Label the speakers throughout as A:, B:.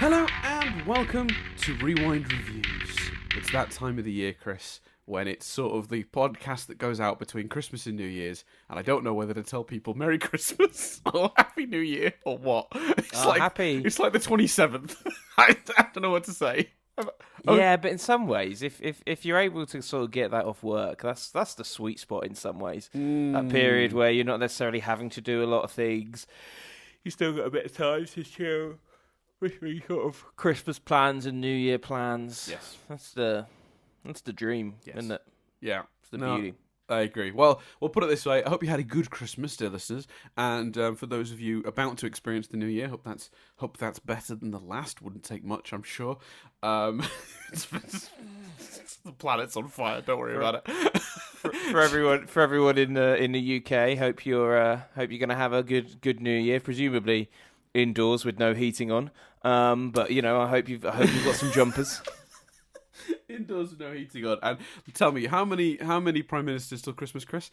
A: Hello and welcome to Rewind Reviews. It's that time of the year, Chris, when it's sort of the podcast that goes out between Christmas and New Year's, and I don't know whether to tell people Merry Christmas or Happy New Year or what.
B: Happy.
A: It's like the 27th. I don't know what to say.
B: Yeah, but in some ways, if you're able to sort of get that off work, that's the sweet spot in some ways. That period where you're not necessarily having to do a lot of things. You still got a bit of time to chill. Between sort of Christmas plans and New Year plans.
A: Yes.
B: That's the dream,
A: Yes.
B: isn't it?
A: Yeah.
B: It's the beauty.
A: I agree. Well, we'll put it this way. I hope you had a good Christmas, dear listeners. And for those of you about to experience the new year, hope that's better than the last. Wouldn't take much, I'm sure. The planet's on fire. Don't worry about it.
B: For everyone in the UK, hope you're gonna have a good New Year. Presumably indoors with no heating on. But I hope you've got some jumpers.
A: Indoors with no heating on. And tell me, how many prime ministers till Christmas, Chris?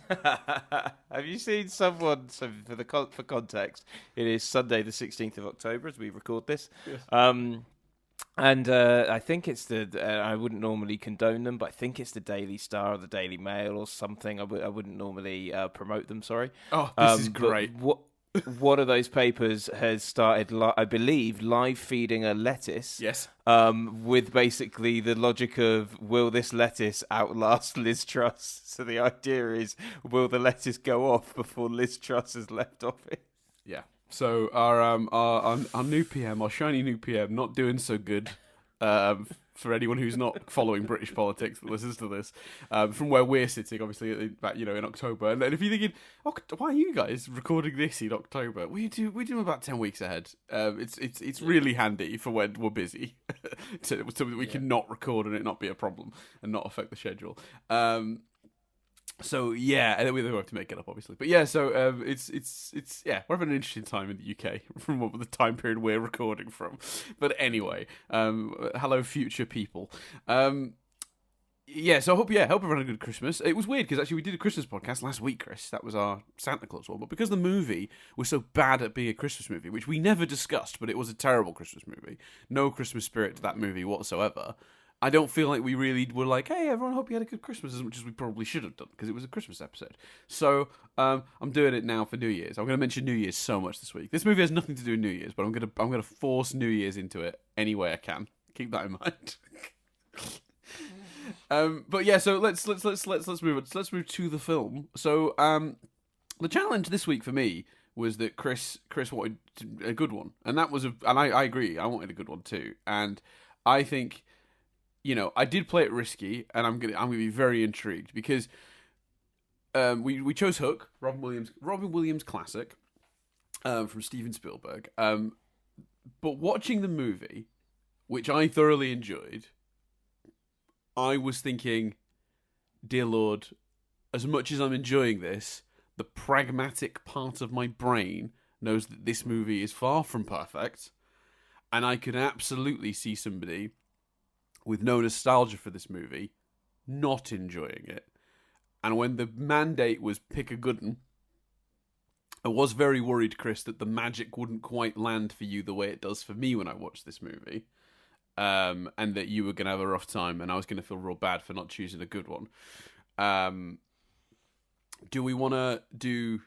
B: Have you seen someone? So for context, it is Sunday the 16th of October as we record this.
A: Yes.
B: And I think it's I wouldn't normally condone them, but I think it's the Daily Star or the Daily Mail or something. I wouldn't normally promote them. Sorry.
A: Oh, this is great.
B: One of those papers has started, I believe, live feeding a lettuce.
A: Yes.
B: With basically the logic of, will this lettuce outlast Liz Truss? So the idea is, will the lettuce go off before Liz Truss has left office?
A: Yeah. So our new PM, our shiny new PM, not doing so good. For anyone who's not following British politics that listens to this, from where we're sitting, obviously, in October. And if you're thinking, why are you guys recording this in October? We do them about 10 weeks ahead. It's really handy for when we're busy, so that we can not record and it not be a problem and not affect the schedule. So yeah, and then we have to make it up, obviously. But yeah, so it's we're having an interesting time in the UK from the time period we're recording from. But anyway, hello future people. Yeah, so I hope everyone had a good Christmas. It was weird because actually we did a Christmas podcast last week, Chris. That was our Santa Claus one. But because the movie was so bad at being a Christmas movie, which we never discussed, but it was a terrible Christmas movie. No Christmas spirit to that movie whatsoever. I don't feel like we really were like, hey, everyone, hope you had a good Christmas, as much as we probably should have done, because it was a Christmas episode. So I'm doing it now for New Year's. I'm going to mention New Year's so much this week. This movie has nothing to do with New Year's, but I'm going to force New Year's into it any way I can. Keep that in mind. But yeah, so let's move on. Let's move to the film. So the challenge this week for me was that Chris wanted a good one, and that was and I agree. I wanted a good one too, and I think. I did play it risky, and I'm gonna be very intrigued because we chose Hook, Robin Williams classic from Steven Spielberg. But watching the movie, which I thoroughly enjoyed, I was thinking, dear Lord, as much as I'm enjoying this, the pragmatic part of my brain knows that this movie is far from perfect, and I could absolutely see somebody with no nostalgia for this movie, not enjoying it. And when the mandate was pick a good one, I was very worried, Chris, that the magic wouldn't quite land for you the way it does for me when I watch this movie. And that you were going to have a rough time, and I was going to feel real bad for not choosing a good one. Do we want to do...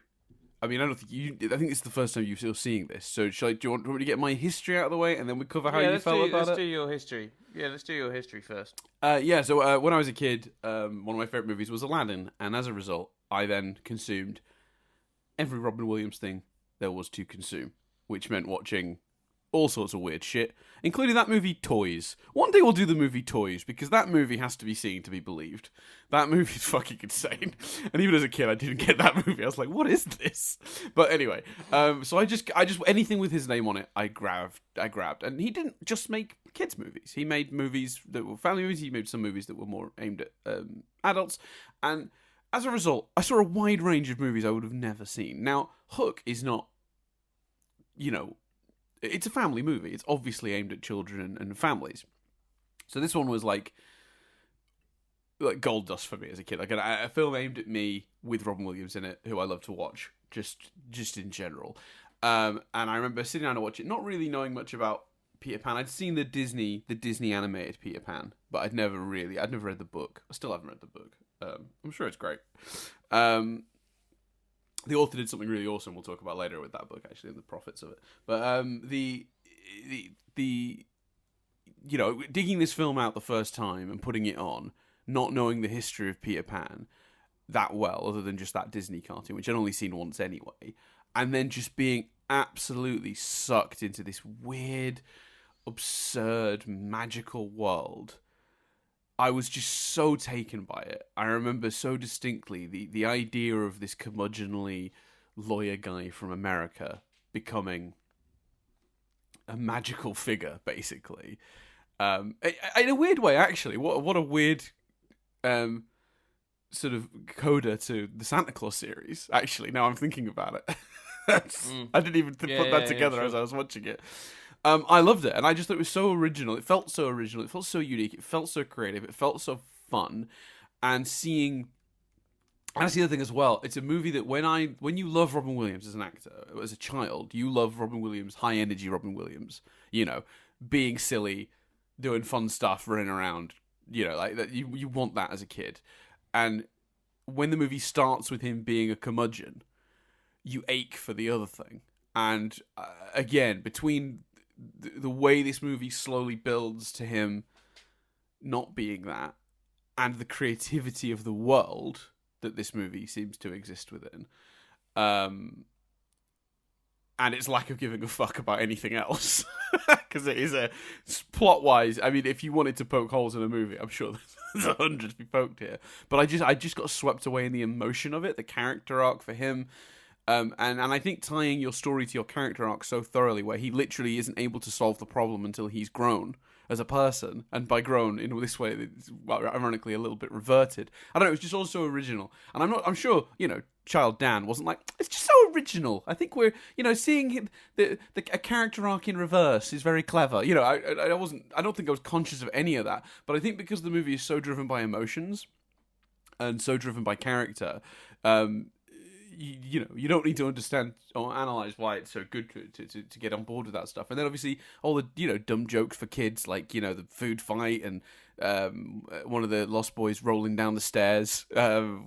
A: I mean, I think it's the first time you're seeing this. So, do you want me to get my history out of the way, and then we cover how you felt about it?
B: Let's do your history. Yeah, let's do your history first.
A: So when I was a kid, one of my favourite movies was Aladdin, and as a result, I then consumed every Robin Williams thing there was to consume, which meant watching all sorts of weird shit, including that movie Toys. One day we'll do the movie Toys, because that movie has to be seen to be believed. That movie's fucking insane. And even as a kid, I didn't get that movie. I was like, what is this? But anyway, so I just anything with his name on it, I grabbed. And he didn't just make kids movies. He made movies that were family movies. He made some movies that were more aimed at adults. And as a result, I saw a wide range of movies I would have never seen. Now, Hook is not, it's a family movie. It's obviously aimed at children and families. So this one was like gold dust for me as a kid. Like a film aimed at me with Robin Williams in it, who I love to watch, just in general. And I remember sitting down to watch it, not really knowing much about Peter Pan. I'd seen the Disney animated Peter Pan, but I'd never read the book. I still haven't read the book. I'm sure it's great. The author did something really awesome. We'll talk about later with that book, actually, and the profits of it. But the digging this film out the first time and putting it on, not knowing the history of Peter Pan that well, other than just that Disney cartoon, which I'd only seen once anyway, and then just being absolutely sucked into this weird, absurd, magical world. I was just so taken by it. I remember so distinctly the idea of this curmudgeonly lawyer guy from America becoming a magical figure, basically. In a weird way, actually. What a weird sort of coda to the Santa Claus series, actually, now I'm thinking about it. I didn't even put that together as I was watching it. I loved it, and I just thought it was so original. It felt so original. It felt so unique. It felt so creative. It felt so fun. And that's the other thing as well. It's a movie that when you love Robin Williams as an actor, as a child, you love Robin Williams, high energy Robin Williams. You know, being silly, doing fun stuff, running around. You know, like that. You want that as a kid. And when the movie starts with him being a curmudgeon, you ache for the other thing. And again, between the way this movie slowly builds to him not being that, and the creativity of the world that this movie seems to exist within, and its lack of giving a fuck about anything else, because it is plot-wise. I mean, if you wanted to poke holes in a movie, I'm sure there's 100 to be poked here. But I just got swept away in the emotion of it, the character arc for him. And I think tying your story to your character arc so thoroughly, where he literally isn't able to solve the problem until he's grown as a person, and by grown in this way, it's, well, ironically a little bit reverted. I don't know. It was just also original, and I'm sure Child Dan wasn't like, it's just so original. I think we're seeing him, a character arc in reverse is very clever. I don't think I was conscious of any of that, but I think because the movie is so driven by emotions and so driven by character. You don't need to understand or analyze why it's so good to get on board with that stuff. And then obviously all the dumb jokes for kids, like the food fight and one of the Lost Boys rolling down the stairs,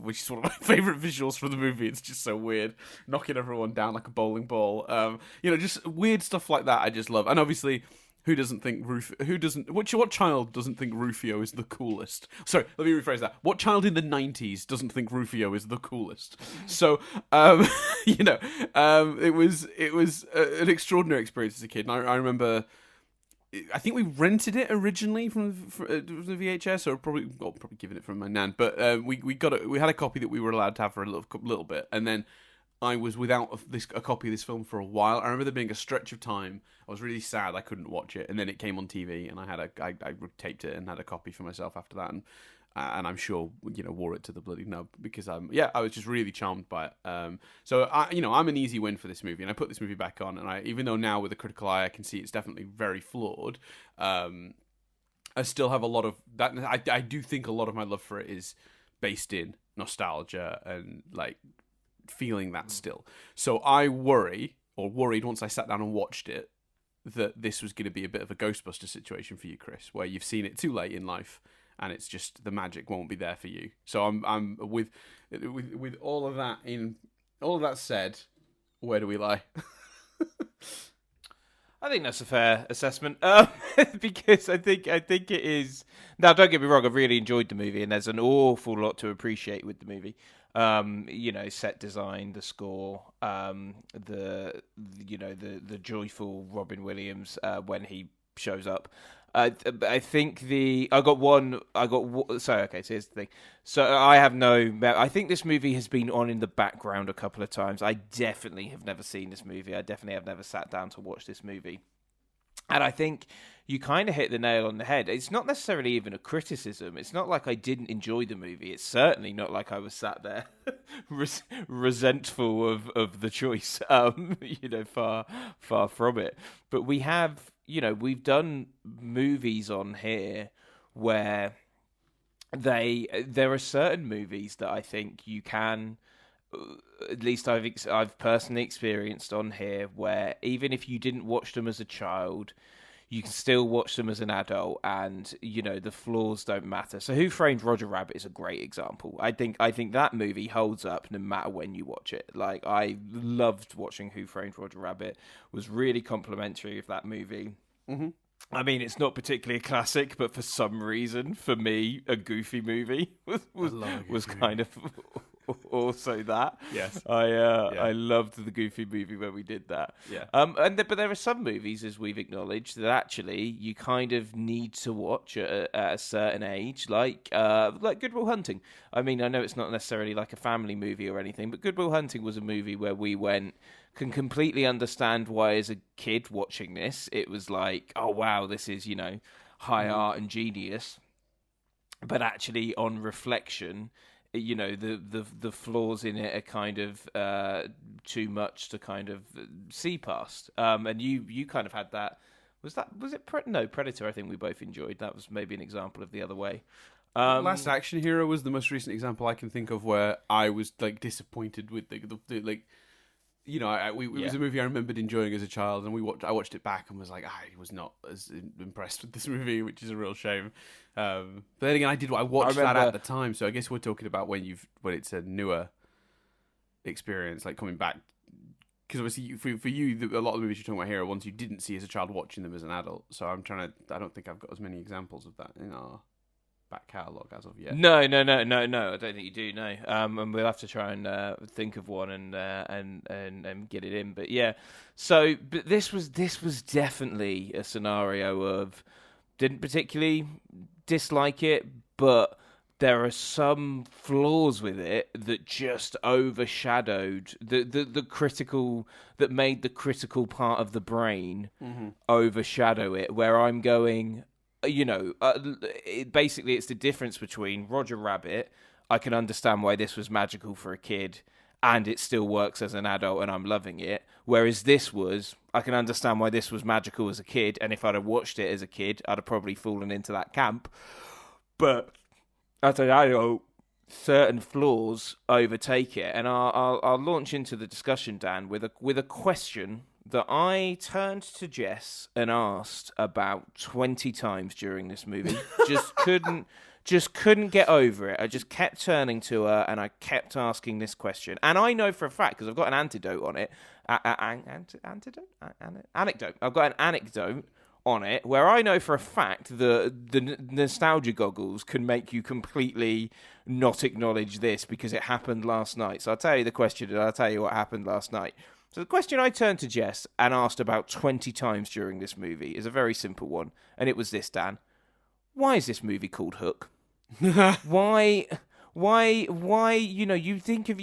A: which is one of my favorite visuals from the movie. It's just so weird, knocking everyone down like a bowling ball. Just weird stuff like that. I just love. And obviously, what child doesn't think Rufio is the coolest? Sorry, let me rephrase that. What child in the 90s doesn't think Rufio is the coolest? So, it was an extraordinary experience as a kid. And I remember, I think we rented it originally from the VHS, or probably given it from my nan. But we had a copy that we were allowed to have for a little bit, and then I was without a copy of this film for a while. I remember there being a stretch of time. I was really sad I couldn't watch it, and then it came on TV, and I taped it and had a copy for myself after that, and I'm sure wore it to the bloody nub because I was just really charmed by it. So I'm an easy win for this movie, and I put this movie back on, and even though now with a critical eye I can see it's definitely very flawed, I still have a lot of that. I do think a lot of my love for it is based in nostalgia and like feeling that still. So I worried once I sat down and watched it that this was going to be a bit of a Ghostbuster situation for you, Chris, where you've seen it too late in life and it's just the magic won't be there for you. So I'm with all of that said, where do we lie?
B: I think that's a fair assessment, because I think it is. Now, don't get me wrong, I've really enjoyed the movie, and there's an awful lot to appreciate with the movie. Set design, the score, the joyful Robin Williams when he shows up. I think so here's the thing. So I think this movie has been on in the background a couple of times. I definitely have never seen this movie. I definitely have never sat down to watch this movie. And I think you kind of hit the nail on the head. It's not necessarily even a criticism. It's not like I didn't enjoy the movie. It's certainly not like I was sat there resentful of the choice. Far from it. But we have, we've done movies on here where there are certain movies that I think you can at least I've personally experienced on here, where even if you didn't watch them as a child, you can still watch them as an adult, and the flaws don't matter. So Who Framed Roger Rabbit is a great example. I think that movie holds up no matter when you watch it. Like, I loved watching Who Framed Roger Rabbit, was really complimentary of that movie.
A: Mm-hmm.
B: I mean, it's not particularly a classic, but for some reason, for me, a Goofy movie was kind of also that.
A: Yes,
B: I loved the Goofy movie when we did that.
A: Yeah.
B: But there are some movies, as we've acknowledged, that actually you kind of need to watch at a certain age, like Good Will Hunting. I mean, I know it's not necessarily like a family movie or anything, but Good Will Hunting was a movie where we can completely understand why, as a kid watching this, it was like, oh wow, this is high art and genius. But actually, on reflection, the flaws in it are kind of too much to kind of see past. And you kind of had that. Was it Predator? I think we both enjoyed. That was maybe an example of the other way.
A: Last Action Hero was the most recent example I can think of where I was like disappointed with the like. It was a movie I remembered enjoying as a child, and I watched it back and was like, I was not as impressed with this movie, which is a real shame. But then again, I watched that at the time, so I guess we're talking about when it's a newer experience, like coming back. Because obviously, for you, a lot of the movies you're talking about here are ones you didn't see as a child, watching them as an adult. So I don't think I've got as many examples of that in our back catalogue as of yet.
B: No. I don't think you do. No, and we'll have to try and think of one and get it in. But yeah, but this was definitely a scenario of didn't particularly dislike it, but there are some flaws with it that just overshadowed the critical, that made the critical part of the brain overshadow it. Where I'm going. Basically, it's the difference between Roger Rabbit. I can understand why this was magical for a kid, and it still works as an adult, and I'm loving it. Whereas I can understand why this was magical as a kid, and if I'd have watched it as a kid, I'd have probably fallen into that camp. But I know certain flaws overtake it, and I'll launch into the discussion, Dan, with a question that I turned to Jess and asked about 20 times during this movie. Just couldn't get over it. I just kept turning to her and I kept asking this question. And I know for a fact, because I've got an antidote on it. Anecdote. I've got an anecdote on it where I know for a fact that the nostalgia goggles can make you completely not acknowledge this because it happened last night. So I'll tell you the question and I'll tell you what happened last night. So the question I turned to Jess and asked about 20 times during this movie is a very simple one. And it was this, Dan. Why is this movie called Hook? Why, you think of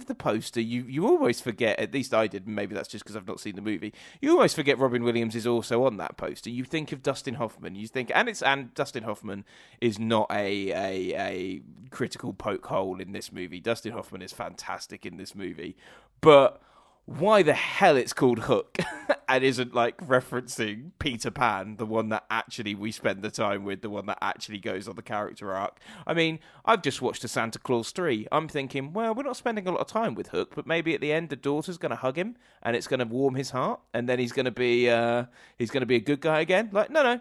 B: the poster, you always forget, at least I did, maybe that's just because I've not seen the movie, you almost forget Robin Williams is also on that poster. You think of Dustin Hoffman, and Dustin Hoffman is not a critical poke hole in this movie. Dustin Hoffman is fantastic in this movie. But why the hell it's called Hook and isn't like referencing Peter Pan, the one that actually we spend the time with, the one that actually goes on the character arc. I mean, I've just watched a Santa Claus 3. I'm thinking, well, we're not spending a lot of time with Hook, but maybe at the end the daughter's going to hug him and it's going to warm his heart, and then he's going to be a good guy again. Like, no,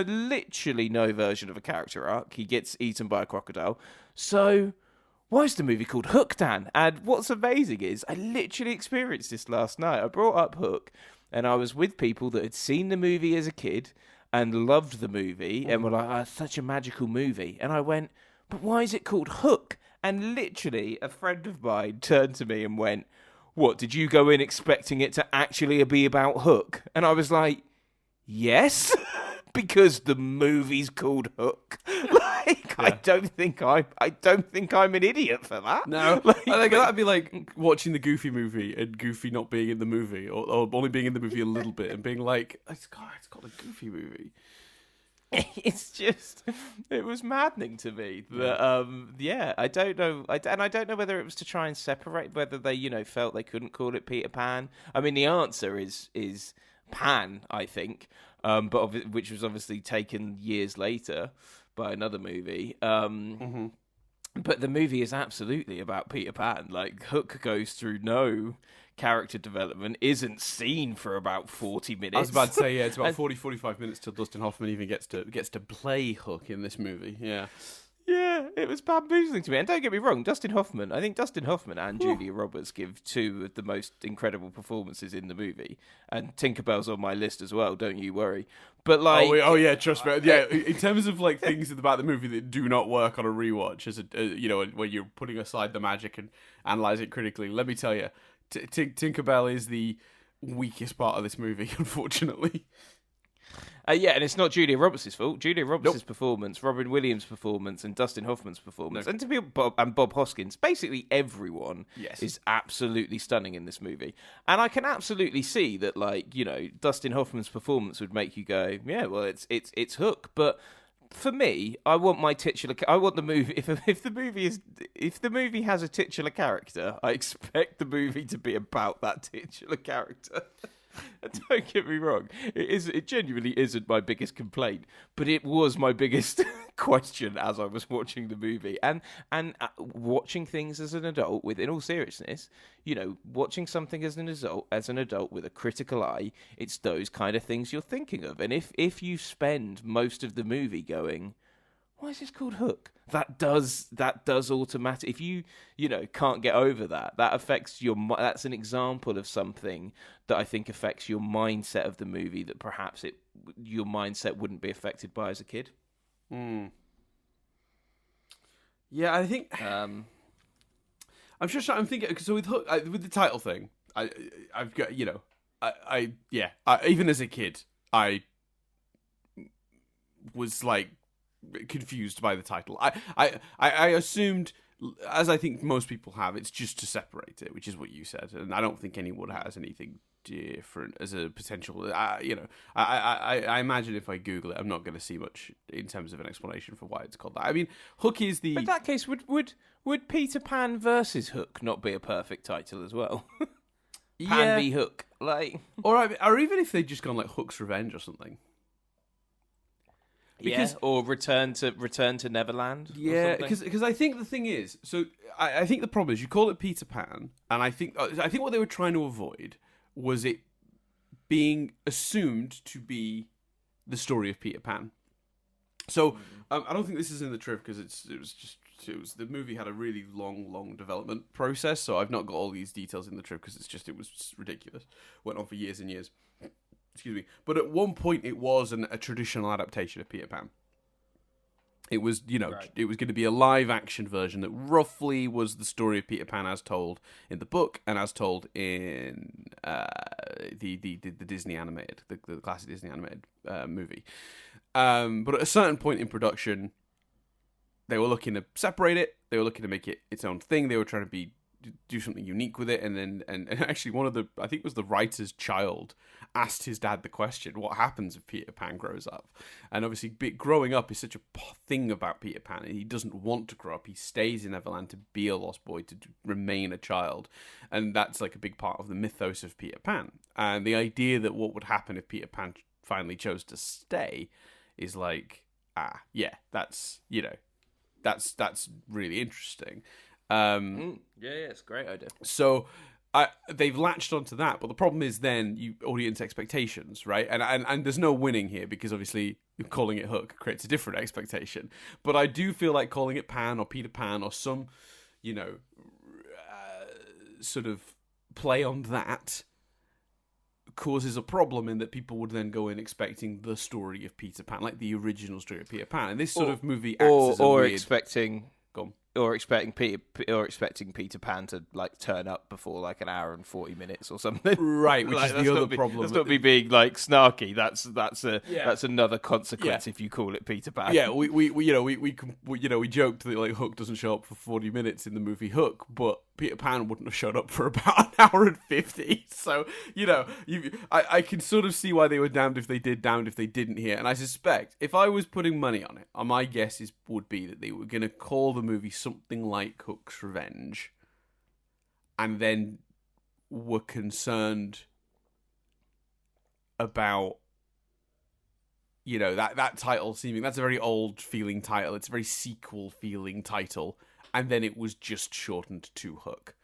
B: literally no version of a character arc. He gets eaten by a crocodile. So why is the movie called Hook, Dan? And what's amazing is I literally experienced this last night. I brought up Hook, and I was with people that had seen the movie as a kid and loved the movie and were like, oh, it's such a magical movie. And I went, but why is it called Hook? And literally a friend of mine turned to me and went, what, did you go in expecting it to actually be about Hook? And I was like, yes, because the movie's called Hook. Like, yeah. I don't think I'm an idiot for that.
A: No, I think that'd be like watching the Goofy movie and Goofy not being in the movie, or only being in the movie a little bit, and being like, it's called a Goofy movie.
B: It's just, it was maddening to me. That, I don't know, and I don't know whether it was to try and separate, whether they, felt they couldn't call it Peter Pan. I mean, the answer is Pan, I think, which was obviously taken years later by another movie. But the movie is absolutely about Peter Pan. Like, Hook goes through no character development, isn't seen for about 40 minutes.
A: I was about to say, yeah, it's about 45 minutes till Dustin Hoffman even gets to play Hook in this movie. Yeah.
B: Yeah, it was bamboozling to me. And don't get me wrong, I think Dustin Hoffman and Julia Roberts give two of the most incredible performances in the movie. And Tinkerbell's on my list as well, don't you worry. But like,
A: oh yeah, trust me. Yeah, in terms of like things about the movie that do not work on a rewatch, as when you're putting aside the magic and analyzing it critically, let me tell you, Tinkerbell is the weakest part of this movie, unfortunately.
B: Yeah, and it's not Julia Roberts' fault. Julia Roberts' performance, Robin Williams' performance, and Dustin Hoffman's performance, and Bob Hoskins, basically everyone is absolutely stunning in this movie. And I can absolutely see that, like, Dustin Hoffman's performance would make you go, yeah, well, it's Hook. But for me, I want the movie. If the movie has a titular character, I expect the movie to be about that titular character. Don't get me wrong, it genuinely isn't my biggest complaint, but it was my biggest question as I was watching the movie. And watching things as an adult, in all seriousness, watching something as an adult with a critical eye, it's those kind of things you're thinking of. And if you spend most of the movie going, why is this called Hook? That does automatic. If you can't get over that affects that's an example of something that I think affects your mindset of the movie that perhaps your mindset wouldn't be affected by as a kid.
A: Yeah, I think I'm thinking, so with Hook, with the title thing, I've got even as a kid I was like confused by the title. I assumed, as I think most people have, it's just to separate it, which is what you said, and I don't think anyone has anything different as a potential. I imagine if I Google it, I'm not going to see much in terms of an explanation for why it's called that. I mean, Hook is the.
B: But in that case, would Peter Pan versus Hook not be a perfect title as well? Pan v Hook, like,
A: or even if they'd just gone like Hook's Revenge or something.
B: Or return to Neverland.
A: Yeah, because I think the thing is, so I think the problem is you call it Peter Pan, and I think what they were trying to avoid was it being assumed to be the story of Peter Pan. So I don't think this is in the trip because it was the movie had a really long development process. So I've not got all these details in the trip because it was just ridiculous. Went on for years and years. Excuse me. But at one point, it was a traditional adaptation of Peter Pan. It was, It was going to be a live-action version that roughly was the story of Peter Pan as told in the book and as told in the Disney animated, the classic Disney animated movie. But at a certain point in production, they were looking to separate it. They were looking to make it its own thing. They were trying to do something unique with it, and actually I think it was the writer's child asked his dad the question, what happens if Peter Pan grows up? And obviously growing up is such a thing about Peter Pan, and he doesn't want to grow up. He stays in Neverland to be a lost boy, to remain a child, and that's like a big part of the mythos of Peter Pan. And the idea that what would happen if Peter Pan finally chose to stay is like, that's really interesting.
B: It's a great idea.
A: So they've latched onto that, but the problem is then audience expectations, right? And there's no winning here because obviously calling it Hook creates a different expectation. But I do feel like calling it Pan or Peter Pan or some, sort of play on that causes a problem in that people would then go in expecting the story of Peter Pan, like the original story of Peter Pan. And this sort of movie acts as a weird...
B: expecting Peter Pan to like turn up before like an hour and 40 minutes or something,
A: right? Which is the other problem.
B: That's not me being like snarky. That's another consequence if you call it Peter Pan.
A: Yeah, we joked that like Hook doesn't show up for 40 minutes in the movie Hook, but Peter Pan wouldn't have showed up for about an hour and 50. So I can sort of see why they were damned if they did, damned if they didn't here. And I suspect if I was putting money on it, my guess would be that they were going to call the movie something like Hook's Revenge, and then were concerned about that title seeming, that's a very old feeling title. It's a very sequel feeling title, and then it was just shortened to Hook.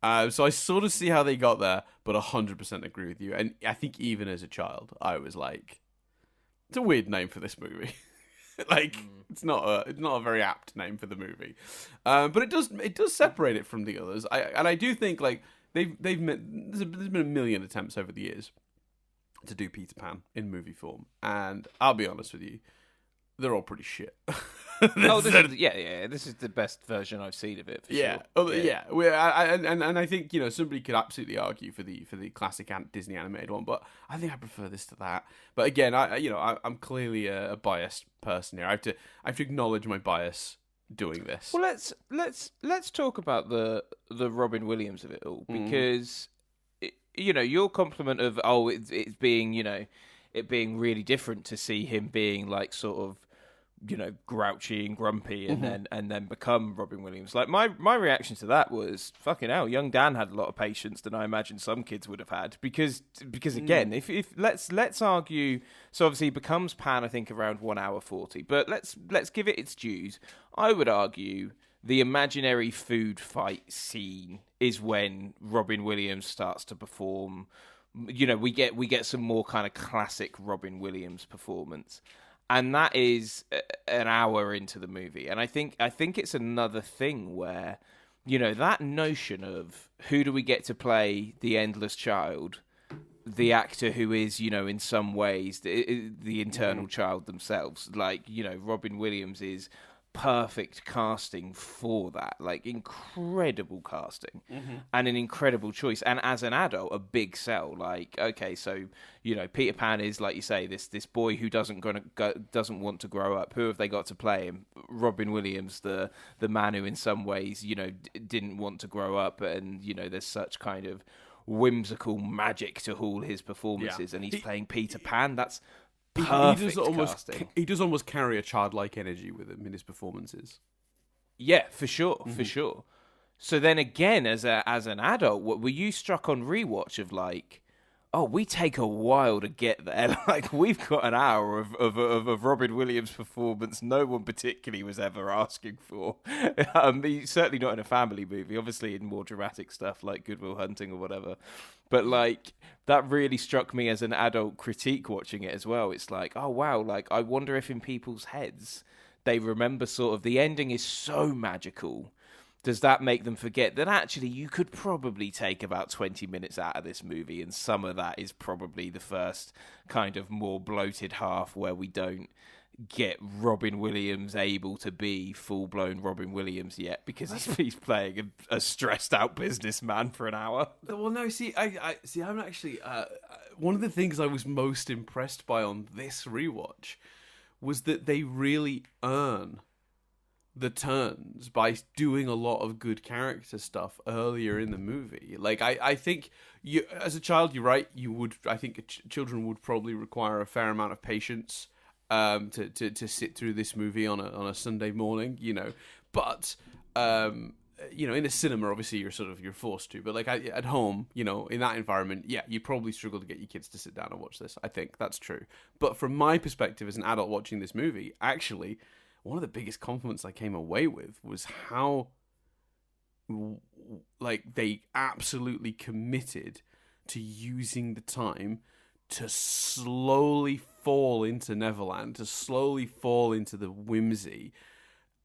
A: So I sort of see how they got there, but 100% agree with you. And I think even as a child, I was like, it's a weird name for this movie. Like, it's not a very apt name for the movie. But it does separate it from the others. I do think, like, there's been a million attempts over the years to do Peter Pan in movie form, and I'll be honest with you, they're all pretty shit.
B: This is the best version I've seen of it. For sure.
A: And I think somebody could absolutely argue for the classic Disney animated one, but I think I prefer this to that. But again, I'm clearly a biased person here. I have to acknowledge my bias doing this.
B: Well, let's talk about the Robin Williams of it all, because your compliment of it being it being really different to see him being like sort of grouchy and grumpy and then become Robin Williams. Like my reaction to that was, fucking hell, young Dan had a lot of patience than I imagine some kids would have had, because again, if let's argue, so obviously he becomes Pan I think around 1 hour 40, but let's give it its dues. I would argue the imaginary food fight scene is when Robin Williams starts to perform. We get some more kind of classic Robin Williams performance. And that is an hour into the movie. And I think it's another thing where, that notion of who do we get to play the Endless Child, the actor who is, in some ways, the internal child themselves. Like, Robin Williams is perfect casting for that, like incredible casting and an incredible choice, and as an adult a big sell. Like, okay, so Peter Pan is, like you say, this boy who doesn't want to grow up. Who have they got to play him? Robin Williams, the man who in some ways didn't want to grow up, and there's such kind of whimsical magic to all his performances, and he's playing Peter Pan. That's perfect casting.
A: He does almost carry a childlike energy with him in his performances.
B: Yeah, for sure, for sure. So then again, as an adult, were you struck on rewatch of like, oh, we take a while to get there. Like, we've got an hour of Robin Williams' performance no one particularly was ever asking for. Certainly not in a family movie, obviously in more dramatic stuff like Good Will Hunting or whatever. But, like, that really struck me as an adult critique watching it as well. It's like, oh, wow, like, I wonder if in people's heads they remember sort of the ending is so magical. Does that make them forget that actually you could probably take about 20 minutes out of this movie, and some of that is probably the first kind of more bloated half where we don't get Robin Williams able to be full-blown Robin Williams yet, because he's playing a stressed-out businessman for an hour.
A: Well, no, I'm actually... one of the things I was most impressed by on this rewatch was that they really earn the turns by doing a lot of good character stuff earlier in the movie. Like, I think you, as a child, you're right. I think children would probably require a fair amount of patience to sit through this movie on a Sunday morning, But in a cinema, obviously you're forced to. But like at home, in that environment, yeah, you'd probably struggle to get your kids to sit down and watch this. I think that's true. But from my perspective as an adult watching this movie, actually, one of the biggest compliments I came away with was how, like, they absolutely committed to using the time to slowly fall into Neverland, to slowly fall into the whimsy,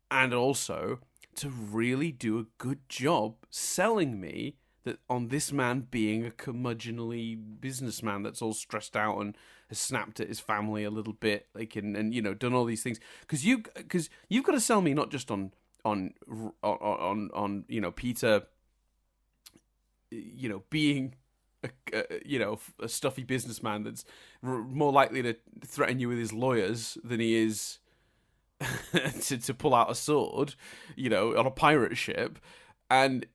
A: and also to really do a good job selling me that on this man being a curmudgeonly businessman that's all stressed out and has snapped at his family a little bit, like, and done all these things, because you've got to sell me not just on Peter, being a stuffy businessman that's more likely to threaten you with his lawyers than he is to pull out a sword, on a pirate ship. And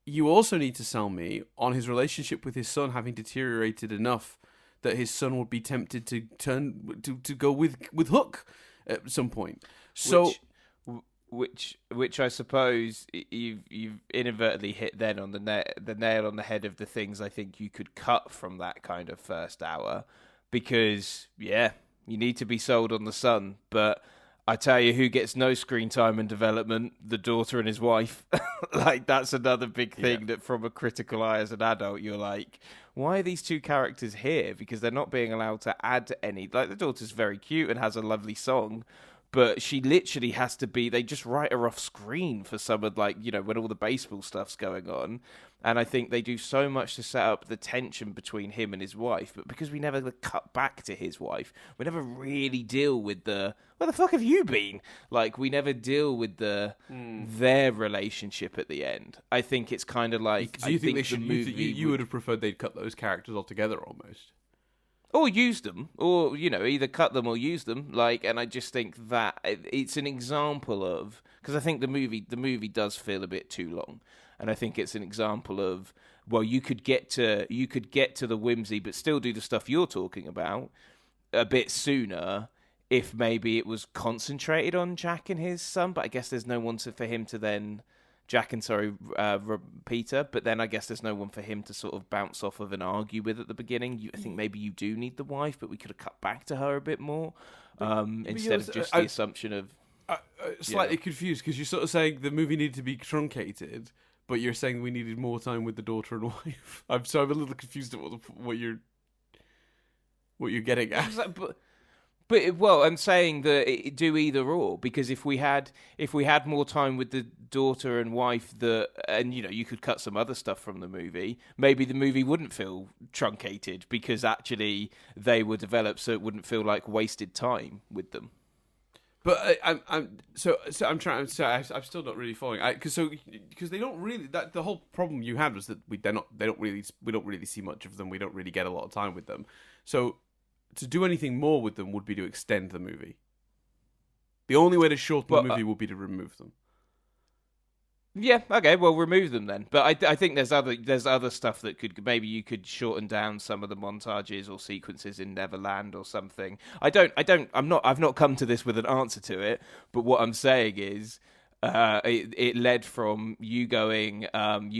A: you also need to sell me on his relationship with his son having deteriorated enough that his son would be tempted to to go with Hook at some point. So,
B: which I suppose you've inadvertently hit then on the nail on the head of the things I think you could cut from that kind of first hour, because you need to be sold on the son, but I tell you, who gets no screen time and development? The daughter and his wife. Like, that's another big thing that, from a critical eye as an adult, you're like, why are these two characters here? Because they're not being allowed to add any. Like, the daughter's very cute and has a lovely song, but she literally has to be. They just write her off screen for some of, like, you know, when all the baseball stuff's going on. And I think they do so much to set up the tension between him and his wife, but because we never cut back to his wife, we never really deal with the where the fuck have you been? Like, we never deal with their relationship at the end. I think it's kind of like,
A: Do you think they should? You would have preferred they'd cut those characters altogether, almost,
B: or use them, or, you know, either cut them or use them. Like, and I just think that it's an example of, because I think the movie does feel a bit too long. And I think it's an example of, well, you could get to the whimsy, but still do the stuff you're talking about a bit sooner if maybe it was concentrated on Jack and his son. But I guess there's no one for him to then Peter. But then I guess there's no one for him to sort of bounce off of and argue with at the beginning. I think maybe you do need the wife, but we could have cut back to her a bit more instead of just the assumption of.
A: Slightly confused because you're sort of saying the movie needed to be truncated. But you're saying we needed more time with the daughter and wife. I'm a little confused at what you're getting at.
B: But well, I'm saying that do either or, because if we had more time with the daughter and wife, and you know, you could cut some other stuff from the movie. Maybe the movie wouldn't feel truncated because actually they were developed, so it wouldn't feel like wasted time with them.
A: But I'm still not really following. Because they don't really, that the whole problem you had was that we don't really see much of them. We don't really get a lot of time with them. So to do anything more with them would be to extend the movie. The only way to shorten the movie would be to remove them.
B: Yeah, okay, well, remove them then. But I think there's other stuff that you could shorten down some of the montages or sequences in Neverland or something. I've not come to this with an answer to it, but what I'm saying is it led from you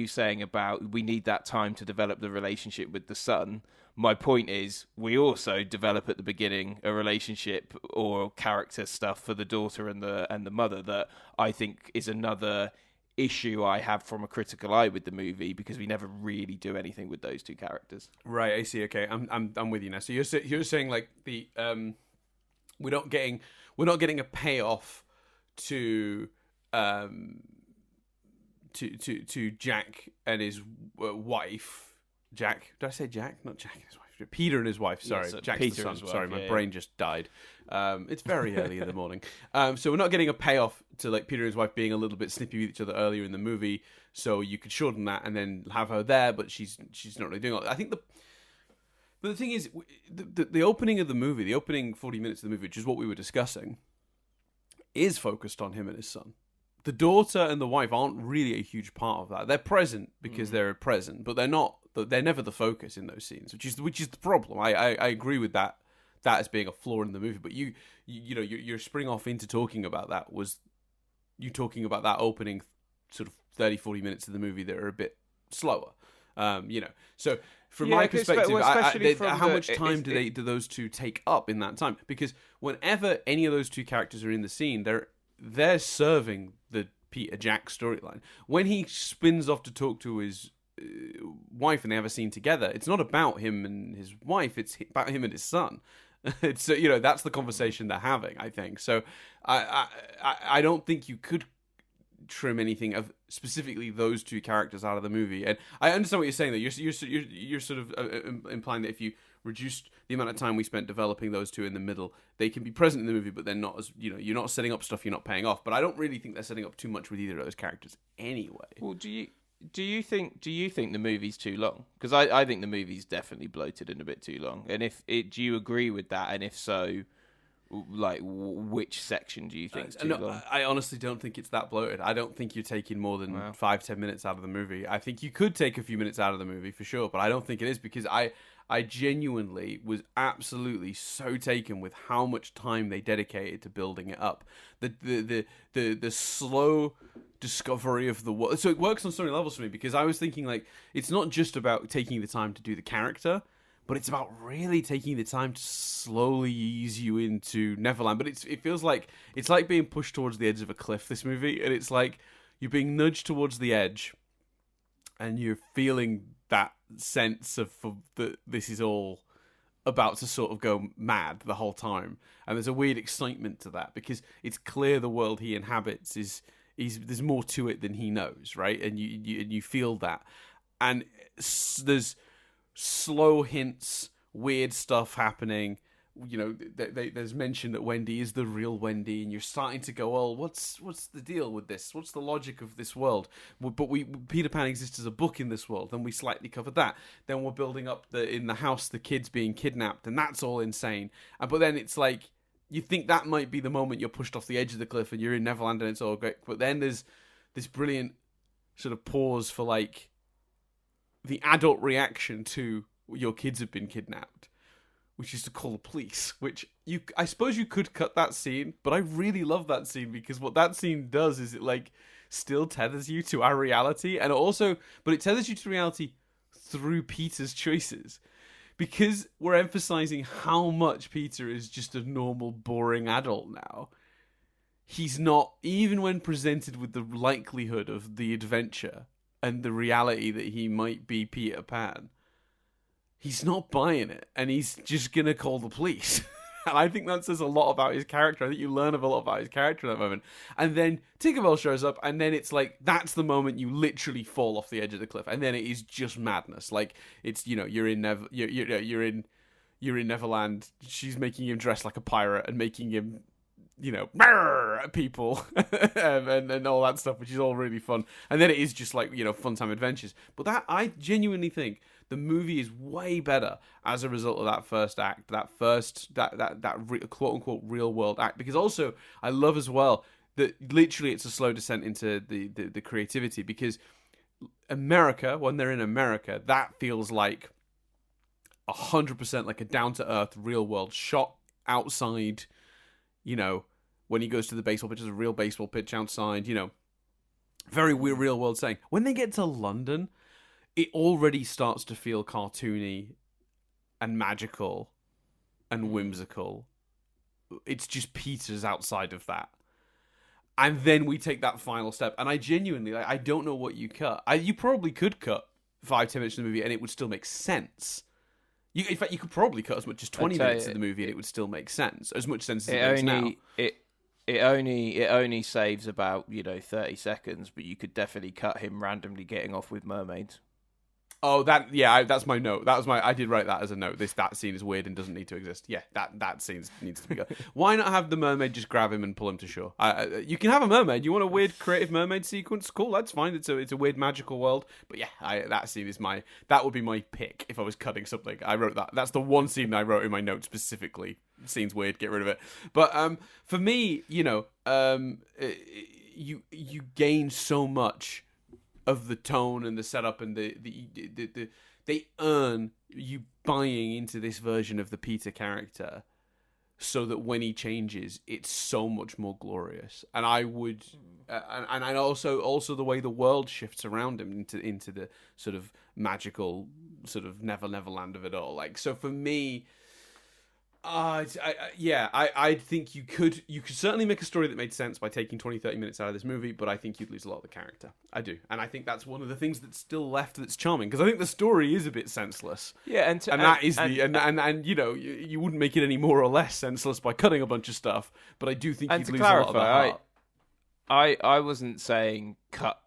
B: saying about we need that time to develop the relationship with the son. My point is, we also develop at the beginning a relationship or character stuff for the daughter and the mother that I think is another issue I have from a critical eye with the movie, because we never really do anything with those two characters.
A: Right, I see. Okay, I'm with you now. So you're saying like the we're not getting a payoff to Jack and his wife. Jack? Did I say Jack? Not Jack and his wife. Peter and his wife. Sorry,
B: yes,
A: Jack's
B: Peter
A: the son.
B: as well.
A: Sorry, my brain just died. It's very early in the morning. So we're not getting a payoff to like Peter and his wife being a little bit snippy with each other earlier in the movie. So you could shorten that and then have her there, but she's not really doing it. I think but the thing is, the opening of the movie, the opening 40 minutes of the movie, which is what we were discussing, is focused on him and his son. The daughter and the wife aren't really a huge part of that. They're present because they're present, but they're not. They're never the focus in those scenes, which is the problem. I agree with that as being a flaw in the movie. But your spring off into talking about that was you talking about that opening sort of 30, 40 minutes of the movie that are a bit slower. So from my perspective, how much time do those two take up in that time? Because whenever any of those two characters are in the scene, they're serving the Peter Jack storyline. When he spins off to talk to his wife and they have a scene together, it's not about him and his wife, it's about him and his son. It's that's the conversation they're having, I think. So I don't think you could trim anything of specifically those two characters out of the movie. And I understand what you're saying, that you're sort of implying that if you reduced the amount of time we spent developing those two in the middle, they can be present in the movie, but they're not as, you're not setting up stuff you're not paying off. But I don't really think they're setting up too much with either of those characters anyway.
B: Well, do you think the movie's too long? Because I think the movie's definitely bloated and a bit too long. And do you agree with that? And if so, like, which section do you think is too long?
A: I honestly don't think it's that bloated. I don't think you're taking more than 5-10 minutes out of the movie. I think you could take a few minutes out of the movie for sure, but I don't think it is, because I genuinely was absolutely so taken with how much time they dedicated to building it up. The slow discovery of the world. So it works on so many levels for me, because I was thinking, like, it's not just about taking the time to do the character, but it's about really taking the time to slowly ease you into Neverland. But it feels like it's like being pushed towards the edge of a cliff, this movie, and it's like you're being nudged towards the edge, and you're feeling that sense of that this is all about to sort of go mad the whole time, and there's a weird excitement to that because it's clear the world he inhabits is there's more to it than he knows, right? And you feel that, and there's slow hints, weird stuff happening. You know, there's mention that Wendy is the real Wendy, and you're starting to go, "Oh, what's the deal with this? What's the logic of this world?" But Peter Pan exists as a book in this world, and we slightly covered that. Then we're building up in the house the kids being kidnapped, and that's all insane. But then it's like you think that might be the moment you're pushed off the edge of the cliff, and you're in Neverland, and it's all great. But then there's this brilliant sort of pause for like the adult reaction to your kids have been kidnapped, which is to call the police, which I suppose you could cut that scene, but I really love that scene because what that scene does is it like still tethers you to our reality, and also, but it tethers you to reality through Peter's choices, because we're emphasizing how much Peter is just a normal, boring adult now. He's not, even when presented with the likelihood of the adventure and the reality that he might be Peter Pan, he's not buying it, and he's just gonna call the police. And I think that says a lot about his character. I think you learn a lot about his character in that moment. And then Tinkerbell shows up, and then it's like that's the moment you literally fall off the edge of the cliff, and then it is just madness. Like it's you're in Neverland. She's making him dress like a pirate and making him at people and all that stuff, which is all really fun. And then it is just like fun time adventures. But that I genuinely think the movie is way better as a result of that first act, that quote unquote real world act. Because also I love as well that literally it's a slow descent into the creativity, because America, when they're in America, that feels like 100% like a down to earth real world shot outside. When he goes to the baseball pitch, there's a real baseball pitch outside. Very weird real world setting. When they get to London, it already starts to feel cartoony and magical and whimsical. It's just Peter's outside of that. And then we take that final step. And I genuinely, I don't know what you cut. You probably could cut 5-10 minutes of the movie and it would still make sense. In fact, you could probably cut as much as 20 minutes of the movie and it would still make sense. As much sense as it makes now.
B: It only saves about 30 seconds, but you could definitely cut him randomly getting off with mermaids.
A: Oh, that's my note. I did write that as a note. That scene is weird and doesn't need to exist. Yeah, that scene needs to be gone. Why not have the mermaid just grab him and pull him to shore? You can have a mermaid. You want a weird creative mermaid sequence? Cool, that's fine. It's a weird magical world. But yeah, that scene is that would be my pick if I was cutting something. I wrote that. That's the one scene I wrote in my note specifically. Scene's weird, get rid of it. But for me, you gain so much of the tone and the setup and they earn you buying into this version of the Peter character, so that when he changes, it's so much more glorious. And I would, and also the way the world shifts around him into the sort of magical sort of Neverland of it all. Like, so for me, I think you could certainly make a story that made sense by taking 20-30 minutes out of this movie, but I think you'd lose a lot of the character. I do, and I think that's one of the things that's still left that's charming, because I think the story is a bit senseless.
B: Yeah,
A: you wouldn't make it any more or less senseless by cutting a bunch of stuff, but I do think you'd lose a lot of the heart.
B: I wasn't saying cut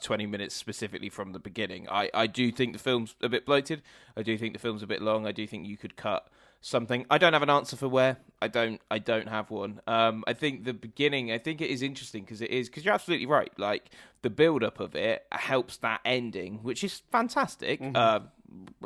B: 20 minutes specifically from the beginning. I do think the film's a bit bloated. I do think the film's a bit long. I do think you could cut something. I don't have an answer for where. I don't have one. I think the beginning, I think it is interesting because you're absolutely right. Like, the build up of it helps that ending, which is fantastic. Mm-hmm.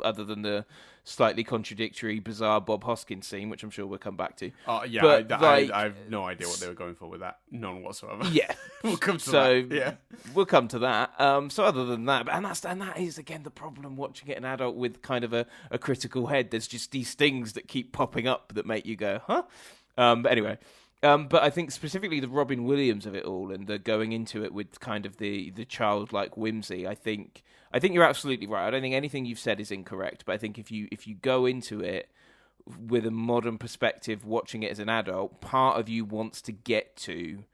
B: Other than the slightly contradictory, bizarre Bob Hoskins scene, which I'm sure we'll come back to.
A: Yeah, but I have no idea what they were going for with that. None whatsoever.
B: Yeah,
A: we'll come to that. Yeah,
B: we'll come to that. So other than that, and that is again the problem watching it an adult with kind of a critical head. There's just these things that keep popping up that make you go, huh? But anyway. But I think specifically the Robin Williams of it all and the going into it with kind of the childlike whimsy. I think you're absolutely right. I don't think anything you've said is incorrect. But I think if you go into it with a modern perspective, watching it as an adult, part of you wants to get to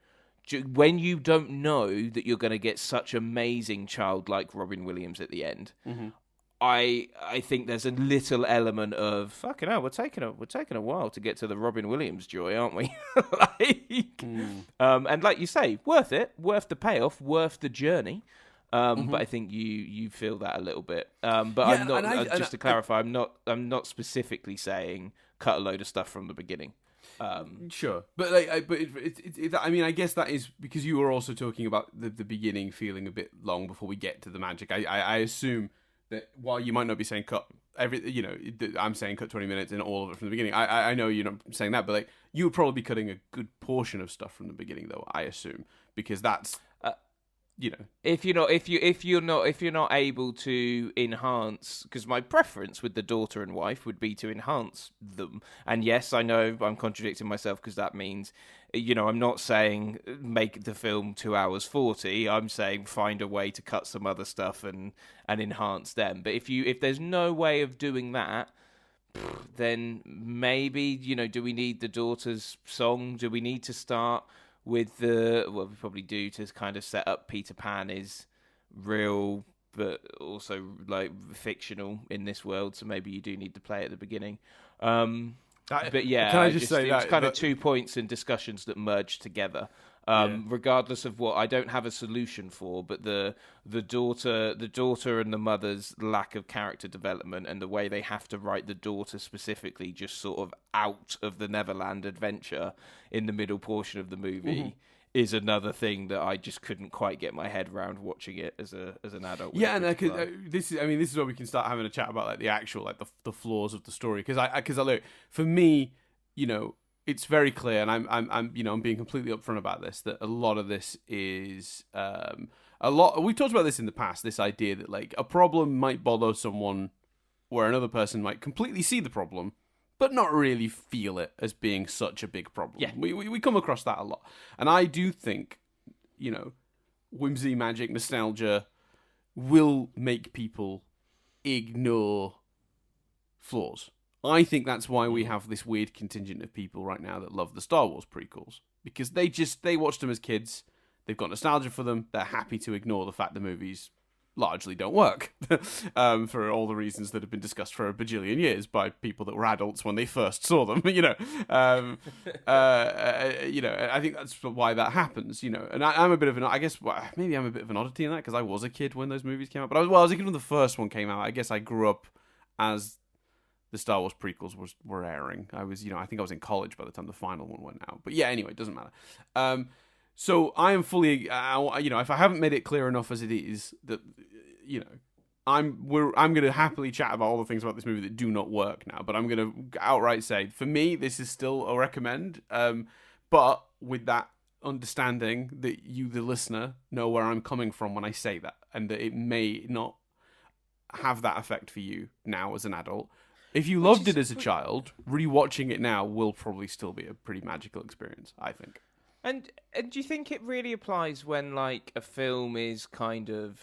B: when you don't know that you're going to get such amazing childlike Robin Williams at the end. Mm-hmm. I think there's a little element of fucking hell. We're taking a while to get to the Robin Williams joy, aren't we? And like you say, worth it, worth the payoff, worth the journey. But I think you feel that a little bit. But I'm not. Just to clarify, I'm not specifically saying cut a load of stuff from the beginning.
A: Sure, but I mean, I guess that is because you were also talking about the beginning feeling a bit long before we get to the magic. I assume that while you might not be saying cut I'm saying cut 20 minutes and all of it from the beginning. I know you're not saying that, but like you would probably be cutting a good portion of stuff from the beginning, though. I assume because that's.
B: If you're not able to enhance, because my preference with the daughter and wife would be to enhance them. And yes, I know I'm contradicting myself because that means, I'm not saying make the film 2 hours 40. I'm saying find a way to cut some other stuff and enhance them. But if there's no way of doing that, then maybe, do we need the daughter's song? Do we need to start with what we probably do to kind of set up Peter Pan is real, but also like fictional in this world. So maybe you do need to play at the beginning. But yeah,
A: can I just say
B: it's kind of 2 points and discussions that merge together. Regardless of what I don't have a solution for, but the daughter and the mother's lack of character development and the way they have to write the daughter specifically just sort of out of the Neverland adventure in the middle portion of the movie is another thing that I just couldn't quite get my head around watching it as an adult.
A: Yeah, and this is where we can start having a chat about like the actual like the flaws of the story because I look, for me, it's very clear, and I'm being completely upfront about this, that a lot of this is we've talked about this in the past, this idea that like a problem might bother someone where another person might completely see the problem but not really feel it as being such a big problem.
B: Yeah.
A: We come across that a lot. And I do think, whimsy, magic, nostalgia will make people ignore flaws. I think that's why we have this weird contingent of people right now that love the Star Wars prequels. Because they watched them as kids, they've got nostalgia for them, they're happy to ignore the fact the movies largely don't work for all the reasons that have been discussed for a bajillion years by people that were adults when they first saw them. I think that's why that happens. And I'm a bit of an, I guess maybe I'm a bit of an oddity in that because I was a kid when those movies came out. But I was a kid when the first one came out. I guess I grew up as the Star Wars prequels were airing. I was, I think I was in college by the time the final one went out. But yeah, anyway, it doesn't matter. So I am fully, if I haven't made it clear enough as it is that, I'm going to happily chat about all the things about this movie that do not work now. But I'm going to outright say, for me, this is still a recommend. But with that understanding that you, the listener, know where I'm coming from when I say that, and that it may not have that effect for you now as an adult. If you loved it as a child, rewatching it now will probably still be a pretty magical experience, I think.
B: And do you think it really applies when like a film is kind of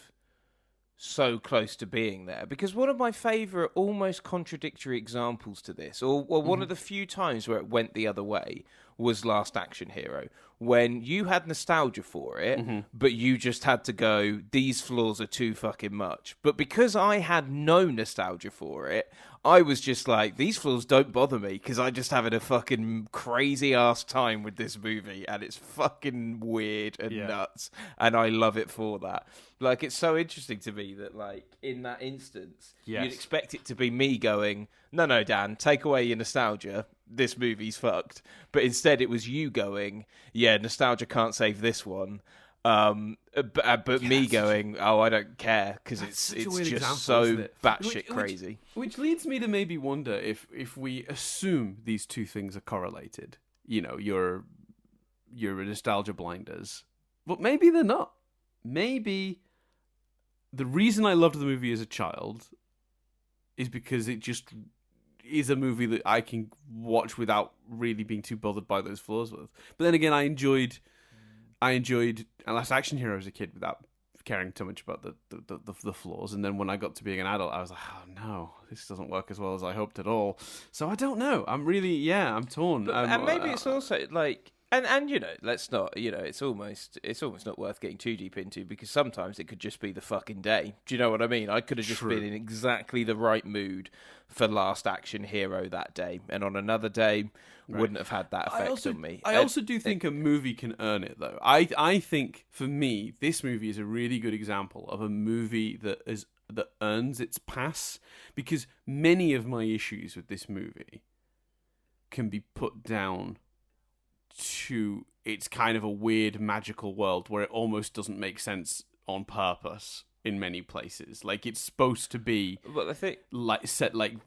B: so close to being there? Because one of my favourite, almost contradictory examples to this, or one of the few times where it went the other way, was Last Action Hero. When you had nostalgia for it, but you just had to go, these flaws are too fucking much. But because I had no nostalgia for it, I was just like, these flaws don't bother me because I just having a fucking crazy ass time with this movie and it's fucking weird and nuts. And I love it for that. Like, it's so interesting to me that, like, in that instance, you'd expect it to be me going, no, Dan, take away your nostalgia. This movie's fucked. But instead it was you going, yeah, nostalgia can't save this one. But me going, oh, I don't care because it's just example, so batshit crazy.
A: Which leads me to maybe wonder if we assume these two things are correlated. Your nostalgia blinders, but maybe they're not. Maybe the reason I loved the movie as a child is because it is a movie that I can watch without really being too bothered by those flaws with. But then again, I enjoyed Last Action Hero as a kid without caring too much about the flaws. And then when I got to being an adult, I was like, oh no, this doesn't work as well as I hoped at all. So I don't know. I'm torn.
B: And maybe it's also like. And let's not, it's almost not worth getting too deep into, because sometimes it could just be the fucking day. Do you know what I mean? I could have just been in exactly the right mood for Last Action Hero that day, and on another day wouldn't have had that effect on me.
A: I also do think a movie can earn it, though. I think, for me, this movie is a really good example of a movie that earns its pass, because many of my issues with this movie can be put down to it's kind of a weird magical world where it almost doesn't make sense on purpose in many places. Like, it's supposed to be set like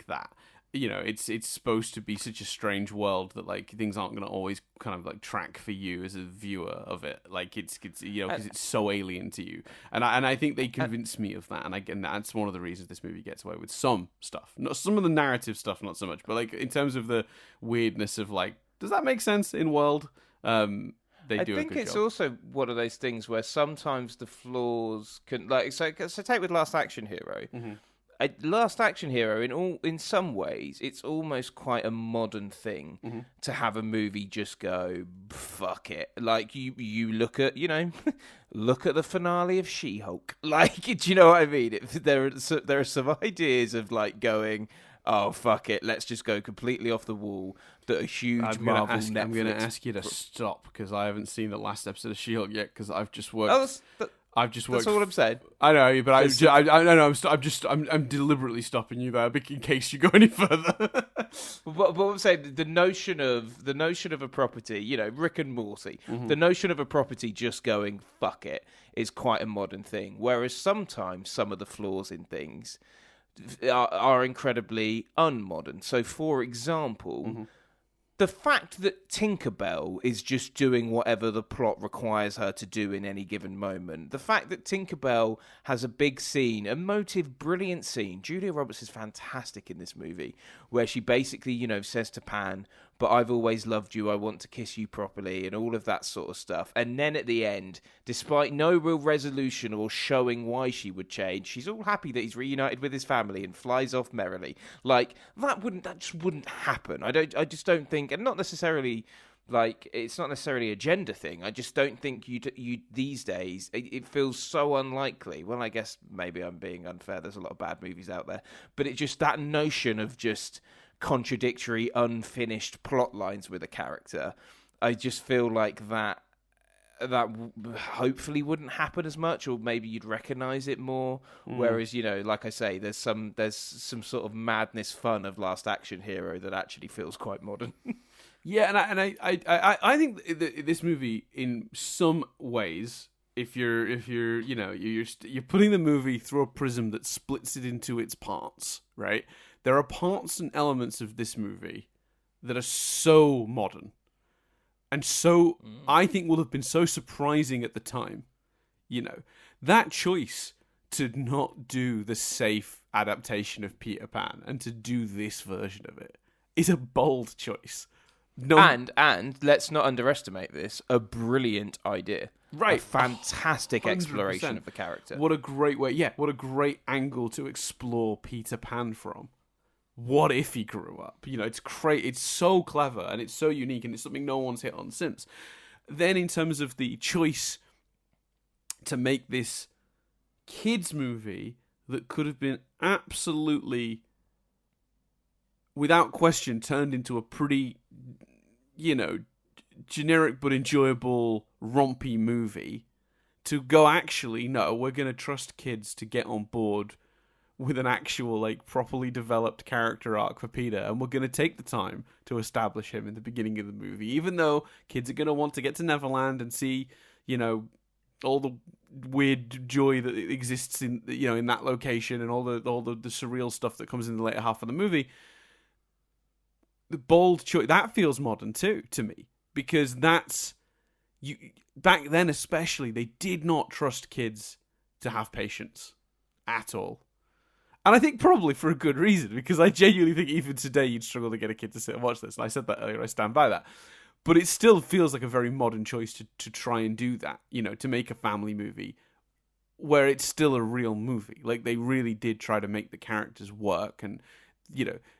A: that. It's supposed to be such a strange world that like things aren't going to always kind of like track for you as a viewer of it. Like it's because it's so alien to you. And I think they convinced me of that. And that's one of the reasons this movie gets away with some stuff. Not some of the narrative stuff, not so much, but like in terms of the weirdness of like, does that make sense in world? I think
B: it's
A: job.
B: Also one of those things where sometimes the flaws can so take with Last Action Hero. Mm-hmm. Last Action Hero, in some ways, it's almost quite a modern thing to have a movie just go fuck it. Like you look at look at the finale of She-Hulk. Like, do you know what I mean? There are some ideas of like going, oh fuck it, let's just go completely off the wall. That a huge Marvel Netflix.
A: I'm going to ask you to stop, because I haven't seen the last episode of She-Hulk yet, because I've just worked.
B: That's all I'm saying.
A: I know, but I'm deliberately stopping you there, in case you go any further.
B: But I'm saying the notion of a property, Rick and Morty, the notion of a property just going fuck it is quite a modern thing. Whereas sometimes some of the flaws in things are incredibly unmodern. So, for example. The fact that Tinkerbell is just doing whatever the plot requires her to do in any given moment. The fact that Tinkerbell has a big scene, a brilliant scene. Julia Roberts is fantastic in this movie, where she basically, says to Pan, but I've always loved you, I want to kiss you properly, and all of that sort of stuff. And then at the end, despite no real resolution or showing why she would change, she's all happy that he's reunited with his family and flies off merrily. Like, that just wouldn't happen. I just don't think, and not necessarily, like, it's not necessarily a gender thing. I just don't think you these days, it feels so unlikely. Well, I guess maybe I'm being unfair. There's a lot of bad movies out there. But it just, that notion of just contradictory, unfinished plot lines with a character, I just feel like that hopefully wouldn't happen as much, or maybe you'd recognize it more. Whereas, like I say, there's some sort of madness fun of Last Action Hero that actually feels quite modern.
A: Yeah, and I think this movie, in some ways, if you're putting the movie through a prism that splits it into its parts, right? There are parts and elements of this movie that are so modern, and so I think will have been so surprising at the time. That choice to not do the safe adaptation of Peter Pan and to do this version of it is a bold choice. No.
B: And let's not underestimate this, a brilliant idea.
A: Right.
B: A fantastic
A: 100%.
B: Exploration of the character.
A: What a great way, what a great angle to explore Peter Pan from. What if he grew up? It's so clever and it's so unique, and it's something no one's hit on since. Then in terms of the choice to make this kids movie that could have been absolutely, without question, turned into a pretty, generic but enjoyable, rompy movie, to go, actually, no, we're going to trust kids to get on board with an actual, like, properly developed character arc for Peter, and we're going to take the time to establish him in the beginning of the movie, even though kids are going to want to get to Neverland and see, all the weird joy that exists in, in that location, and all the surreal stuff that comes in the later half of the movie. The bold choice, that feels modern too, to me, because that's, back then especially, they did not trust kids to have patience at all. And I think probably for a good reason, because I genuinely think even today you'd struggle to get a kid to sit and watch this. And I said that earlier, I stand by that. But it still feels like a very modern choice to try and do that, to make a family movie where it's still a real movie. Like, they really did try to make the characters work and,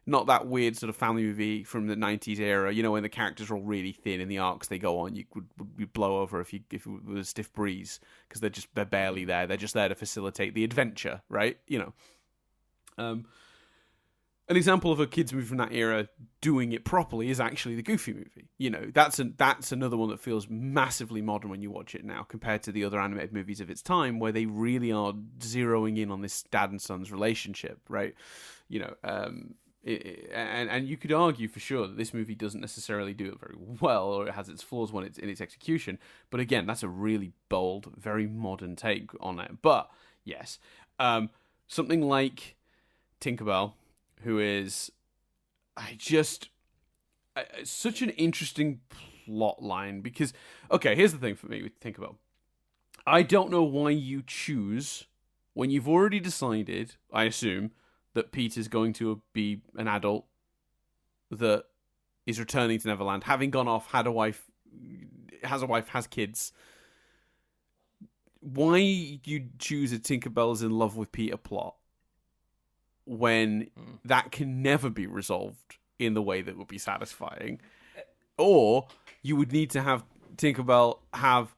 A: not that weird sort of family movie from the 90s era, when the characters are all really thin and the arcs they go on, you would blow over if it was a stiff breeze, because they're barely there. They're just there to facilitate the adventure, right? An example of a kids movie from that era doing it properly is actually the Goofy movie. That's another one that feels massively modern when you watch it now, compared to the other animated movies of its time, where they really are zeroing in on this dad and son's relationship, right? And you could argue for sure that this movie doesn't necessarily do it very well, or it has its flaws when it's in its execution. But again, that's a really bold, very modern take on it. But yes, something like Tinkerbell, who is such an interesting plot line, because, okay, here's the thing for me with Tinkerbell. I don't know why you choose, when you've already decided, I assume, that Peter's going to be an adult that is returning to Neverland, having gone off, has a wife, has kids. Why you choose a Tinkerbell's in love with Peter plot when that can never be resolved in the way that would be satisfying? Or you would need to have Tinkerbell have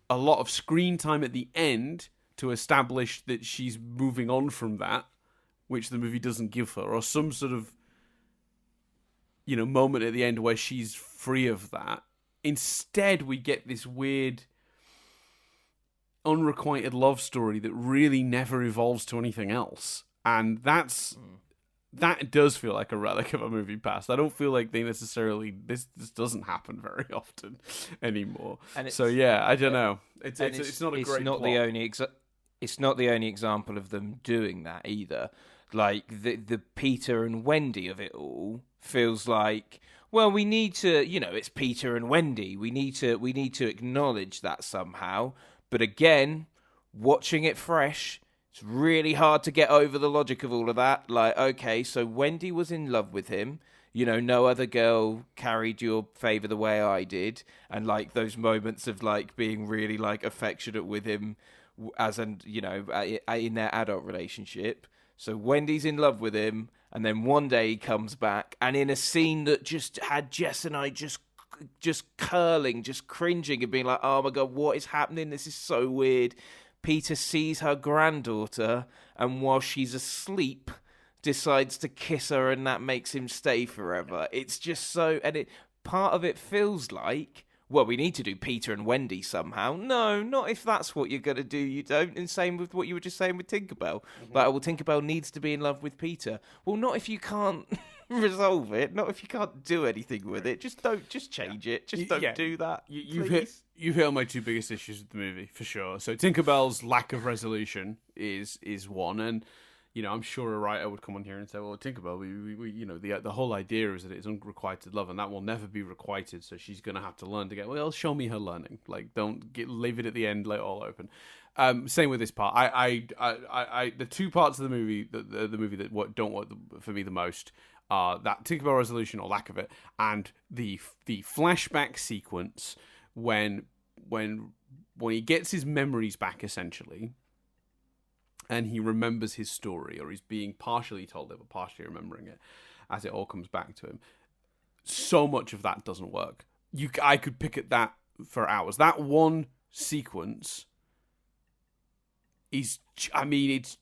A: a lot of screen time at the end to establish that she's moving on from that, which the movie doesn't give her, or some sort of, moment at the end where she's free of that. Instead, we get this weird, unrequited love story that really never evolves to anything else. And that does feel like a relic of a movie past. I don't feel like they necessarily, this doesn't happen very often anymore. So yeah, I don't know. It's not a great plot.
B: It's not the only example of them doing that either. Like the Peter and Wendy of it all feels like, well, we need to, it's Peter and Wendy. We need to acknowledge that somehow. But again, watching it fresh, it's really hard to get over the logic of all of that. Like, okay, so Wendy was in love with him. No other girl carried your favour the way I did. And, like, those moments of, like, being really, like, affectionate with him in their adult relationship. So Wendy's in love with him. And then one day he comes back. And in a scene that just had Jess and I just curling, just cringing and being like, oh, my God, what is happening? This is so weird. Peter sees her granddaughter, and while she's asleep, decides to kiss her, and that makes him stay forever. It's just so... And part of it feels like, well, we need to do Peter and Wendy somehow. No, not if that's what you're going to do, you don't. And same with what you were just saying with Tinkerbell. Mm-hmm. Like, well, Tinkerbell needs to be in love with Peter. Well, not if you can't resolve it. Not if you can't do anything with it. Just change it. Just don't do that.
A: You've hit on my two biggest issues with the movie, for sure. So Tinkerbell's lack of resolution is one, and I'm sure a writer would come on here and say, well, Tinkerbell, we the whole idea is that it's unrequited love, and that will never be requited. So she's going to have to learn to get. Well, show me her learning. Like, don't leave it at the end, let it all open. Same with this part. I the two parts of the movie, the movie that don't work for me the most are that Tinkerbell resolution or lack of it, and the flashback sequence when he gets his memories back, essentially, and he remembers his story, or he's being partially told it, but partially remembering it as it all comes back to him. So much of that doesn't work. I could pick at that for hours. That one sequence it's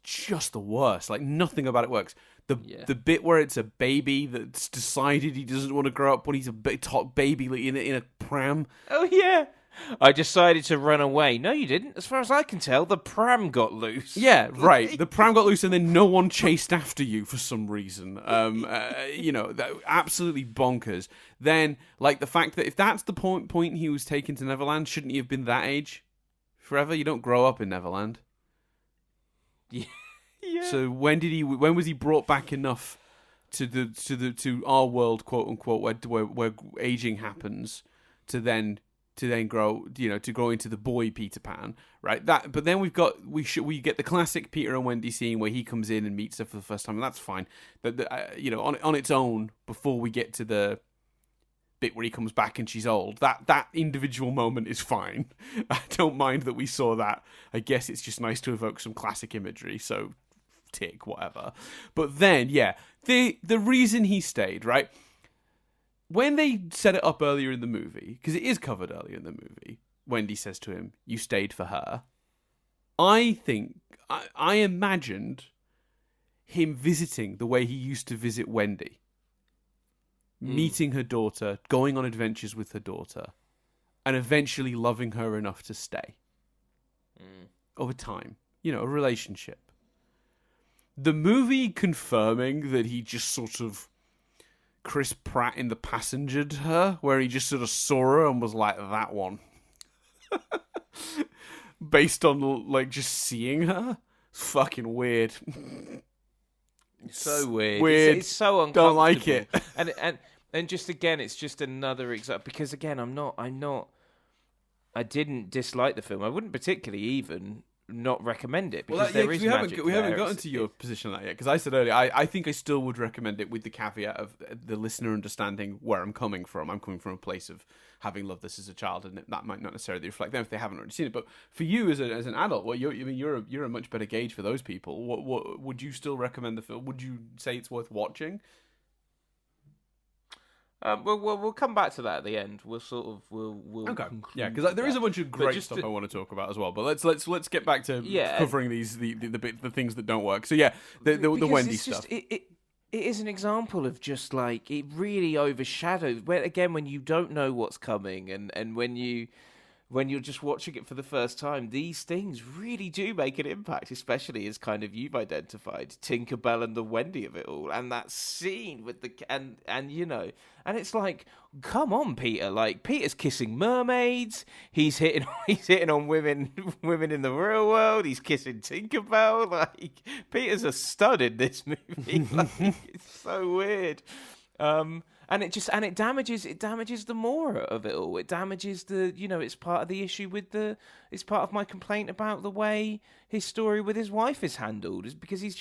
A: just the worst. Like, nothing about it works. The bit where it's a baby that's decided he doesn't want to grow up when he's a top baby in a pram.
B: Oh, yeah. I decided to run away. No, you didn't. As far as I can tell, the pram got loose.
A: Yeah, right. The pram got loose and then no one chased after you for some reason. Absolutely bonkers. Then, like, the fact that if that's the point he was taken to Neverland, shouldn't he have been that age forever? You don't grow up in Neverland.
B: Yeah.
A: So when was he brought back enough to our world, quote unquote, where aging happens, to then then grow, to grow into the boy Peter Pan, right? But then we get the classic Peter and Wendy scene where he comes in and meets her for the first time, and that's fine. On its own, before we get to the bit where he comes back and she's old, that individual moment is fine. I don't mind that we saw that. I guess it's just nice to evoke some classic imagery. So, tick, whatever. But then, the reason he stayed, right? When they set it up earlier in the movie, because it is covered earlier in the movie, Wendy says to him, "You stayed for her." I think, I imagined him visiting the way he used to visit Wendy. Meeting her daughter, going on adventures with her daughter, and eventually loving her enough to stay. Over time. A relationship. The movie confirming that he just sort of Chris Pratt in The Passenger her, where he just sort of saw her and was like, that one. Based on, just seeing her. It's fucking weird.
B: So weird.
A: Weird.
B: It's so uncomfortable.
A: Don't like it.
B: And just again, it's just another example. Because again, I didn't dislike the film. I wouldn't particularly even not recommend it, because there is magic
A: we haven't
B: there.
A: gotten to your position on that yet, because I said earlier I think I still would recommend it with the caveat of the listener understanding where I'm coming from. I'm coming from a place of having loved this as a child, and that might not necessarily reflect them if they haven't already seen it. But for you as an adult, well, you're a much better gauge for those people. What would you still recommend the film? Would you say it's worth watching?
B: We'll come back to that at the end. We'll
A: okay, yeah, because there is a bunch of great stuff I want to talk about as well. But let's get back to covering the things that don't work. So the Wendy stuff.
B: It is an example of just like it really overshadows. When you don't know what's coming, and when you're just watching it for the first time, these things really do make an impact, especially as kind of you've identified Tinkerbell and the Wendy of it all, and that scene with the and it's like, come on, Peter! Like, Peter's kissing mermaids, he's hitting on women in the real world, he's kissing Tinkerbell. Like, Peter's a stud in this movie. Like, it's so weird. And it damages the Mora of it all. It damages it's part of the issue it's part of my complaint about the way his story with his wife is handled, is because he's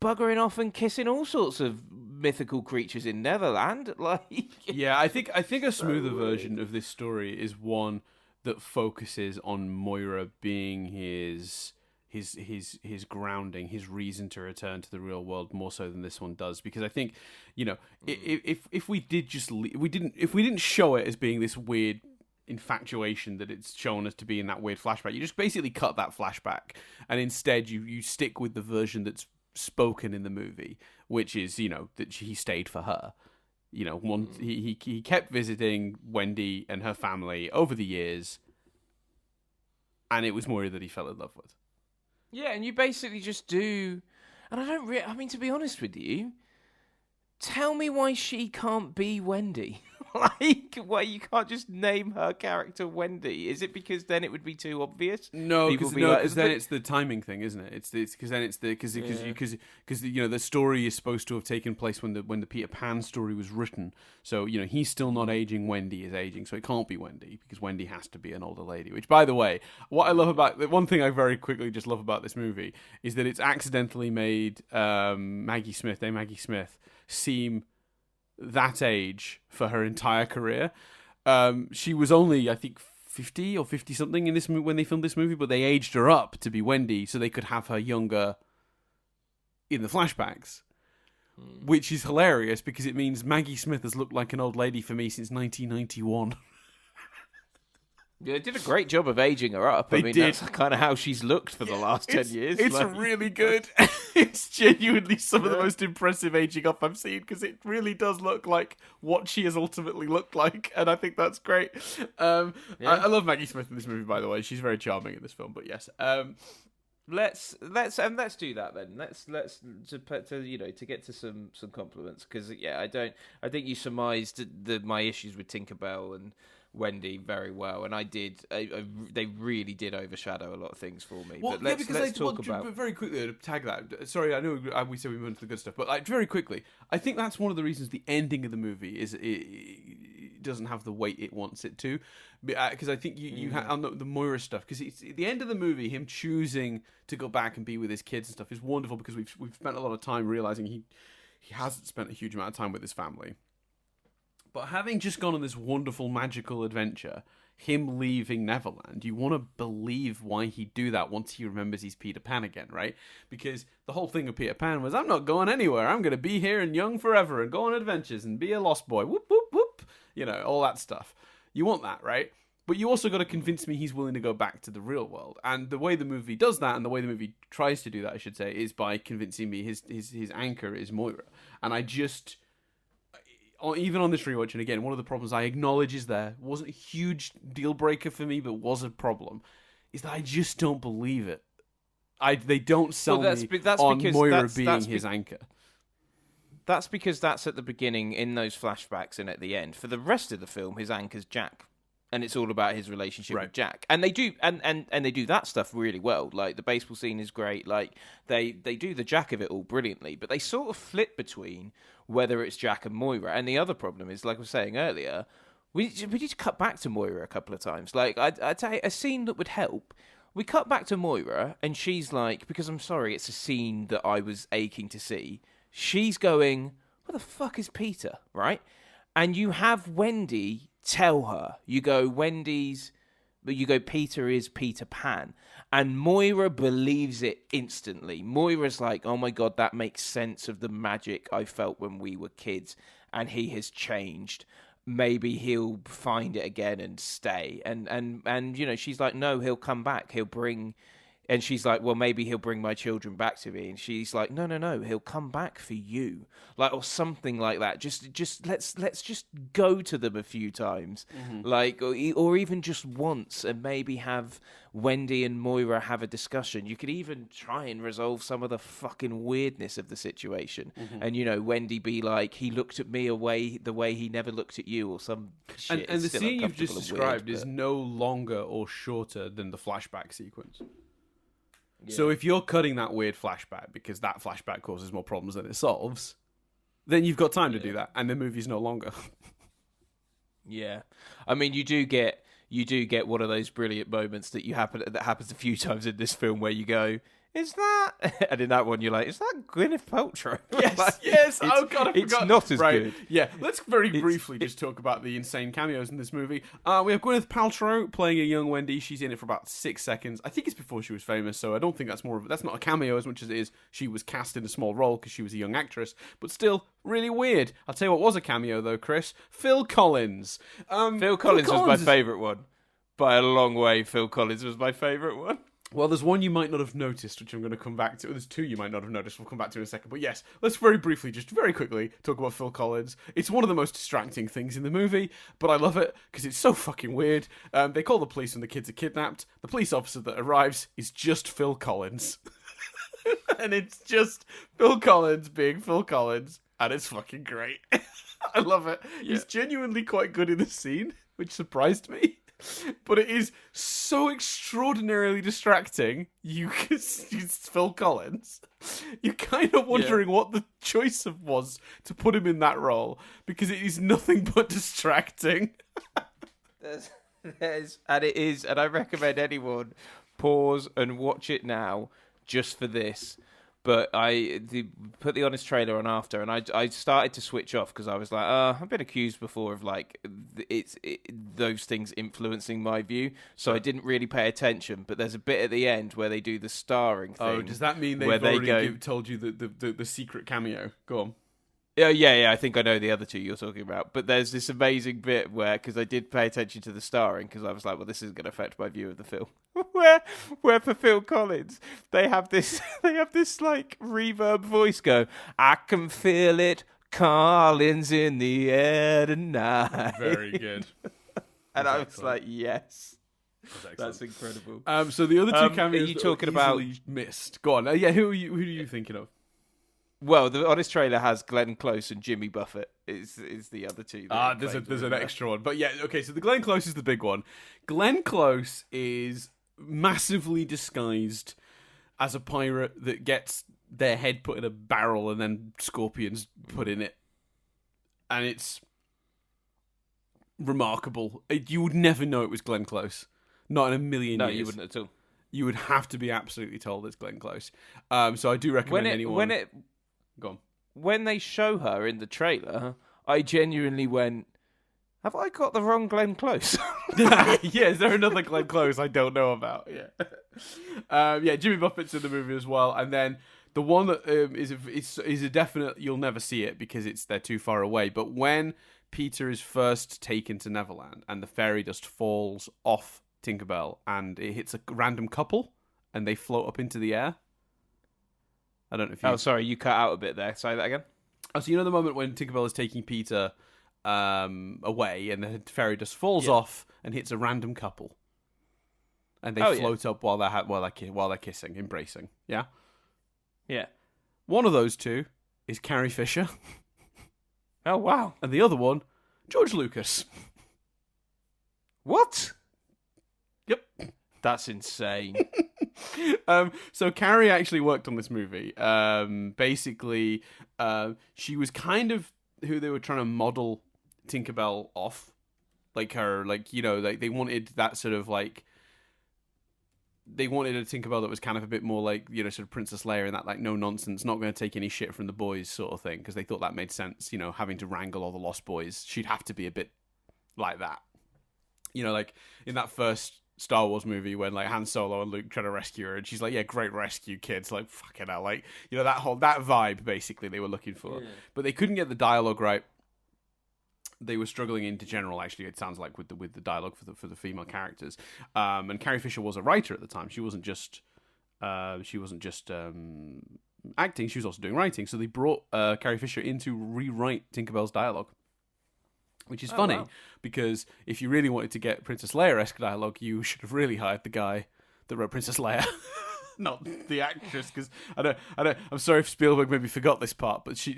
B: buggering off and kissing all sorts of mythical creatures in Neverland. Like,
A: yeah, I think a smoother version of this story is one that focuses on Moira being his grounding, his reason to return to the real world, more so than this one does. Because I think, if we didn't show it as being this weird infatuation that it's shown us to be in that weird flashback, you just basically cut that flashback, and instead you stick with the version that's spoken in the movie, which is that he stayed for her. He kept visiting Wendy and her family over the years, and it was Moira that he fell in love with.
B: Yeah, and you basically just do... And I mean, to be honest with you, tell me why she can't be Wendy. Like, why you can't just name her character Wendy? Is it because then it would be too obvious?
A: No, because then it's the timing thing, isn't it? It's because the story is supposed to have taken place when the Peter Pan story was written. So he's still not aging. Wendy is aging, so it can't be Wendy, because Wendy has to be an older lady. Which, by the way, what I love about one thing I very quickly just love about this movie is that it's accidentally made Maggie Smith seem that age for her entire career. She was only, I think, 50 or 50 something in this when they filmed this movie, but they aged her up to be Wendy so they could have her younger in the flashbacks, which is hilarious because it means Maggie Smith has looked like an old lady for me since 1991.
B: Yeah, they did a great job of aging her up. That's kind of how she's looked for the last 10 years.
A: It's really good. It's genuinely some of the most impressive aging up I've seen, because it really does look like what she has ultimately looked like, and I think that's great. I love Maggie Smith in this movie, by the way. She's very charming in this film, but yes.
B: Let's do that then. Let's to get to some compliments, because I think you surmised my issues with Tinkerbell and Wendy very well, and I did. They really did overshadow a lot of things for me.
A: Well,
B: but let's talk about
A: very quickly to tag that. Sorry, I know we said we moved to the good stuff, but very quickly, I think that's one of the reasons the ending of the movie is doesn't have the weight it wants it to, because I think you have on the Moira stuff, because it's at the end of the movie, him choosing to go back and be with his kids and stuff is wonderful, because we've spent a lot of time realizing he hasn't spent a huge amount of time with his family. But having just gone on this wonderful magical adventure, him leaving Neverland, you want to believe why he'd do that once he remembers he's Peter Pan again, right? Because the whole thing of Peter Pan was, I'm not going anywhere. I'm going to be here and young forever and go on adventures and be a lost boy. Whoop, whoop, whoop. You know, all that stuff. You want that, right? But you also got to convince me he's willing to go back to the real world. And the way the movie does that, and the way the movie tries to do that, I should say, is by convincing me his anchor is Moira. And I just... Even on this rewatch, and again, one of the problems I acknowledge is there, wasn't a huge deal breaker for me, but was a problem, is that I just don't believe it. They don't sell me on Moira being his anchor.
B: That's because that's at the beginning in those flashbacks and at the end. For the rest of the film, his anchor's Jack. And it's all about his relationship with Jack. And they do and they do that stuff really well. Like, the baseball scene is great. Like, they do the Jack of it all brilliantly. But they sort of flip between whether it's Jack and Moira. And the other problem is, like I was saying earlier, we need to cut back to Moira a couple of times. Like, I'd say a scene that would help. We cut back to Moira, and she's like, because I'm sorry, it's a scene that I was aching to see. She's going, where the fuck is Peter, right? And you have Wendy tell her, you go, Peter is Peter Pan. And Moira believes it instantly. Moira's like, oh my God, that makes sense of the magic I felt when we were kids. And he has changed. Maybe he'll find it again and stay. And you know, she's like, no, he'll come back. He'll bring... And she's like, well, maybe he'll bring my children back to me. And she's like, no, he'll come back for you, like, or something like that. Just let's just go to them a few times, like, or even just once, and maybe have Wendy and Moira have a discussion. You could even try and resolve some of the fucking weirdness of the situation. And, you know, Wendy be like, he looked at me the way he never looked at you, or some shit.
A: And the scene you've just described is no longer or shorter than the flashback sequence. Yeah. So if you're cutting that weird flashback because that flashback causes more problems than it solves, then you've got time to do that, and the movie's no longer.
B: Yeah, I mean, you do get one of those brilliant moments that happens a few times in this film where you go, is that? And in that one, you're like, is that Gwyneth Paltrow?
A: Yes,
B: like,
A: yes. Oh God, I forgot.
B: It's not as good.
A: Yeah, let's very briefly just talk about the insane cameos in this movie. We have Gwyneth Paltrow playing a young Wendy. She's in it for about 6 seconds. I think it's before she was famous, so I don't think that's not a cameo as much as it is she was cast in a small role because she was a young actress. But still, really weird. I'll tell you what was a cameo though, Chris. Phil Collins.
B: Phil Collins was my favourite one. By a long way, Phil Collins was my favourite one.
A: Well, there's one you might not have noticed, which I'm going to come back to. There's two you might not have noticed. We'll come back to in a second. But yes, let's very briefly, just very quickly, talk about Phil Collins. It's one of the most distracting things in the movie, but I love it because it's so fucking weird. They call the police when the kids are kidnapped. The police officer that arrives is just Phil Collins. And it's just Phil Collins being Phil Collins, and it's fucking great. I love it. Yeah. He's genuinely quite good in the scene, which surprised me. But it is so extraordinarily distracting. It's Phil Collins. You're kind of wondering what the choice was to put him in that role, because it is nothing but distracting.
B: And I recommend anyone pause and watch it now just for this. But I put the Honest trailer on after, and I started to switch off because I was like, I've been accused before of like those things influencing my view, so I didn't really pay attention. But there's a bit at the end where they do the starring thing.
A: Oh, does that mean they've already told you the secret cameo? Go on.
B: Yeah. I think I know the other two you're talking about. But there's this amazing bit where, because I did pay attention to the starring, because I was like, well, this isn't going to affect my view of the film. where for Phil Collins, they have this like reverb voice go, I can feel it, Collins in the air tonight.
A: Very good.
B: And I was like, yes. That's incredible.
A: So the other two cameos
B: you talking about
A: missed. Go on. Who are you thinking of?
B: Well, the Honest trailer has Glenn Close and Jimmy Buffett is the other two.
A: There's an extra one. But yeah, okay, so the Glenn Close is the big one. Glenn Close is massively disguised as a pirate that gets their head put in a barrel and then scorpions put in it. And it's remarkable. You would never know it was Glenn Close. Not in a million
B: No,
A: years.
B: you wouldn't at all.
A: You would have to be absolutely told it's Glenn Close. So I do recommend anyone. Go on.
B: When they show her in the trailer, I genuinely went, have I got the wrong Glenn Close?
A: Yeah, is there another Glenn Close I don't know about? Yeah. Jimmy Buffett's in the movie as well, and then the one that is a definite. You'll never see it because they're too far away. But when Peter is first taken to Neverland and the fairy dust falls off Tinkerbell and it hits a random couple and they float up into the air. I don't know if you...
B: Oh, sorry, you cut out a bit there. Say that again.
A: Oh, so you know the moment when Tinkerbell is taking Peter away and the fairy dust falls off and hits a random couple, and they float up while they're kissing, embracing. Yeah.
B: Yeah.
A: One of those two is Carrie Fisher.
B: Oh wow.
A: And the other one, George Lucas.
B: What?
A: Yep.
B: That's insane.
A: So Carrie actually worked on this movie. Basically, she was kind of who they were trying to model Tinkerbell off. Like her, like, you know, like they wanted that sort of like... They wanted a Tinkerbell that was kind of a bit more like, you know, sort of Princess Leia and that, like, no nonsense, not going to take any shit from the boys sort of thing, because they thought that made sense, you know, having to wrangle all the Lost Boys. She'd have to be a bit like that. You know, like in that first Star Wars movie when like Han Solo and Luke try to rescue her and she's like, yeah, great rescue, kids. Like, fucking hell. Like, you know, that vibe basically they were looking for. Yeah. But they couldn't get the dialogue right. They were struggling into general, actually, it sounds like, with the dialogue for the female characters. And Carrie Fisher was a writer at the time. She wasn't just acting, she was also doing writing. So they brought Carrie Fisher in to rewrite Tinkerbell's dialogue. Which is funny, because if you really wanted to get Princess Leia-esque dialogue, you should have really hired the guy that wrote Princess Leia. Not the actress, because I'm sorry if Spielberg maybe forgot this part, but she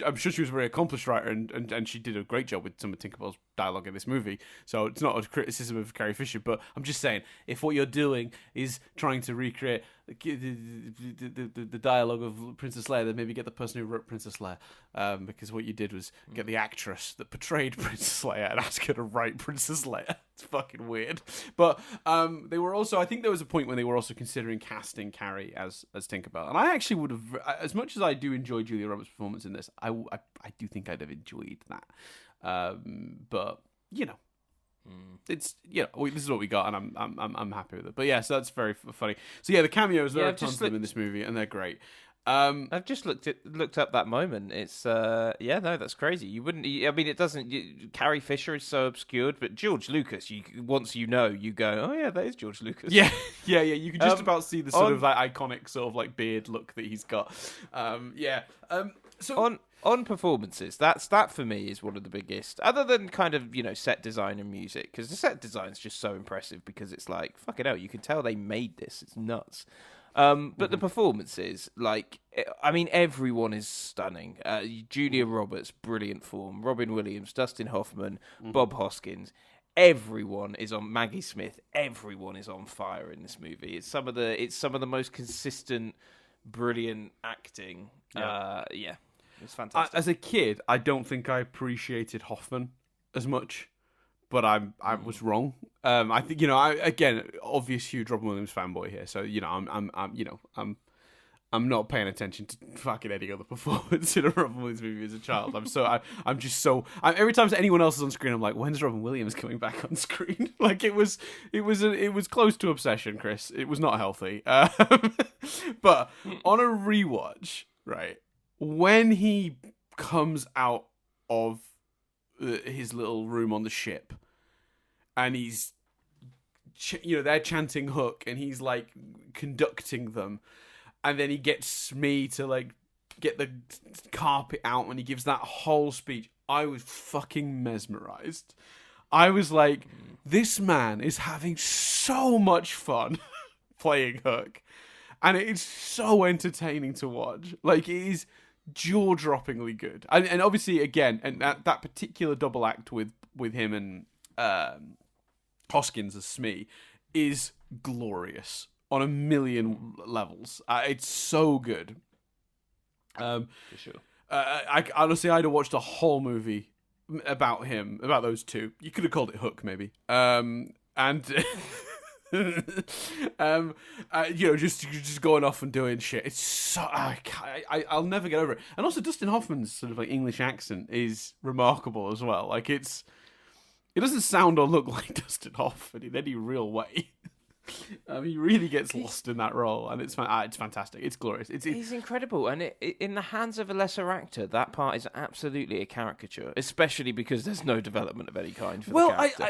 A: I'm sure she was a very accomplished writer, and she did a great job with some of Tinkerbell's dialogue in this movie. So it's not a criticism of Carrie Fisher, but I'm just saying, if what you're doing is trying to recreate the dialogue of Princess Leia, then maybe get the person who wrote Princess Leia, because what you did was get the actress that portrayed Princess Leia and ask her to write Princess Leia. It's fucking weird. But they were also, I think there was a point when they were also considering casting Carrie as Tinkerbell, and I actually would have, as much as I do enjoy Julia Roberts' performance in this, I do think I'd have enjoyed that. But you know, it's, you know, this is what we got, and I'm happy with it. But yeah, so that's very funny. So yeah, the cameos, there are tons of them in this movie, and they're great.
B: I've just looked up that moment. It's that's crazy. You wouldn't. I mean, it doesn't. Carrie Fisher is so obscured, but George Lucas, once you know, you go, oh yeah, that is George Lucas.
A: Yeah. You can just about see the sort of like iconic sort of like beard look that he's got. So
B: on performances, that for me is one of the biggest, other than kind of, you know, set design and music, because the set design is just so impressive, because it's like, fucking hell, you can tell they made this. It's nuts. But the performances, like, I mean, everyone is stunning. Julia Roberts, brilliant form. Robin Williams, Dustin Hoffman, Bob Hoskins. Everyone is on. Maggie Smith. Everyone is on fire in this movie. It's some of the most consistent, brilliant acting. It's fantastic.
A: As a kid, I don't think I appreciated Hoffman as much, but I was wrong. I think, you know, again, obvious huge Robin Williams fanboy here, so, you know, I'm not paying attention to fucking any other performance in a Robin Williams movie as a child. Every time anyone else is on screen, I'm like, when's Robin Williams coming back on screen? Like, it was close to obsession, Chris. It was not healthy. But on a rewatch, right, when he comes out of his little room on the ship, and he's, you know, they're chanting Hook, and he's like conducting them, and then he gets me to like get the carpet out when he gives that whole speech. I was fucking mesmerized. I was like, this man is having so much fun playing Hook, and it is so entertaining to watch. Like, it is jaw-droppingly good, and obviously, again, and that particular double act with him and Hoskins as Smee is glorious on a million levels. It's so good.
B: For sure.
A: I honestly, I'd have watched a whole movie about him, about those two. You could have called it Hook, maybe. Just going off and doing shit. It's so I'll never get over it. And also Dustin Hoffman's sort of like English accent is remarkable as well. Like it doesn't sound or look like Dustin Hoffman in any real way. He really gets lost in that role, and it's fantastic. It's glorious.
B: He's incredible, and in the hands of a lesser actor, that part is absolutely a caricature, especially because there's no development of any kind for the character.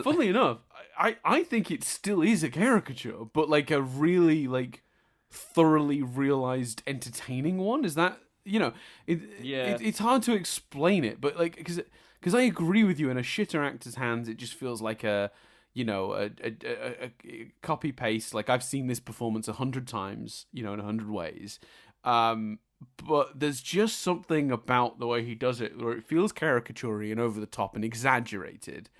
A: Funnily enough, I think it still is a caricature, but like a really like thoroughly realized entertaining one. Is that it's hard to explain it, but like because I agree with you. In a shitter actor's hands, it just feels like a copy paste. Like I've seen this performance 100 times, in 100 ways. But there's just something about the way he does it where it feels caricature-y and over the top and exaggerated,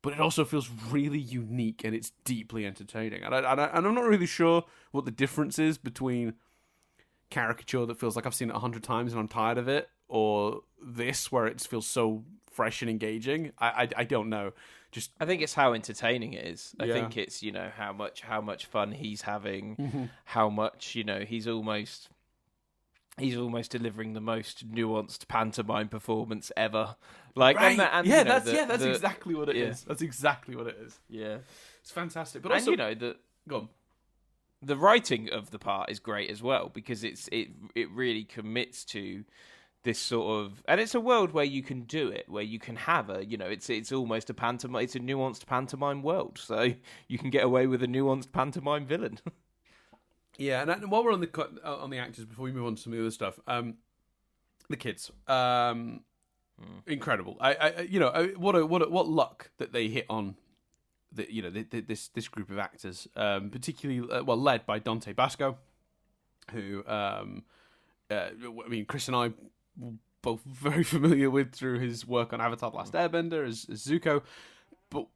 A: but it also feels really unique and it's deeply entertaining. And I'm not really sure what the difference is between caricature that feels like I've seen it 100 times and I'm tired of it, or this where it feels so fresh and engaging. I don't know. I think
B: it's how entertaining it is. I think it's how much fun he's having, how much he's almost delivering the most nuanced pantomime performance ever. Like
A: right.
B: That's
A: exactly what it is. That's exactly what it is.
B: Yeah,
A: it's fantastic. But also,
B: go on. The writing of the part is great as well because it really commits to this sort of, and it's a world where you can do it, where you can have it's almost a pantomime, it's a nuanced pantomime world, so you can get away with a nuanced pantomime villain.
A: Yeah, and while we're on the actors, before we move on to some of the other stuff, the kids, incredible. What luck that they hit on this group of actors, particularly led by Dante Basco, who Chris and I were both very familiar with through his work on Avatar: The Last Airbender as Zuko, but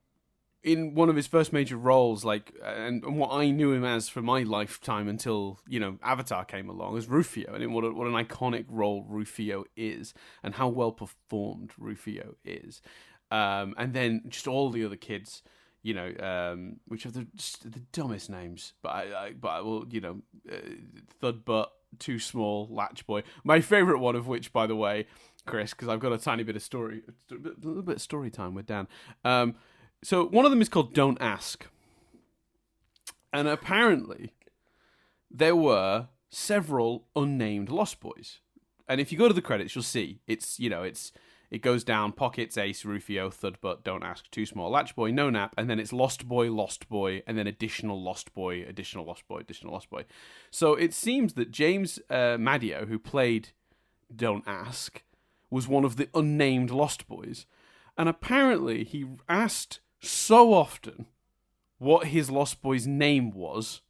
A: in one of his first major roles, and what I knew him as for my lifetime until Avatar came along, as Rufio, and what an iconic role Rufio is, and how well performed Rufio is, and then just all the other kids, which have the dumbest names, but I will, Thudbutt, Too Small, Latch Boy. My favourite one of which, by the way, Chris, because I've got a tiny bit of story, a little bit of story time with Dan. So one of them is called Don't Ask. And apparently there were several unnamed Lost Boys. And if you go to the credits, you'll see it goes down: Pockets, Ace, Rufio, Thudbutt, Don't Ask, Too Small, Latch Boy, No Nap, and then it's Lost Boy, and then additional Lost Boy, additional Lost Boy, additional Lost Boy. So it seems that James Madio, who played Don't Ask, was one of the unnamed Lost Boys. And apparently he asked so often what his Lost Boy's name was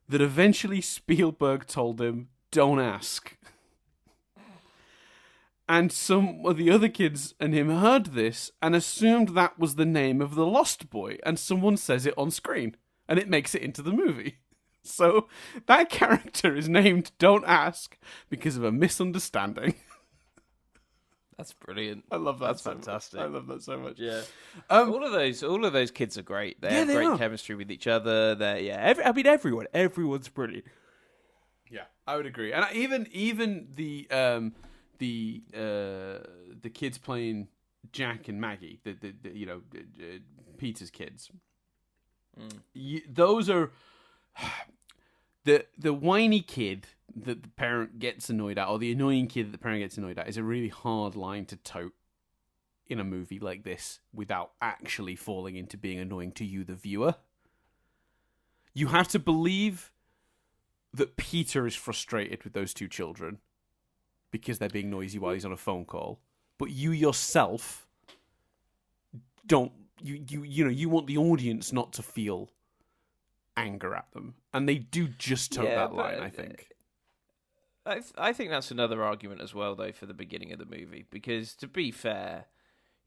A: that eventually Spielberg told him, "Don't ask." And some of the other kids and him heard this and assumed that was the name of the Lost Boy, and someone says it on screen, and it makes it into the movie. So that character is named Don't Ask because of a misunderstanding.
B: That's brilliant.
A: I love that.
B: That's fantastic.
A: I love that so much.
B: Yeah. All of those kids are great. They have great chemistry with each other. Everyone's brilliant.
A: Yeah, I would agree. And even the kids playing Jack and Maggie, Peter's kids. Those are the whiny kid that the parent gets annoyed at, or the annoying kid that the parent gets annoyed at, is a really hard line to tote in a movie like this without actually falling into being annoying to you, the viewer. You have to believe that Peter is frustrated with those two children because they're being noisy while he's on a phone call, but you yourself don't. You want the audience not to feel anger at them, and they do just toe that line. I think.
B: I think that's another argument as well, though, for the beginning of the movie, because to be fair,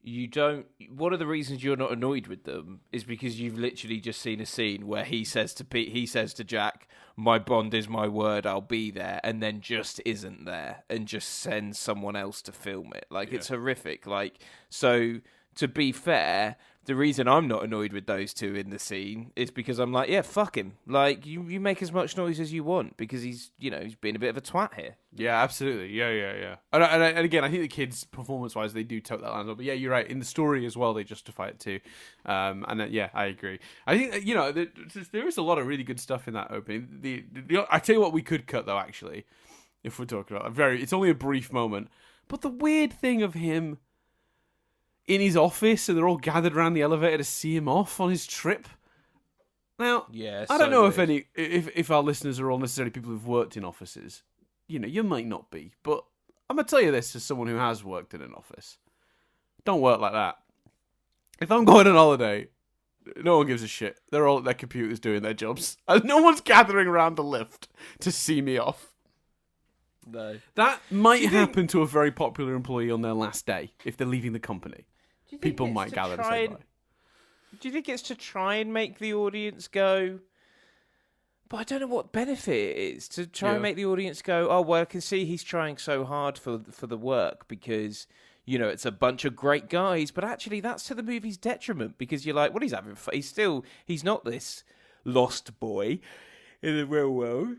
B: you don't. One of the reasons you're not annoyed with them is because you've literally just seen a scene where he says to Jack, "My bond is my word, I'll be there," and then just isn't there and just sends someone else to film it. Like, it's horrific. Like, so to be fair, the reason I'm not annoyed with those two in the scene is because I'm like, yeah, fuck him. Like, you make as much noise as you want because he's being a bit of a twat here.
A: Yeah, absolutely. Yeah. And again, I think the kids, performance-wise, they do tote that line up. But yeah, you're right. In the story as well, they justify it too. Yeah, I agree. I think, there is a lot of really good stuff in that opening. I tell you what we could cut, though, actually, if we're talking about it's only a brief moment. But the weird thing of him in his office, and they're all gathered around the elevator to see him off on his trip. Now, I don't know if our listeners are all necessarily people who've worked in offices. You might not be, but I'm gonna tell you this as someone who has worked in an office: don't work like that. If I'm going on holiday, no one gives a shit. They're all at their computers doing their jobs, and no one's gathering around the lift to see me off.
B: No,
A: that might happen to a very popular employee on their last day if they're leaving the company. People might gather to say bye.
B: Do you think it's to try and make the audience go? But I don't know what benefit it is to try and make the audience go, oh, well, I can see he's trying so hard for the work because, it's a bunch of great guys. But actually, that's to the movie's detriment because you're like, well, he's having fun. He's not this lost boy in the real world.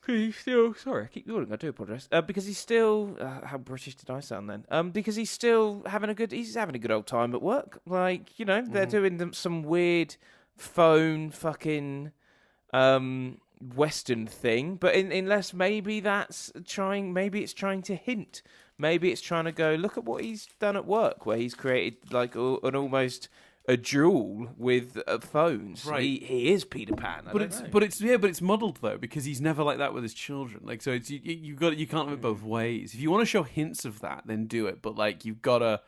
B: He's still, sorry, I keep yawning, I do apologise. Because he's still, how British did I sound then? Because he's still having a good old time at work. Like, they're doing some weird phone fucking Western thing. But unless maybe it's trying to hint. Maybe it's trying to go, look at what he's done at work, where he's created like an almost a duel with phones.
A: Right.
B: He is Peter Pan. But
A: it's muddled though because he's never like that with his children. Like, so it's you can't have it both ways. If you want to show hints of that, then do it. But like you've got to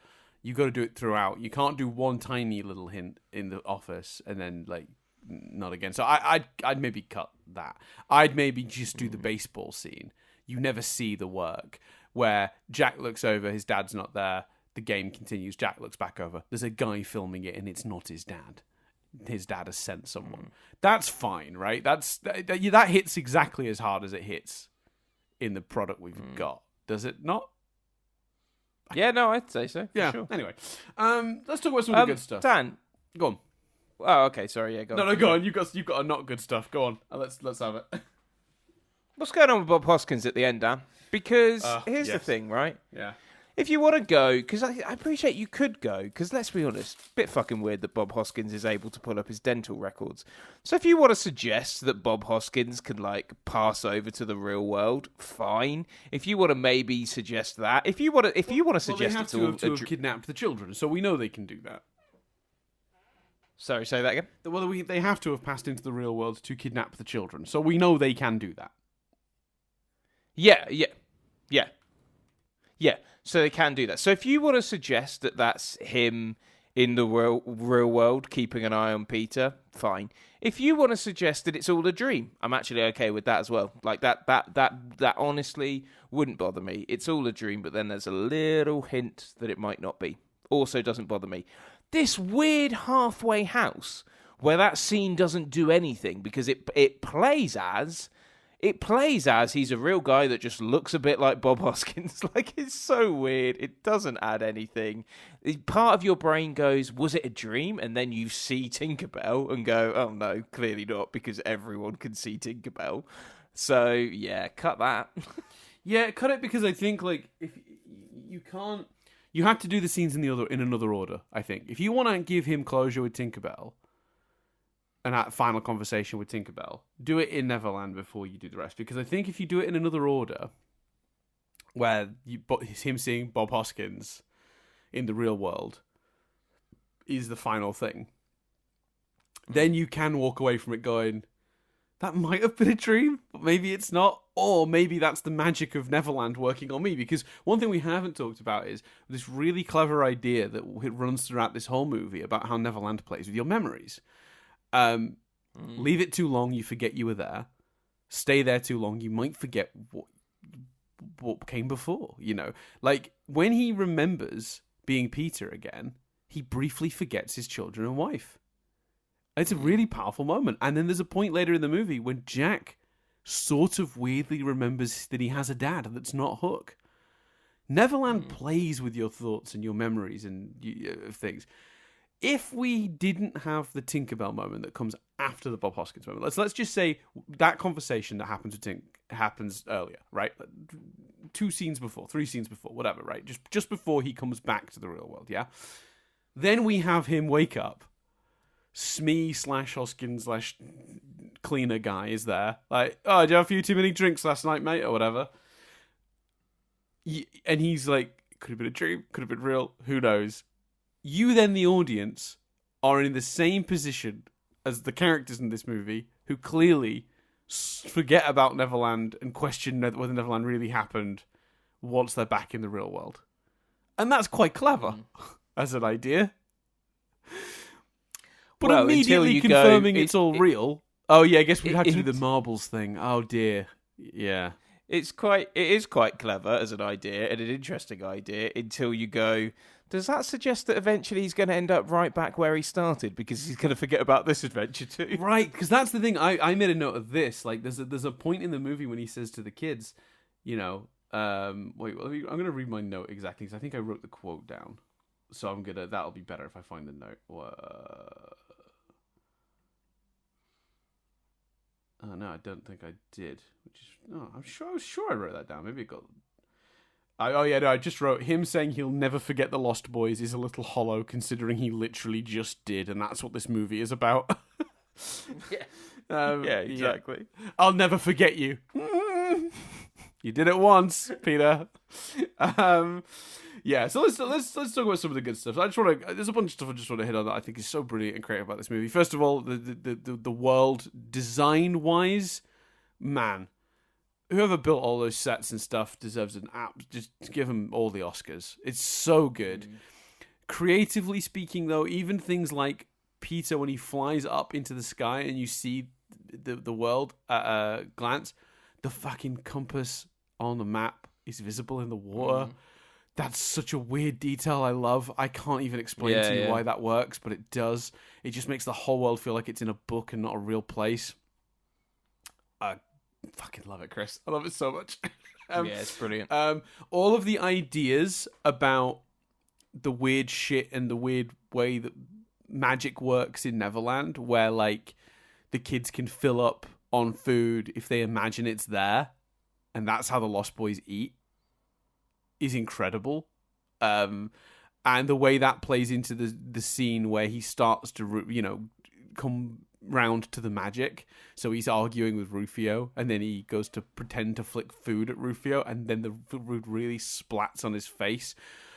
A: do it throughout. You can't do one tiny little hint in the office and then like not again. So I'd maybe cut that. I'd maybe just do the baseball scene. You never see the work where Jack looks over, his dad's not there. The game continues. Jack looks back over. There's a guy filming it, and it's not his dad. His dad has sent someone. That's fine, right? That hits exactly as hard as it hits in the product we've got. Does it not?
B: Yeah, no, I'd say so.
A: Yeah.
B: Sure.
A: Anyway, let's talk about some of the good stuff.
B: Dan,
A: go on.
B: Oh, okay. Sorry. Yeah, go on.
A: No, go on. You've got a not good stuff. Go on. Let's have it.
B: What's going on with Bob Hoskins at the end, Dan? Because here's the thing, right?
A: Yeah.
B: If you want to go, because I appreciate you could go, because let's be honest, a bit fucking weird that Bob Hoskins is able to pull up his dental records. So if you want to suggest that Bob Hoskins can, like, pass over to the real world, fine. If you want to maybe suggest that, if you want to suggest it's all
A: to have kidnapped the children, so we know they can do that.
B: Sorry, say that again?
A: Well, they have to have passed into the real world to kidnap the children, so we know they can do that.
B: Yeah. So they can do that. So if you want to suggest that that's him in the real world keeping an eye on Peter, fine. If you want to suggest that it's all a dream, I'm actually okay with that as well. Like that honestly wouldn't bother me. It's all a dream, but then there's a little hint that it might not be. Also doesn't bother me. This weird halfway house where that scene doesn't do anything because it plays as he's a real guy that just looks a bit like Bob Hoskins. Like, it's so weird. It doesn't add anything. Part of your brain goes, was it a dream? And then you see Tinkerbell and go, oh no, clearly not, because everyone can see Tinkerbell. So, yeah, cut that.
A: Yeah, cut it because I think, like, if you can't... You have to do the scenes in another order, I think. If you want to give him closure with Tinkerbell, and that final conversation with Tinkerbell, do it in Neverland before you do the rest. Because I think if you do it in another order, where him seeing Bob Hoskins in the real world is the final thing, then you can walk away from it going, that might have been a dream, but maybe it's not. Or maybe that's the magic of Neverland working on me. Because one thing we haven't talked about is this really clever idea that runs throughout this whole movie about how Neverland plays with your memories. Leave it too long, you forget you were there. Stay there too long, you might forget what came before, you know. Like, when he remembers being Peter again, he briefly forgets his children and wife. It's a really powerful moment. And then there's a point later in the movie when Jack sort of weirdly remembers that he has a dad that's not Hook. Neverland plays with your thoughts and your memories and things. If we didn't have the Tinkerbell moment that comes after the Bob Hoskins moment, let's just say that conversation that happens with Tink happens earlier, right? 2 scenes before, 3 scenes before, whatever, right? Just before he comes back to the real world, yeah? Then we have him wake up. Smee / Hoskins / cleaner guy is there. Like, oh, did you have a few too many drinks last night, mate? Or whatever. And he's like, could have been a dream, could have been real, who knows? You then, the audience, are in the same position as the characters in this movie who clearly forget about Neverland and question whether Neverland really happened once they're back in the real world. And that's quite clever as an idea. But
B: well,
A: immediately confirming it's all real. Oh, yeah, I guess we'd have to do the marbles thing. Oh, dear. Yeah.
B: It is quite clever as an idea and an interesting idea until you go, does that suggest that eventually he's going to end up right back where he started because he's going to forget about this adventure too?
A: Right, because that's the thing. I made a note of this. Like, there's a point in the movie when he says to the kids, you know, wait, I'm going to read my note exactly because I think I wrote the quote down. So that'll be better if I find the note. Oh, no, I don't think I did. I'm sure I wrote that down. Maybe it got. I just wrote him saying he'll never forget the Lost Boys is a little hollow considering he literally just did, and that's what this movie is about.
B: Yeah.
A: Yeah, exactly. Yeah. I'll never forget you. You did it once, Peter. Yeah, so let's talk about some of the good stuff. There's a bunch of stuff I just want to hit on that I think is so brilliant and creative about this movie. First of all, the world design wise, man, whoever built all those sets and stuff deserves an app. Just give them all the Oscars. It's so good. Creatively speaking, though, even things like Peter when he flies up into the sky and you see the world at a glance, the fucking compass on the map is visible in the water. That's such a weird detail I love. I can't even explain to you why that works, but it does. It just makes the whole world feel like it's in a book and not a real place. I fucking love it, Chris. I love it so much.
B: Yeah, it's brilliant.
A: All of the ideas about the weird shit and the weird way that magic works in Neverland, where like the kids can fill up on food if they imagine it's there, and that's how the Lost Boys eat, is incredible. And the way that plays into the scene where he starts to, you know, come round to the magic. So he's arguing with Rufio, and then he goes to pretend to flick food at Rufio, and then the food really splats on his face.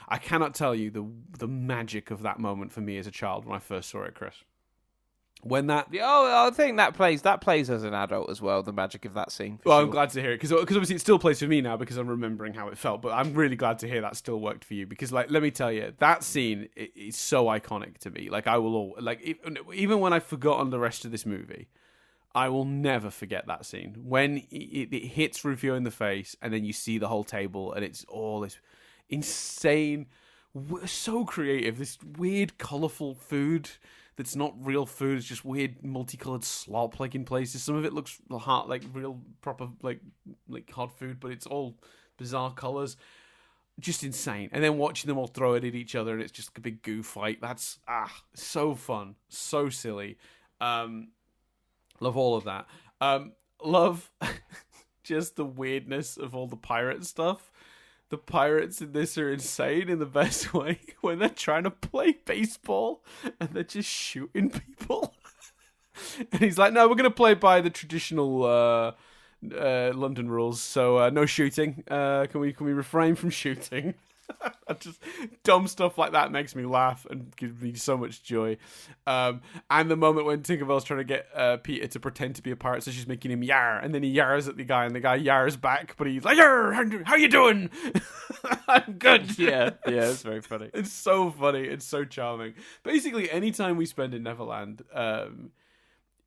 A: I cannot tell you the magic of that moment for me as a child when I first saw it, Chris. When that...
B: I think that plays as an adult as well, the magic of that scene.
A: Well, sure. I'm glad to hear it, because obviously it still plays for me now because I'm remembering how it felt, but I'm really glad to hear that still worked for you, because, like, let me tell you, that scene is so iconic to me. Like, I will... even when I've forgotten the rest of this movie, I will never forget that scene. When it hits Rufio in the face, and then you see the whole table, and it's all this insane, so creative, this weird, colourful food... It's not real food. It's just weird, multicolored slop, like in places. Some of it looks hard, like real proper, like hot food, but it's all bizarre colors. Just insane. And then watching them all throw it at each other, and it's just a big goo fight. That's so fun, so silly. Love all of that. Love just the weirdness of all the pirate stuff. The pirates in this are insane in the best way when they're trying to play baseball and they're just shooting people. And he's like, no, we're going to play by the traditional London rules, so no shooting. Can we refrain from shooting? Just dumb stuff like that makes me laugh and gives me so much joy. And the moment when Tinkerbell's trying to get Peter to pretend to be a pirate, so she's making him yar, and then he yars at the guy, and the guy yars back, but he's like, yar, how you doing? I'm good.
B: Yeah, it's very funny.
A: It's so funny. It's so charming. Basically, any time we spend in Neverland,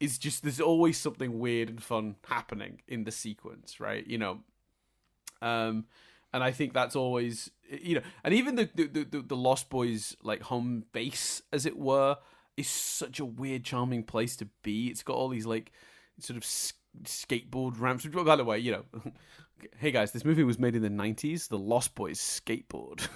A: is just, there's always something weird and fun happening in the sequence, right? You know, And I think that's always, and even the Lost Boys like home base, as it were, is such a weird, charming place to be. It's got all these like sort of skateboard ramps. By the way, hey guys, this movie was made in the 90s. The Lost Boys skateboard.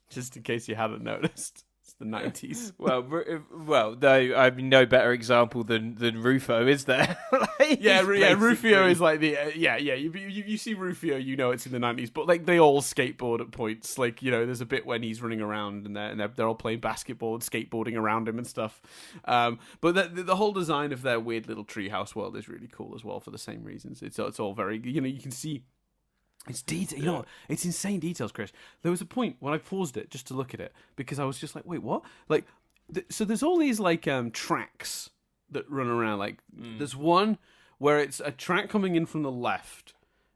A: Just in case you hadn't noticed. It's the 90s.
B: Well, no, I mean, no better example than Rufo, is there?
A: Rufio is like the you see Rufio, it's in the 90s, but like they all skateboard at points. Like, there's a bit when he's running around and they're all playing basketball and skateboarding around him and stuff. But the whole design of their weird little treehouse world is really cool as well for the same reasons. It's all very, you can see. It's detail, it's insane details, Chris. There was a point when I paused it just to look at it because I was just like, wait, what? Like, so there's all these like tracks that run around. Like, there's one where it's a track coming in from the left,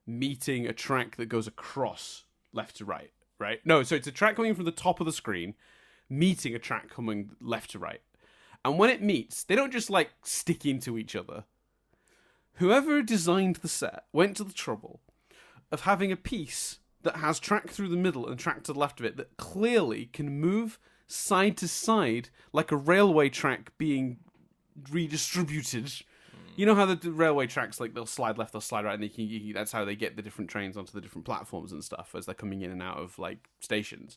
A: meeting a track that goes across left to right. Right? No, so it's a track coming in from the top of the screen, meeting a track coming left to right. And when it meets, they don't just like stick into each other. Whoever designed the set went to the trouble of having a piece that has track through the middle and track to the left of it that clearly can move side to side like a railway track being redistributed. You know how the railway tracks, like, they'll slide left, they'll slide right, and that's how they get the different trains onto the different platforms and stuff as they're coming in and out of, like, stations.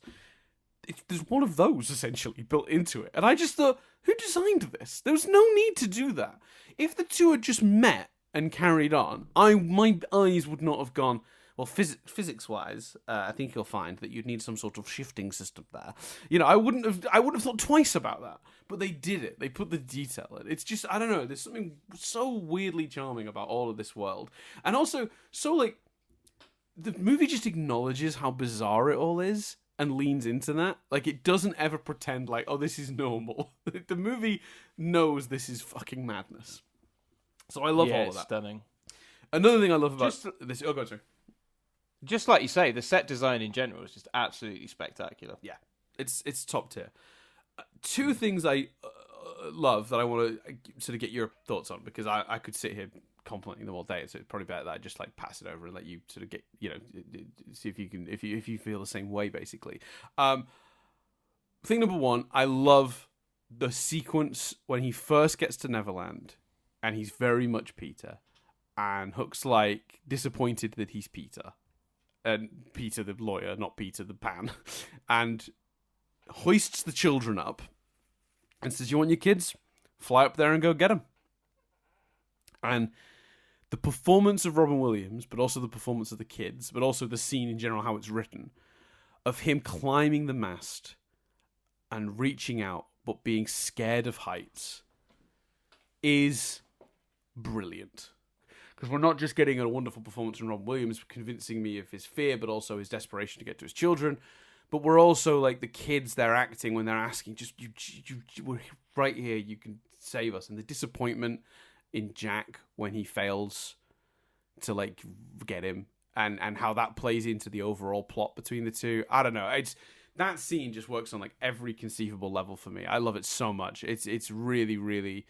A: There's one of those, essentially, built into it. And I just thought, who designed this? There was no need to do that. If the two had just met and carried on, my eyes would not have gone... Well, physics-wise, I think you'll find that you'd need some sort of shifting system there. I wouldn't have thought twice about that. But they did it. They put the detail in. It's just, I don't know, there's something so weirdly charming about all of this world. And also, so, like, the movie just acknowledges how bizarre it all is and leans into that. Like, it doesn't ever pretend like, oh, this is normal. The movie knows this is fucking madness. So I love all of that.
B: Stunning.
A: Another thing I love about this... Oh, go on, sorry.
B: Just like you say, the set design in general is just absolutely spectacular.
A: Yeah, it's top tier. Two things I love that I want to sort of get your thoughts on, because I could sit here complimenting them all day, so it's probably better that I just like pass it over and let you sort of get, see if you can, if you feel the same way, basically. Thing number one, I love the sequence when he first gets to Neverland and he's very much Peter, and Hook's like disappointed that he's Peter. And Peter the lawyer, not Peter the pan, and hoists the children up and says, "You want your kids? Fly up there and go get them." And the performance of Robin Williams, but also the performance of the kids, but also the scene in general, how it's written, of him climbing the mast and reaching out, but being scared of heights, is brilliant. Because we're not just getting a wonderful performance from Robin Williams convincing me of his fear, but also his desperation to get to his children. But we're also like the kids they're acting when they're asking, just you we're right here, you can save us. And the disappointment in Jack when he fails to like get him, and how that plays into the overall plot between the two. I don't know. That scene just works on like every conceivable level for me. I love it so much. It's really, really.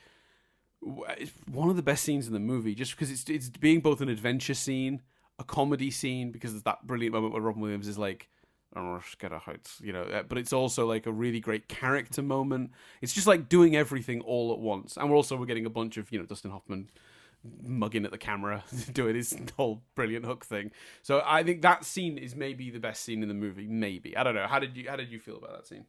A: It's one of the best scenes in the movie, just because it's being both an adventure scene, a comedy scene, because there's that brilliant moment where Robin Williams is like, "I'm scared of heights," but it's also like a really great character moment. It's just like doing everything all at once, and we're getting a bunch of Dustin Hoffman mugging at the camera, doing his whole brilliant Hook thing. So I think that scene is maybe the best scene in the movie. Maybe, I don't know. How did you feel about that scene?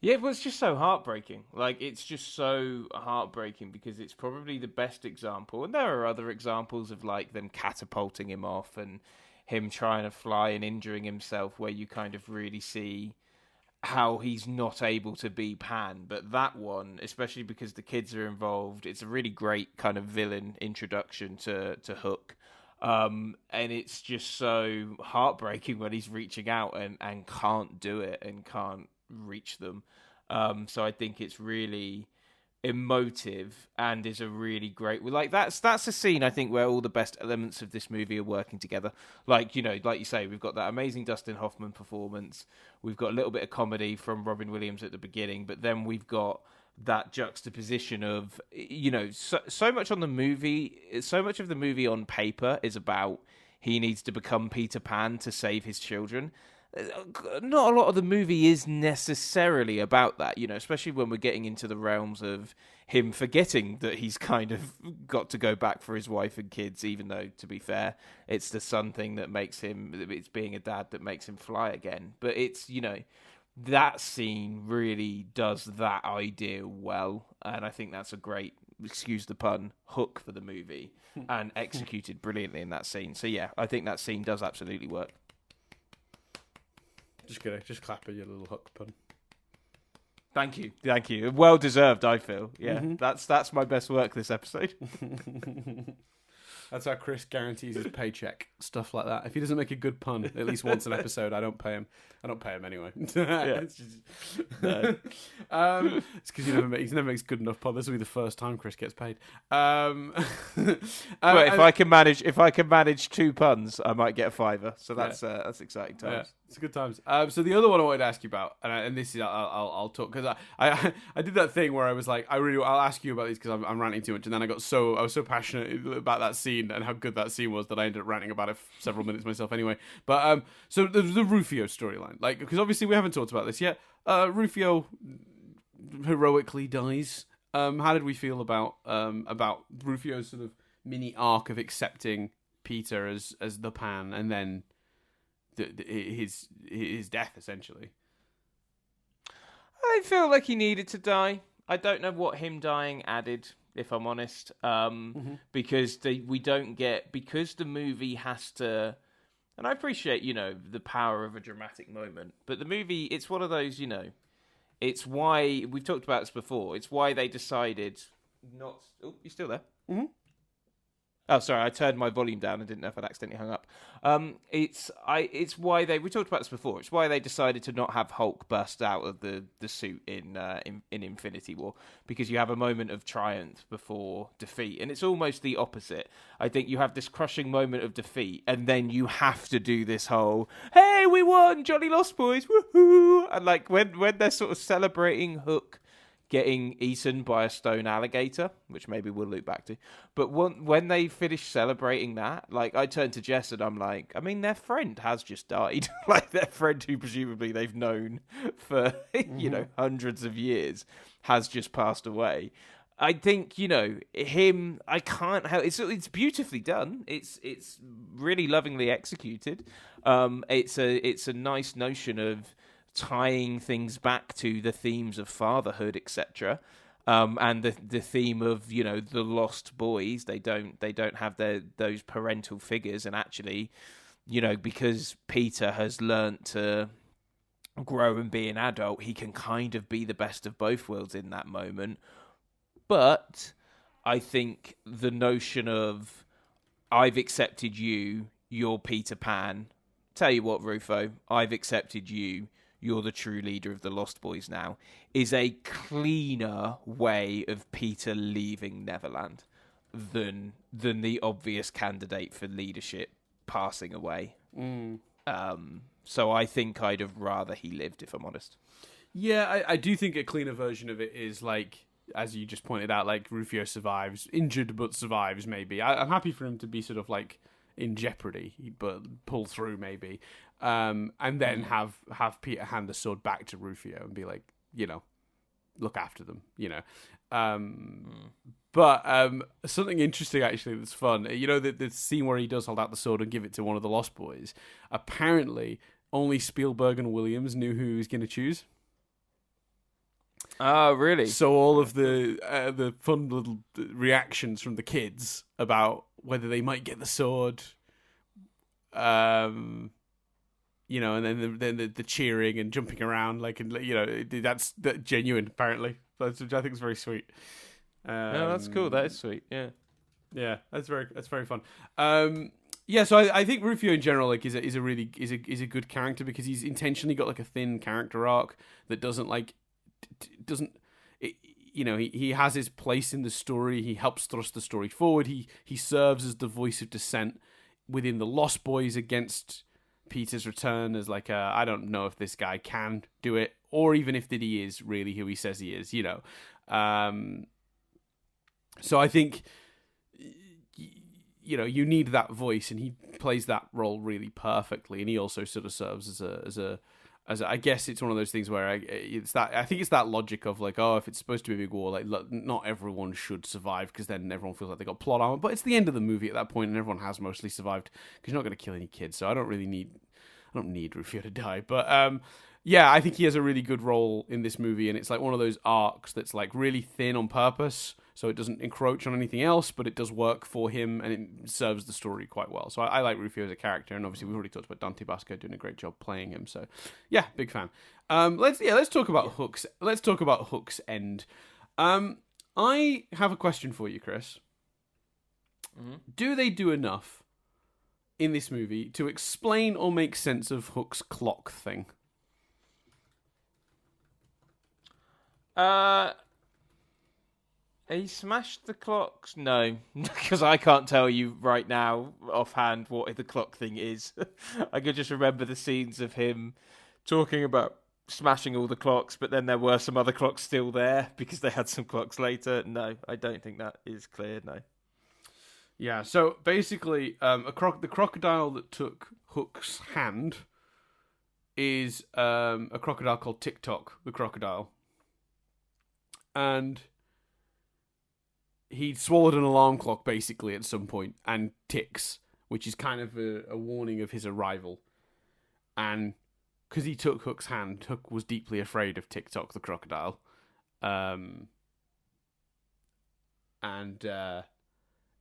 B: Yeah, well, it's just so heartbreaking. Like, it's just so heartbreaking because it's probably the best example. And there are other examples of, like, them catapulting him off and him trying to fly and injuring himself, where you kind of really see how he's not able to be Pan. But that one, especially because the kids are involved, it's a really great kind of villain introduction to Hook. And it's just so heartbreaking when he's reaching out and can't do it and can't reach them. So I think it's really emotive and is a really great, like that's a scene I think where all the best elements of this movie are working together. Like, like you say, we've got that amazing Dustin Hoffman performance, we've got a little bit of comedy from Robin Williams at the beginning, but then we've got that juxtaposition of, so much on the movie, so much of the movie on paper is about he needs to become Peter Pan to save his children. Not a lot of the movie is necessarily about that, especially when we're getting into the realms of him forgetting that he's kind of got to go back for his wife and kids, even though, to be fair, it's the son thing that makes him, it's being a dad that makes him fly again. But it's, that scene really does that idea well. And I think that's a great, excuse the pun, hook for the movie and executed brilliantly in that scene. So yeah, I think that scene does absolutely work.
A: Just clap at your little hook pun.
B: Thank you. Well deserved, I feel. Yeah,
A: Mm-hmm.
B: that's my best work this episode.
A: That's how Chris guarantees his paycheck. Stuff like that. If he doesn't make a good pun at least once an episode, I don't pay him. I don't pay him anyway. It's just...
B: No.
A: It's because he never makes good enough pun. This will be the first time Chris gets paid.
B: But if I can manage 2 puns, I might get a $5. So that's exciting times.
A: Yeah, it's good times. So the other one I wanted to ask you about, and this is I'll talk because I did that thing where I was like I'll ask you about these because I'm ranting too much, and then I was so passionate about that scene and how good that scene was that I ended up ranting about it for several minutes myself anyway. But so the Rufio storyline, like, because obviously we haven't talked about this yet. Rufio heroically dies. How did we feel about Rufio's sort of mini arc of accepting Peter as the Pan, and then his death essentially?
B: I feel like he needed to die. I don't know what him dying added, if I'm honest, because because the movie has to. And I appreciate, the power of a dramatic moment. But the movie, it's one of those, it's why, we've talked about this before, it's why they decided not... Oh, you still there?
A: Mm-hmm.
B: Oh, sorry, I turned my volume down and didn't know if I'd accidentally hung up. It's why we talked about this before, it's why they decided to not have Hulk burst out of the suit in Infinity War, because you have a moment of triumph before defeat, and it's almost the opposite. I think you have this crushing moment of defeat, and then you have to do this whole, hey, we won, Johnny Lost Boys, woohoo! And like when they're sort of celebrating Hook getting eaten by a stone alligator, which maybe we'll loop back to. But when they finish celebrating that, like, I turned to Jess and I'm like, I mean, their friend has just died. Like, their friend who presumably they've known for, hundreds of years has just passed away. I think, him, I can't help, it's beautifully done. It's really lovingly executed. It's a nice notion of tying things back to the themes of fatherhood, etc., and the theme of the lost boys. They don't have those parental figures, and actually, because Peter has learnt to grow and be an adult, he can kind of be the best of both worlds in that moment. But I think the notion of I've accepted you, you're Peter Pan. Tell you what, Rufo, I've accepted you. You're the true leader of the Lost Boys now, is a cleaner way of Peter leaving Neverland than the obvious candidate for leadership passing away. So I think I'd have rather he lived, if I'm honest.
A: Yeah, I do think a cleaner version of it is, like, as you just pointed out, like, Rufio survives, injured but survives, maybe. I'm happy for him to be sort of, like, in jeopardy, but pull through, maybe. And then have Peter hand the sword back to Rufio and be like, look after them, But something interesting, actually, that's fun. The scene where he does hold out the sword and give it to one of the Lost Boys. Apparently, only Spielberg and Williams knew who he was going to choose.
B: Oh, really?
A: So all of the fun little reactions from the kids about whether they might get the sword, and then the cheering and jumping around, like, and that's genuine, apparently. Which I think is very sweet.
B: No, that's cool. That is sweet.
A: Yeah, that's very fun. So I think Rufio in general, like, is a good character because he's intentionally got, like, a thin character arc that he has his place in the story. He helps thrust the story forward. He serves as the voice of dissent within the Lost Boys against Peter's return as, like, I don't know if this guy can do it, or even if that he is really who he says he is, So I think, you need that voice, and he plays that role really perfectly, and he also sort of serves as a I guess it's one of those things where I think it's that logic of like, oh, if it's supposed to be a big war, like not everyone should survive because then everyone feels like they got plot armor. But it's the end of the movie at that point, and everyone has mostly survived because you're not going to kill any kids. So I don't need Rufio to die. But yeah, I think he has a really good role in this movie, and it's like one of those arcs that's like really thin on purpose, so it doesn't encroach on anything else, but it does work for him, and it serves the story quite well. So I like Rufio as a character, and obviously we've already talked about Dante Basco doing a great job playing him. So yeah, big fan. Let's talk about Hook's. Let's talk about Hook's end. I have a question for you, Chris.
B: Mm-hmm.
A: Do they do enough in this movie to explain or make sense of Hook's clock thing?
B: He smashed the clocks? No, because I can't tell you right now offhand what the clock thing is. I could just remember the scenes of him talking about smashing all the clocks, but then there were some other clocks still there because they had some clocks later. No, I don't think that is clear, no.
A: Yeah, so basically, the crocodile that took Hook's hand is a crocodile called TikTok, the crocodile. And he swallowed an alarm clock, basically, at some point, and ticks, which is kind of a warning of his arrival. And because he took Hook's hand, Hook was deeply afraid of TikTok, the crocodile. In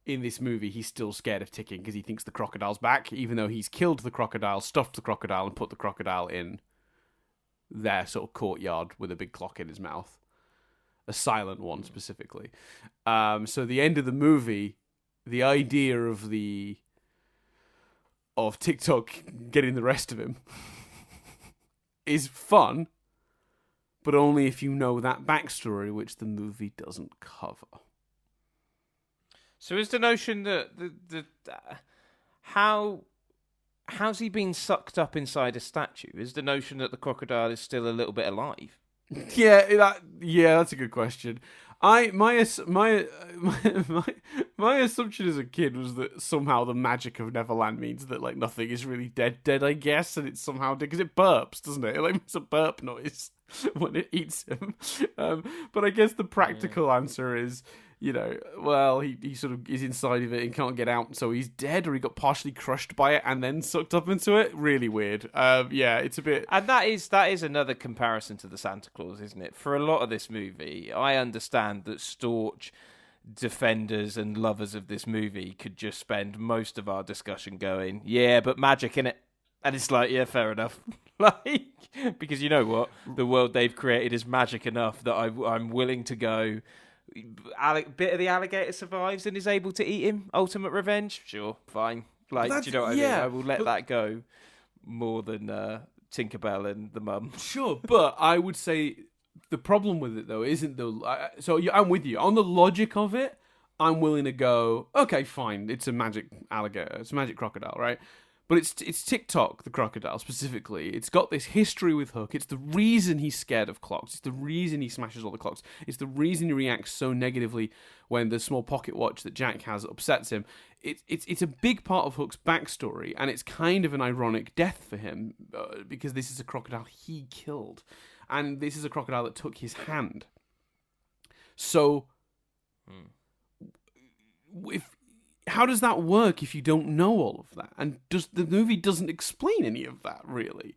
A: this movie, he's still scared of ticking because he thinks the crocodile's back, even though he's killed the crocodile, stuffed the crocodile, and put the crocodile in their sort of courtyard with a big clock in his mouth. A silent one, specifically. So the end of the movie, the idea of TikTok getting the rest of him is fun, but only if you know that backstory, which the movie doesn't cover.
B: So is the notion that how's he been sucked up inside a statue? Is the notion that the crocodile is still a little bit alive?
A: Yeah, that's a good question. My assumption as a kid was that somehow the magic of Neverland means that like nothing is really dead, I guess, and it's somehow dead because it burps, doesn't it? It like makes a burp noise when it eats him. But I guess the practical answer is, well, he sort of is inside of it and can't get out, so he's dead, or he got partially crushed by it and then sucked up into it. Really weird. Yeah, it's a bit.
B: And that is another comparison to the Santa Claus, isn't it? For a lot of this movie, I understand that staunch defenders and lovers of this movie could just spend most of our discussion going, yeah, but magic in it. And it's like, yeah, fair enough. Like, because you know what? The world they've created is magic enough that I'm willing to go. Bit of the alligator survives and is able to eat him. Ultimate revenge? Sure, fine. Like, do you know what I mean? I will let that go more than Tinkerbell and the mum.
A: Sure, but I would say the problem with it, though, isn't I'm with you. On the logic of it, I'm willing to go, okay, fine, it's a magic alligator. It's a magic crocodile, right? But it's TikTok, the crocodile, specifically. It's got this history with Hook. It's the reason he's scared of clocks. It's the reason he smashes all the clocks. It's the reason he reacts so negatively when the small pocket watch that Jack has upsets him. It's a big part of Hook's backstory, and it's kind of an ironic death for him, because this is a crocodile he killed. And this is a crocodile that took his hand. So, how does that work if you don't know all of that? And the movie doesn't explain any of that, really.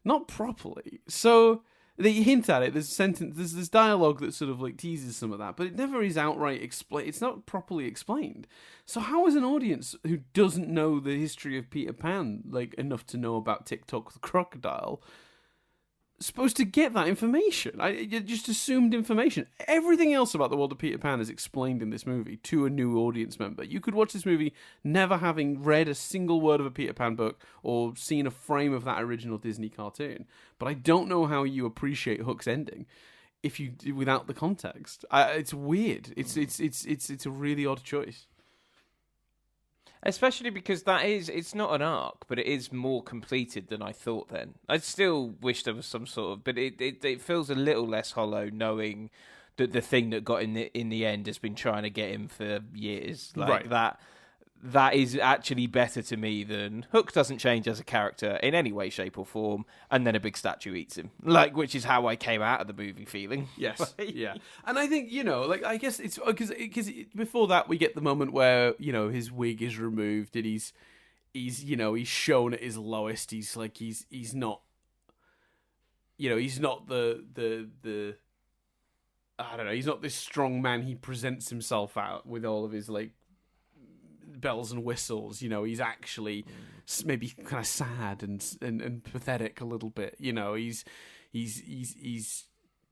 A: Not properly. So they hint at it. There's this dialogue that sort of like teases some of that, but it never is outright explained. It's not properly explained. So how is an audience who doesn't know the history of Peter Pan, like enough to know about TikTok the crocodile, supposed to get that information? Just assumed information. Everything else about the world of Peter Pan is explained in this movie to a new audience member. You could watch this movie never having read a single word of a Peter Pan book or seen a frame of that original Disney cartoon. But I don't know how you appreciate Hook's ending without the context. It's weird. It's a really odd choice.
B: Especially because it's not an arc, but it is more completed than I thought then. I still wish there was some sort of, but it feels a little less hollow knowing that the thing that got in the end has been trying to get him for years. Like
A: right.
B: that is actually better to me than Hook doesn't change as a character in any way, shape, or form, and then a big statue eats him. Like, which is how I came out of the movie feeling.
A: Yes, yeah. And I think, like, I guess it's because before that we get the moment where, his wig is removed and he's shown at his lowest. He's like, he's not, he's not the I don't know, he's not this strong man he presents himself out with all of his, like, bells and whistles. He's actually maybe kind of sad and pathetic a little bit. He's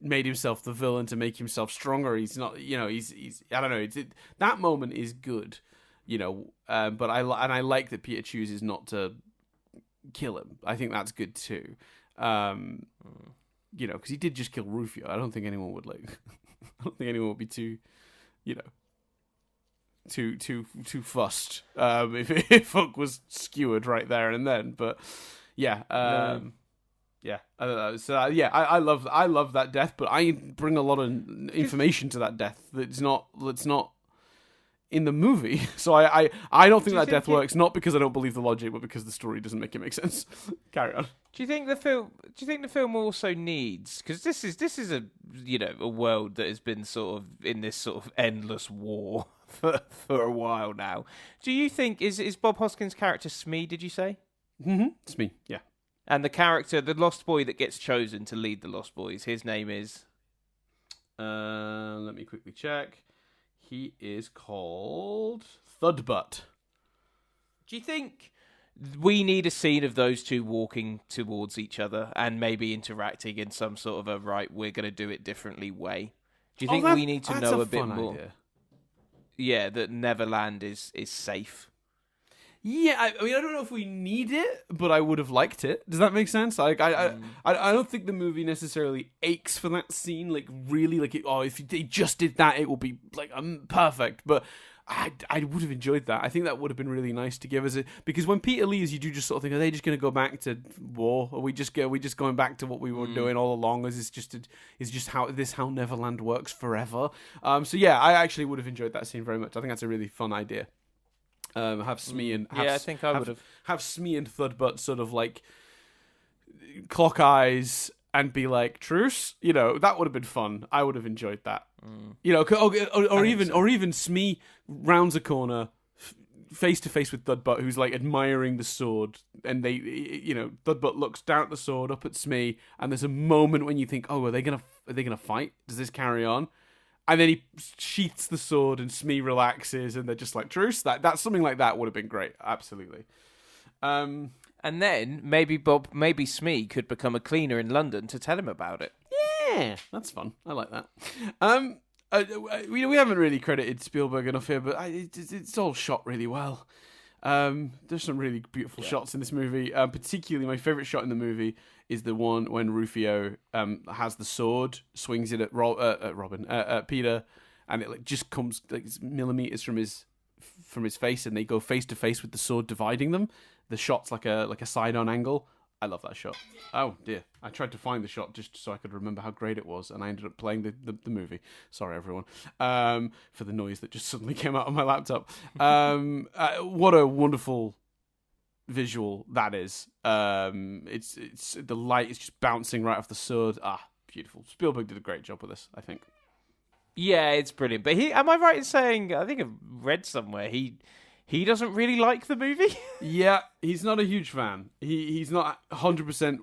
A: made himself the villain to make himself stronger. He's not, he's I don't know. That moment is good, but I like that Peter chooses not to kill him. I think that's good too. Because he did just kill Rufio. I don't think anyone would be too, too fussed if Hook was skewered right there and then. But yeah, yeah. So I love that death, but I bring a lot of information to that death that's not in the movie. So I don't think that death works, not because I don't believe the logic, but because the story doesn't make it make sense. Carry on.
B: Do you think the film also needs, because this is a a world that has been sort of in this sort of endless war for a while now. Do you think is Bob Hoskins' character Smee, did you say?
A: Mm-hmm. Smee, yeah.
B: And the character, the Lost Boy that gets chosen to lead the Lost Boys, his name is?
A: Let me quickly check. He is called Thudbutt.
B: Do you think we need a scene of those two walking towards each other and maybe interacting in some sort of a, right, we're going to do it differently way? Do you think we need to know a bit more? Idea. Yeah, that Neverland is safe.
A: Yeah, I mean, I don't know if we need it, but I would have liked it. Does that make sense? Like, I don't think the movie necessarily aches for that scene. Like, really, like, if they just did that, it would be like perfect. But I would have enjoyed that. I think that would have been really nice to give us it, because when Peter leaves, you do just sort of think, are they just going to go back to war? Are we just going back to what we were doing all along? Is just how Neverland works forever? So yeah, I actually would have enjoyed that scene very much. I think that's a really fun idea. Have Smee and
B: I think I would
A: have Smee and Thudbutt sort of like clock eyes and be like, truce. That would have been fun. I would have enjoyed that. Or even Smee rounds a corner face to face with Thudbutt, who's like admiring the sword, and they, Thudbutt looks down at the sword, up at Smee, and there's a moment when you think, oh, are they gonna fight? Does this carry on? And then he sheaths the sword, and Smee relaxes, and they're just like, truce. That's something like that would have been great. Absolutely.
B: And then maybe Smee could become a cleaner in London to tell him about it.
A: Yeah, that's fun. I like that. We haven't really credited Spielberg enough here, but it's all shot really well. There's some really beautiful shots in this movie. Particularly, my favorite shot in the movie is the one when Rufio has the sword, swings it at Peter, and it like just comes like millimeters from his face, and they go face to face with the sword dividing them. The shot's like a side-on angle. I love that shot. Oh dear, I tried to find the shot just so I could remember how great it was, and I ended up playing the movie. Sorry everyone for the noise that just suddenly came out of my laptop. What a wonderful visual that is. It's the light is just bouncing right off the sword. Beautiful. Spielberg did a great job with this, I think.
B: Yeah, it's brilliant. But am I right in saying, I think I've read somewhere, he doesn't really like the movie?
A: Yeah, he's not a huge fan. He's not 100%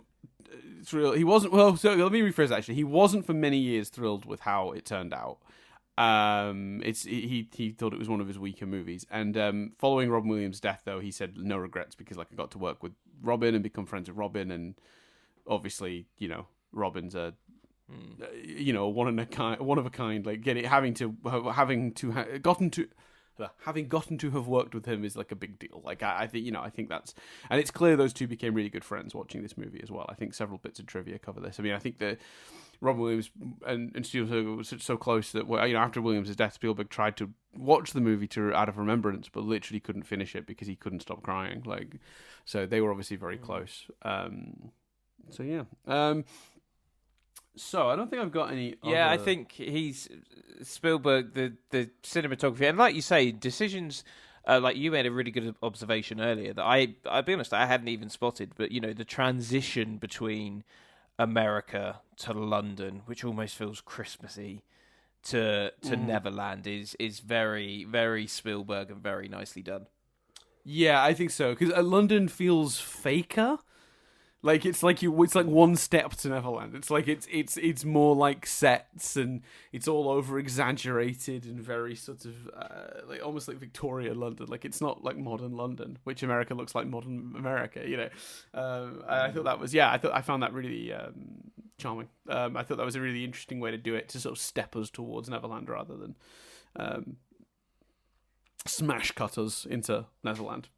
A: thrilled. He wasn't, well, so let me rephrase that actually. He wasn't for many years thrilled with how it turned out. He thought it was one of his weaker movies. And following Robin Williams' death, though, he said no regrets, because like I got to work with Robin and become friends with Robin, and obviously, Robin's a one of a kind. Like having gotten to have worked with him is like a big deal. Like I think that's, and it's clear those two became really good friends watching this movie as well. I think several bits of trivia cover this. I mean, I think that Robin Williams and Spielberg were so close that after Williams' death, Spielberg tried to watch the movie out of remembrance, but literally couldn't finish it because he couldn't stop crying. Like, so they were obviously very close. So yeah. So I don't think I've got any.
B: Yeah, I think he's Spielberg, the cinematography, and like you say, decisions like you made a really good observation earlier that I'll be honest, I hadn't even spotted, but the transition between America to London, which almost feels Christmassy, to Neverland is very, very Spielberg and very nicely done.
A: Yeah, I think so, because London feels faker. Like it's like one step to Neverland. It's like it's more like sets, and it's all over exaggerated and very sort of like almost like Victoria London. Like it's not like modern London, which America looks like modern America. I thought that was I found that really charming. I thought that was a really interesting way to do it, to sort of step us towards Neverland rather than smash cut us into Neverland,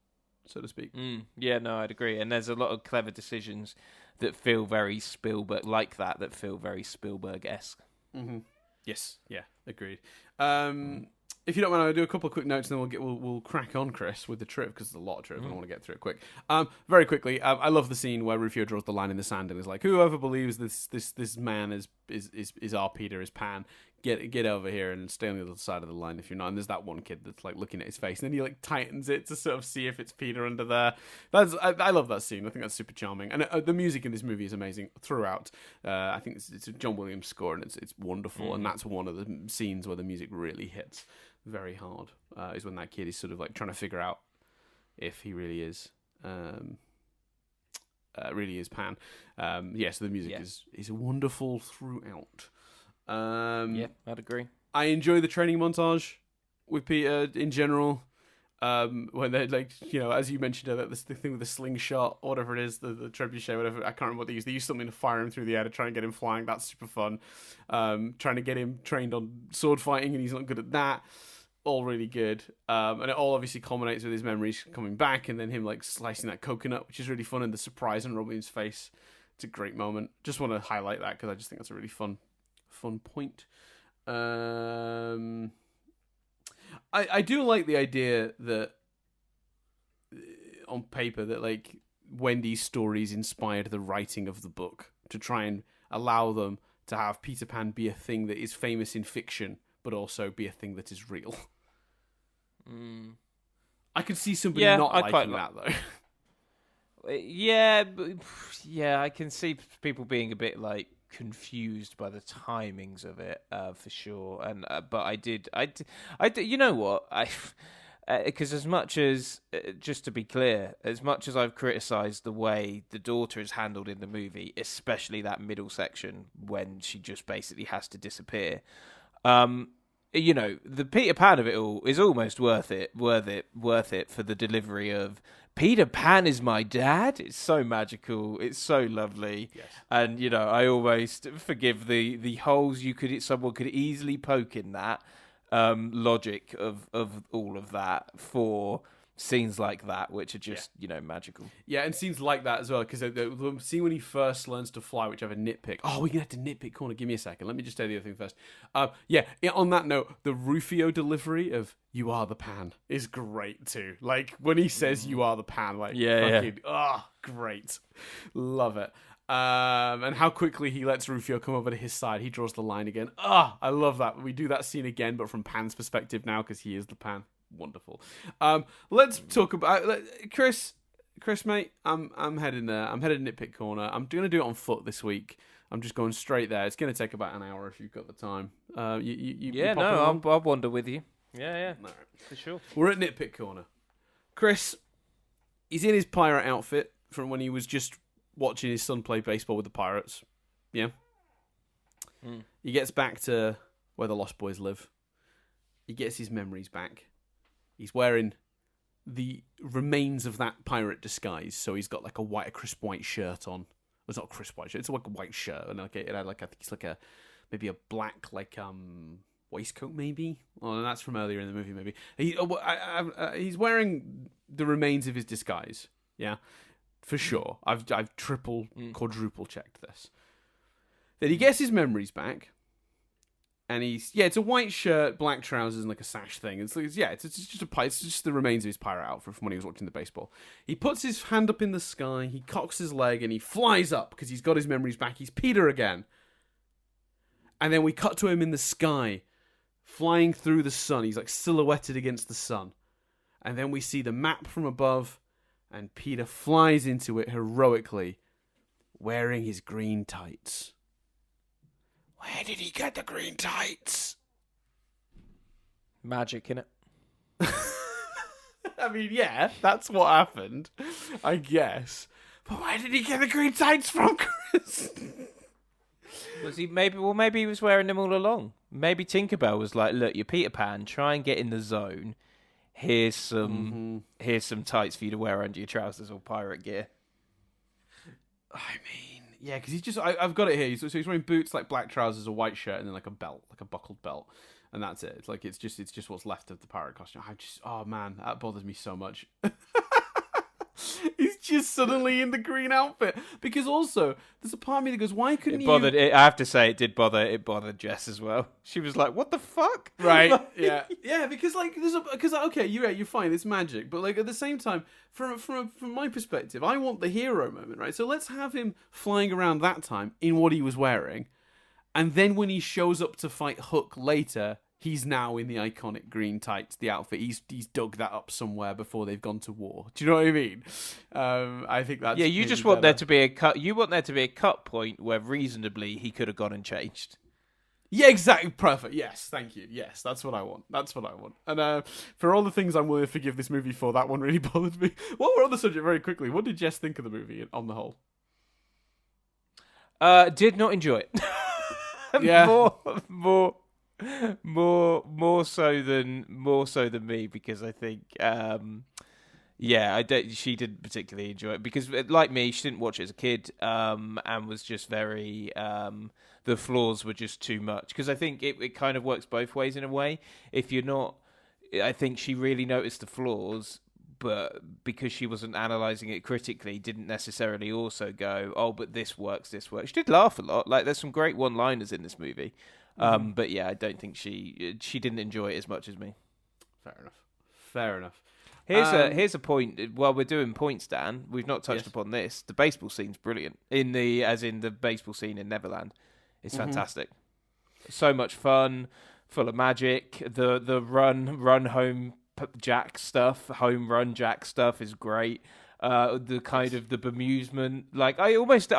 A: so to speak.
B: Yeah, no, I'd agree. And there's a lot of clever decisions that feel very Spielberg, like that feel very Spielberg-esque.
A: Mm-hmm. Yes, yeah, agreed. If you don't mind, I'll do a couple of quick notes, and then we'll crack on, Chris, with the trip, because there's a lot of trip, and I want to get through it quick. Very quickly, I love the scene where Rufio draws the line in the sand and is like, "Whoever believes this man is our Peter, is Pan, get over here and stay on the other side of the line if you're not." And there's that one kid that's like looking at his face, and then he like tightens it to sort of see if it's Peter under there. I love that scene. I think that's super charming, and the music in this movie is amazing throughout. I think it's a John Williams score, and it's wonderful, and that's one of the scenes where the music really hits very hard. Is when that kid is sort of like trying to figure out if he really is Pan. So the music is wonderful throughout.
B: I'd agree.
A: I enjoy the training montage with Peter in general. When they're like, as you mentioned, the thing with the slingshot, or whatever it is, the trebuchet, whatever, I can't remember what they use. They use something to fire him through the air to try and get him flying. That's super fun. Trying to get him trained on sword fighting, and he's not good at that. All really good. And it all obviously culminates with his memories coming back, and then him like slicing that coconut, which is really fun, and the surprise on Robin's face. It's a great moment. Just want to highlight that because I just think that's a really fun point. I do like the idea that on paper that like Wendy's stories inspired the writing of the book to try and allow them to have Peter Pan be a thing that is famous in fiction, but also be a thing that is real. I could see somebody not liking that though.
B: Yeah, I can see people being a bit like confused by the timings of it, for sure. And but I did. You know what? Because as much as, just to be clear, as much as I've criticised the way the daughter is handled in the movie, especially that middle section when she just basically has to disappear, the Peter Pan of it all is almost worth it for the delivery of Peter Pan is my dad. It's so magical. It's so lovely.
A: Yes.
B: And, I almost forgive the holes someone could easily poke in that logic of all of that for scenes like that, which are just, magical. Yeah,
A: and scenes like that as well, because the scene when he first learns to fly, which I have a nitpick. Oh, we're going to have to nitpick corner. Give me a second. Let me just say the other thing first. On that note, the Rufio delivery of "You are the Pan" is great too. Like, when he says "You are the Pan," like, great. Love it. And how quickly he lets Rufio come over to his side. He draws the line again. I love that. We do that scene again, but from Pan's perspective now, because he is the Pan. Wonderful. Let's talk about Chris, mate. I'm heading there. I'm headed nitpick corner. I'm going to do it on foot this week. I'm just going straight there. It's going to take about an hour if you've got the time.
B: I'll wander with you. Yeah, no. For sure.
A: We're at nitpick corner. Chris, he's in his pirate outfit from when he was just watching his son play baseball with the Pirates. Yeah. He gets back to where the Lost Boys live. He gets his memories back. He's wearing the remains of that pirate disguise, so he's got like a crisp white shirt on. It's not a crisp white shirt; it's like a white shirt, and it had I think it's like maybe a black waistcoat, maybe. Oh, that's from earlier in the movie, maybe. He's wearing the remains of his disguise. Yeah, for sure. I've triple, quadruple checked this. Then he gets his memories back. And it's a white shirt, black trousers, and like a sash thing. It's just the remains of his pirate outfit from when he was watching the baseball. He puts his hand up in the sky, he cocks his leg, and he flies up because he's got his memories back. He's Peter again. And then we cut to him in the sky, flying through the sun. He's like silhouetted against the sun. And then we see the map from above, and Peter flies into it heroically, wearing his green tights. Where did he get the green tights?
B: Magic in it.
A: I mean, yeah, that's what happened, I guess. But where did he get the green tights from, Chris?
B: Was he maybe he was wearing them all along. Maybe Tinkerbell was like, "Look, you're Peter Pan. Try and get in the zone. Here's some tights for you to wear under your trousers or pirate gear."
A: I mean, yeah, because he's just I've got it here. So he's wearing boots, like black trousers, a white shirt, and then like a belt, like a buckled belt, and that's it. It's just what's left of the pirate costume. Oh man, that bothers me so much. He's just suddenly in the green outfit. Because also, there's a part of me that goes, why couldn't
B: I have to say, it bothered Jess as well. She was like, what the fuck?
A: Right,
B: Like-
A: yeah. Yeah, because, like, okay, you're fine, it's magic. But, like, at the same time, from my perspective, I want the hero moment, right? So let's have him flying around that time in what he was wearing. And then when he shows up to fight Hook later, he's now in the iconic green tights, the outfit. He's dug that up somewhere before they've gone to war. Do you know what I mean? I think that's
B: you just want there to be a cut. You want there to be a cut point where reasonably he could have gone and changed.
A: Yeah, exactly. Perfect. Yes, thank you. Yes, that's what I want. And for all the things I'm willing to forgive this movie for, that one really bothered me. While we're on the subject, very quickly, what did Jess think of the movie on the whole?
B: Did not enjoy it.
A: Yeah.
B: more so than me, because I think she didn't particularly enjoy it because, like me, she didn't watch it as a kid and was just very the flaws were just too much, because I think it kind of works both ways in a way. If you're not, I think she really noticed the flaws, but because she wasn't analysing it critically, didn't necessarily also go, oh, but this works. She did laugh a lot. Like, there's some great one-liners in this movie. But yeah, I don't think she didn't enjoy it as much as me.
A: Fair enough.
B: Here's a point. While we're doing points, Dan, we've not touched upon this. The baseball scene's brilliant. As in the baseball scene in Neverland, it's fantastic. So much fun, full of magic. The run home Jack stuff, home run Jack stuff is great. The kind of the bemusement, like I almost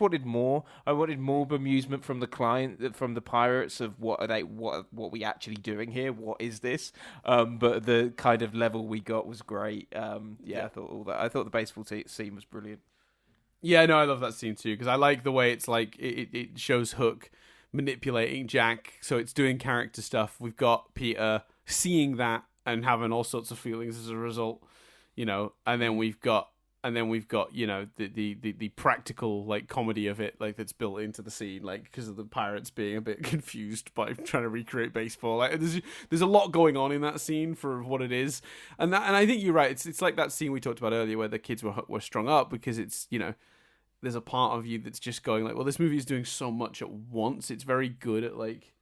B: wanted more. I wanted more bemusement from the pirates of what we actually doing here? What is this? But the kind of level we got was great. I thought the baseball scene was brilliant.
A: Yeah, no, I love that scene too, because I like the way it's like it shows Hook manipulating Jack, so it's doing character stuff. We've got Peter seeing that and having all sorts of feelings as a result, you know, and then we've got you know the practical like comedy of it, like that's built into the scene, like because of the pirates being a bit confused by trying to recreate baseball. Like there's a lot going on in that scene for what it is, and I think you're right. It's like that scene we talked about earlier where the kids were strung up, because it's, you know, there's a part of you that's just going like, well, this movie is doing so much at once. It's very good at like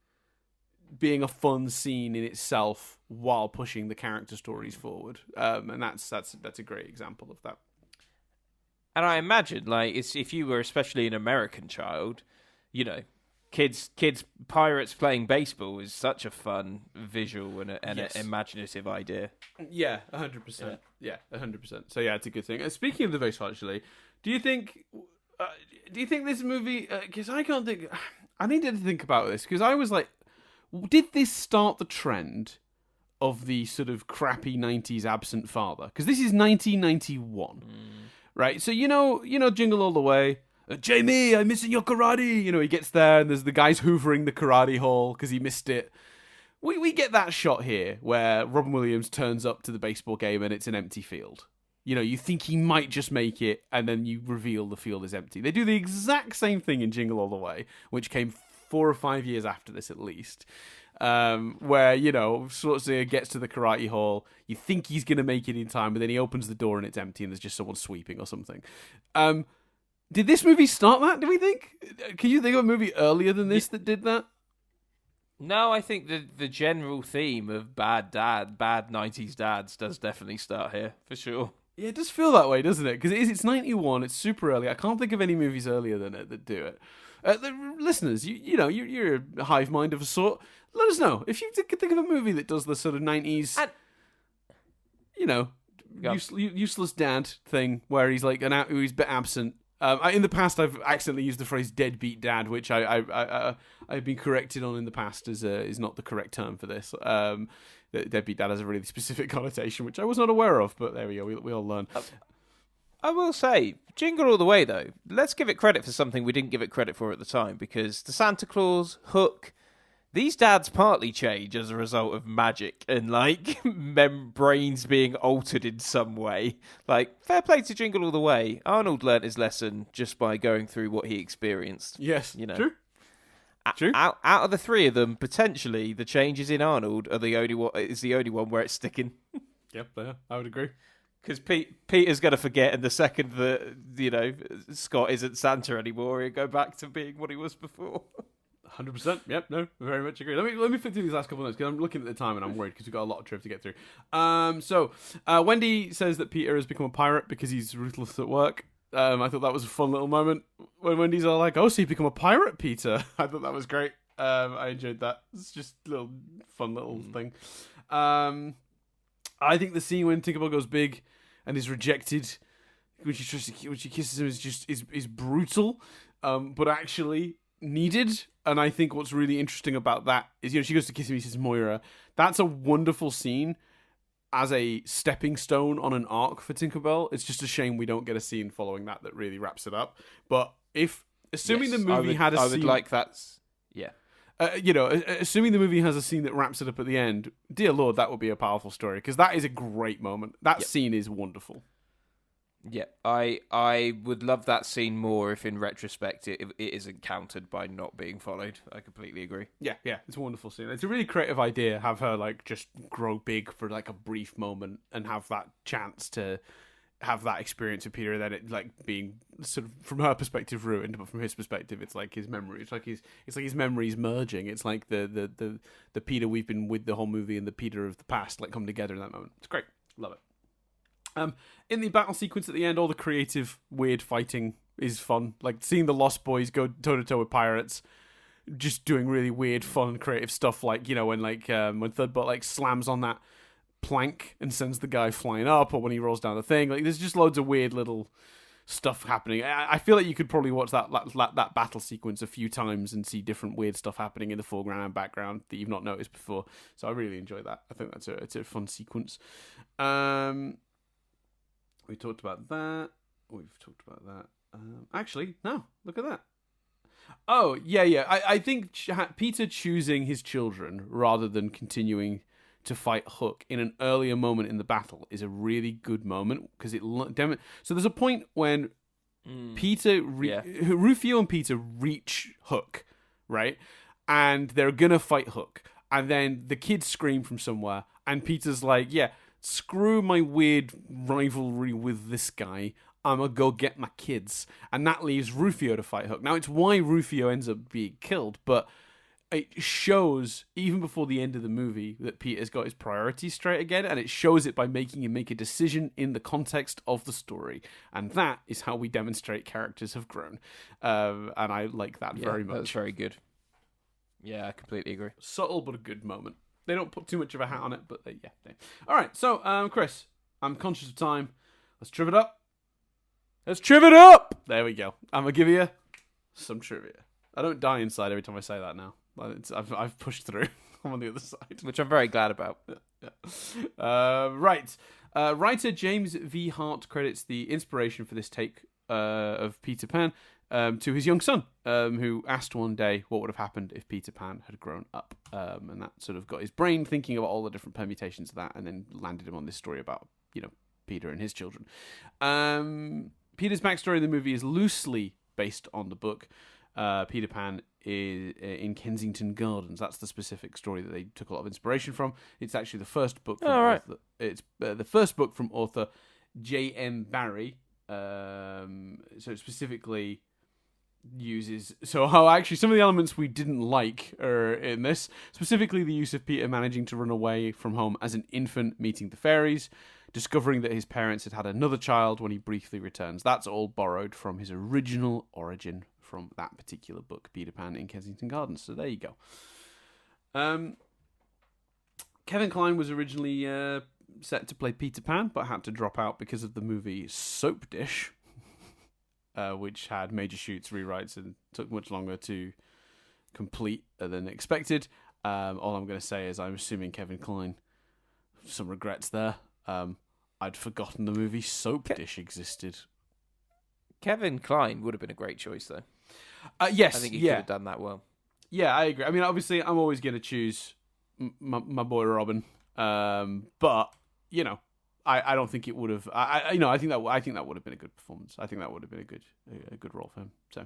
A: being a fun scene in itself while pushing the character stories forward, and that's a great example of that.
B: And I imagine, like, if you were especially an American child, you know, kids pirates playing baseball is such a fun visual and an imaginative idea.
A: Yeah, 100%. Yeah, 100%. So yeah, it's a good thing. Speaking of the baseball, actually, do you think this movie? Because I can't think. I needed to think about this, because I was like, did this start the trend of the sort of crappy 90s absent father? Because this is 1991, right? So you know, Jingle All the Way. Jamie, I'm missing your karate. You know, he gets there and there's the guys hoovering the karate hall because he missed it. We get that shot here where Robin Williams turns up to the baseball game and it's an empty field. You know, you think he might just make it, and then you reveal the field is empty. They do the exact same thing in Jingle All the Way, which came 4 or 5 years after this at least, where, you know, Schwarzenegger gets to the karate hall, you think he's going to make it in time, but then he opens the door and it's empty and there's just someone sweeping or something. Did this movie start that, do we think? Can you think of a movie earlier than this that did that?
B: No, I think the general theme of bad 90s dads does definitely start here, for sure.
A: Yeah, it does feel that way, doesn't it? Because it's 91, it's super early. I can't think of any movies earlier than it that do it. The listeners, you're a hive mind of a sort. Let us know if you can think of a movie that does the sort of 90s. you know, useless dad thing where he's like he's a bit absent. In the past, I've accidentally used the phrase "deadbeat dad," which I've been corrected on in the past is not the correct term for this. Deadbeat dad has a really specific connotation, which I was not aware of. But there we go. We all learn.
B: I will say, Jingle All the Way, though, let's give it credit for something we didn't give it credit for at the time, because the Santa Claus, Hook, these dads partly change as a result of magic and, like, brains being altered in some way. Like, fair play to Jingle All the Way. Arnold learnt his lesson just by going through what he experienced.
A: Yes,
B: you know.
A: True. True.
B: Out of the three of them, potentially, the changes in Arnold are the only one where it's sticking.
A: Yep, yeah, I would agree.
B: Because Peter's going to forget, and the second that, Scott isn't Santa anymore, he'll go back to being what he was before.
A: 100%. Yep, no, very much agree. Let me flip through these last couple of notes, because I'm looking at the time and I'm worried because we've got a lot of trivia to get through. So Wendy says that Peter has become a pirate because he's ruthless at work. I thought that was a fun little moment when Wendy's all like, "Oh, so you become a pirate, Peter?" I thought that was great. I enjoyed that. It's just a little fun little thing. I think the scene when Tinkerbell goes big and is rejected, when she kisses him, is brutal, but actually needed. And I think what's really interesting about that is, she goes to kiss him, he says Moira. That's a wonderful scene as a stepping stone on an arc for Tinkerbell. It's just a shame we don't get a scene following that really wraps it up. But assuming the movie had a scene, I would
B: like that. Yeah.
A: Assuming the movie has a scene that wraps it up at the end, dear Lord, that would be a powerful story, because that is a great moment. That scene is wonderful.
B: Yeah, I would love that scene more if, in retrospect, it isn't countered by not being followed. I completely agree.
A: Yeah, it's a wonderful scene. It's a really creative idea. Have her just grow big for a brief moment and have that chance to have that experience with Peter, and then it being sort of from her perspective ruined, but from his perspective, it's like his memory. It's like his memories merging. It's like the Peter we've been with the whole movie and the Peter of the past come together in that moment. It's great. Love it. In the battle sequence at the end, all the creative, weird fighting is fun. Like seeing the Lost Boys go toe to toe with pirates, just doing really weird, fun, creative stuff. Like when Third slams on that plank and sends the guy flying up, or when he rolls down the thing. There's just loads of weird little stuff happening. I feel like you could probably watch that battle sequence a few times and see different weird stuff happening in the foreground and background that you've not noticed before. So I really enjoy that. I think it's a fun sequence. We talked about that. We've talked about that. Actually, no. Look at that. Oh, yeah. I think Peter choosing his children rather than continuing to fight Hook in an earlier moment in the battle is a really good moment, because so there's a point when Rufio and Peter reach Hook, right? And they're gonna fight Hook, and then the kids scream from somewhere, and Peter's like, "Yeah, screw my weird rivalry with this guy. I'm gonna go get my kids." And that leaves Rufio to fight Hook. Now, it's why Rufio ends up being killed, but it shows, even before the end of the movie, that Peter's got his priorities straight again, and it shows it by making him make a decision in the context of the story. And that is how we demonstrate characters have grown. And I like that very much.
B: That's very good. Yeah, I completely agree.
A: Subtle, but a good moment. They don't put too much of a hat on it, but yeah. All right, so Chris, I'm conscious of time. Let's triv it up. There we go. I'm gonna give you some trivia. I don't die inside every time I say that now. I've pushed through. I'm on the other side,
B: which I'm very glad about.
A: Yeah. Right. Writer James V. Hart credits the inspiration for this take of Peter Pan to his young son, who asked one day what would have happened if Peter Pan had grown up. And that sort of got his brain thinking about all the different permutations of that, and then landed him on this story about, Peter and his children. Peter's backstory in the movie is loosely based on the book. Peter Pan is in Kensington Gardens. That's the specific story that they took a lot of inspiration from. It's actually the first book from author. It's the first book from author J.M. Barrie. So it specifically uses some of the elements we didn't like are in this, specifically the use of Peter managing to run away from home as an infant, meeting the fairies, discovering that his parents had another child when he briefly returns. That's all borrowed from his original origin from that particular book, Peter Pan in Kensington Gardens. So there you go. Kevin Kline was originally set to play Peter Pan, but had to drop out because of the movie Soap Dish, which had major shoots, rewrites, and took much longer to complete than expected. All I'm going to say is I'm assuming Kevin Kline, some regrets there. I'd forgotten the movie Soap Dish existed.
B: Kevin Kline would have been a great choice, though.
A: Yes,
B: I think he could have done that well.
A: Yeah, I agree. I mean, obviously, I'm always going to choose my boy Robin, but you know, I don't think it would have. I think that would have been a good performance. I think that would have been a good role for him. So,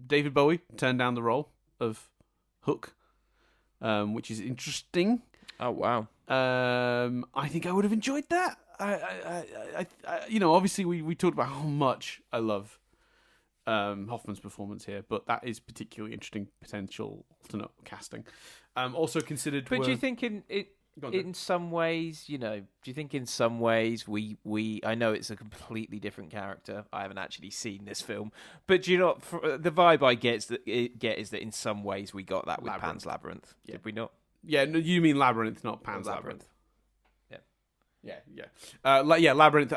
A: David Bowie turned down the role of Hook, which is interesting.
B: Oh wow!
A: I think I would have enjoyed that. Obviously we talked about how much I love Hoffman's performance here, but that is particularly interesting potential alternate casting. Also considered.
B: But do you think in some ways, do you think in some ways we I know it's a completely different character. I haven't actually seen this film, but do you know the vibe I get is that in some ways we got that with Pan's Labyrinth. Yeah. Did we not?
A: Yeah, no, you mean Labyrinth, not Pan's Labyrinth.
B: Yeah,
A: Labyrinth.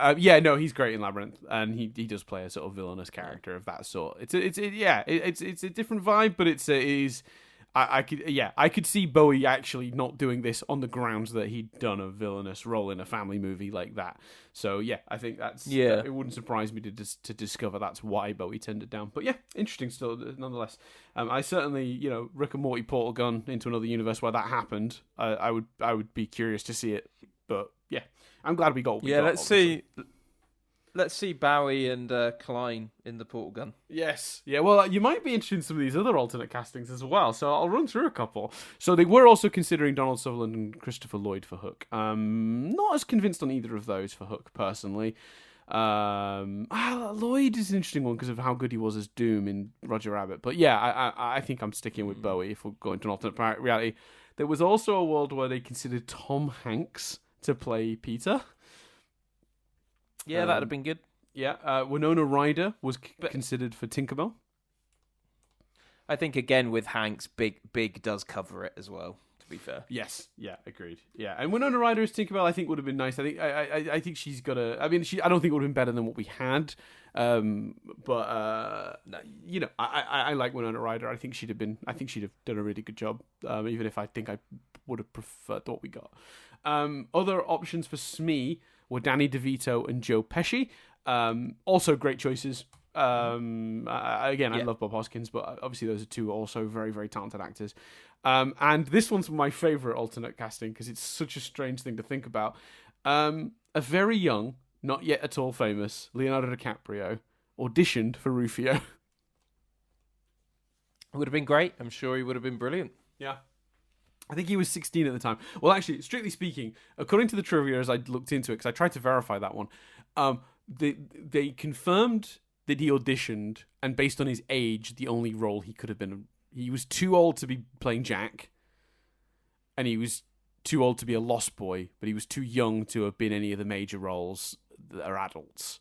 A: He's great in Labyrinth, and he does play a sort of villainous character of that sort. It's a different vibe, but I could see Bowie actually not doing this on the grounds that he'd done a villainous role in a family movie like that. So yeah, I think it wouldn't surprise me to discover that's why Bowie turned it down. But yeah, interesting still nonetheless. I certainly Rick and Morty portal gun into another universe where that happened. I would be curious to see it, but yeah, I'm glad we got.
B: Let's see Bowie and Kline in the portal gun.
A: Yes. Yeah, well, you might be interested in some of these other alternate castings as well, so I'll run through a couple. So they were also considering Donald Sutherland and Christopher Lloyd for Hook. Not as convinced on either of those for Hook, personally. Lloyd is an interesting one because of how good he was as Doom in Roger Rabbit. But yeah, I think I'm sticking with Bowie if we're going to an alternate reality. There was also a world where they considered Tom Hanks to play Peter.
B: Yeah, that'd have been good.
A: Yeah, Winona Ryder was considered for Tinkerbell.
B: I think again with Hanks, Big does cover it as well. To be fair.
A: Yes. Yeah. Agreed. Yeah, and Winona Ryder as Tinkerbell, I think would have been nice. I think she's got a. I mean, I don't think it would have been better than what we had. But I like Winona Ryder. I think she'd have done a really good job. Even if I think I would have preferred what we got. Other options for Smee were Danny DeVito and Joe Pesci. Also great choices. I love Bob Hoskins, but obviously those are two also very, very talented actors. And this one's my favourite alternate casting because it's such a strange thing to think about. A very young, not yet at all famous, Leonardo DiCaprio auditioned for Rufio.
B: It would have been great. I'm sure he would have been brilliant.
A: Yeah. I think he was 16 at the time. Well, actually, strictly speaking, according to the trivia as I looked into it, because I tried to verify that one, they confirmed that he auditioned, and based on his age, the only role he could have been... He was too old to be playing Jack, and he was too old to be a Lost Boy, but he was too young to have been any of the major roles that are adults.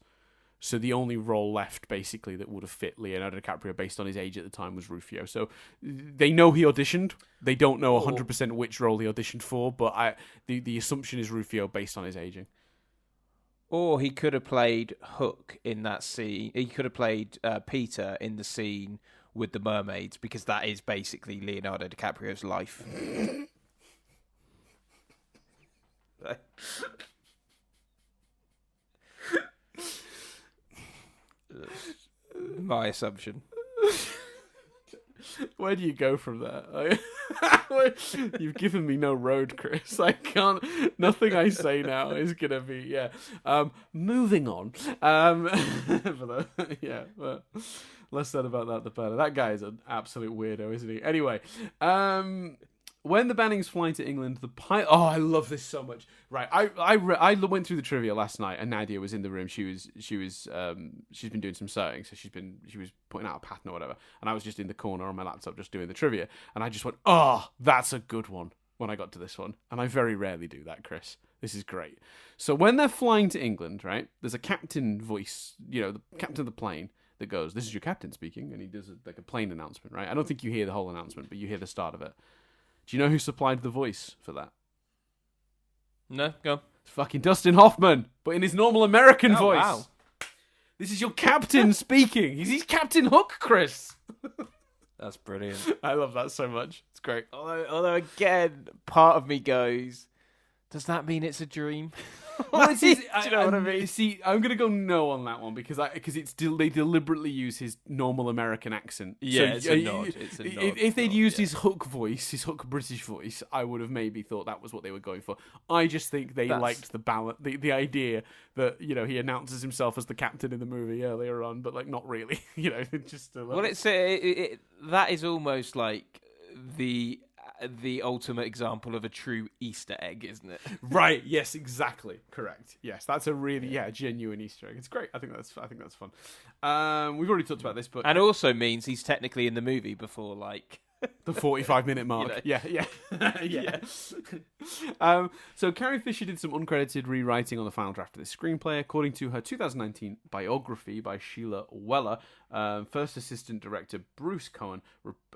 A: So the only role left, basically, that would have fit Leonardo DiCaprio based on his age at the time was Rufio. So they know he auditioned. They don't know 100% which role he auditioned for, but the assumption is Rufio based on his aging.
B: Or he could have played Hook in that scene. He could have played Peter in the scene with the mermaids, because that is basically Leonardo DiCaprio's life. My assumption.
A: Where do you go from there? You've given me no road, Chris. I can't. Nothing I say now is gonna be moving on. But less said about that, the better. That guy is an absolute weirdo, isn't he? Anyway, when the Bannings fly to England, the pilot... Oh, I love this so much. Right, I went through the trivia last night, and Nadia was in the room. She's been doing some sewing, so she was putting out a pattern or whatever, and I was just in the corner on my laptop just doing the trivia, and I just went, oh, that's a good one when I got to this one, and I very rarely do that, Chris. This is great. So when they're flying to England, right, there's a captain voice, the captain of the plane, that goes, "This is your captain speaking," and he does like a plane announcement, right? I don't think you hear the whole announcement, but you hear the start of it. Do you know who supplied the voice for that?
B: No, go on.
A: It's fucking Dustin Hoffman, but in his normal American
B: Oh,
A: voice.
B: wow.
A: This is your captain speaking. He's Captain Hook, Chris.
B: That's brilliant.
A: I love that so much. It's great.
B: Although again, part of me goes, does that mean it's a dream?
A: Well,
B: Do you know what I mean?
A: See, I'm gonna go no on that one because they deliberately use his normal American accent.
B: Yeah, it's a nod. It's a nod.
A: If they'd used his Hook voice, his Hook British voice, I would have maybe thought that was what they were going for. I just think they liked the balance, the idea that he announces himself as the captain in the movie earlier on, but like not really. Just
B: Well, that is almost like the ultimate example of a true Easter egg, isn't it?
A: right. Yes, exactly. Correct. Yes, that's a really genuine Easter egg. It's great. I think that's fun. We've already talked about this, but
B: And also means he's technically in the movie before like
A: the 45-minute mark.
B: Yeah.
A: Yeah. So Carrie Fisher did some uncredited rewriting on the final draft of this screenplay. According to her 2019 biography by Sheila Weller, first assistant director Bruce Cohen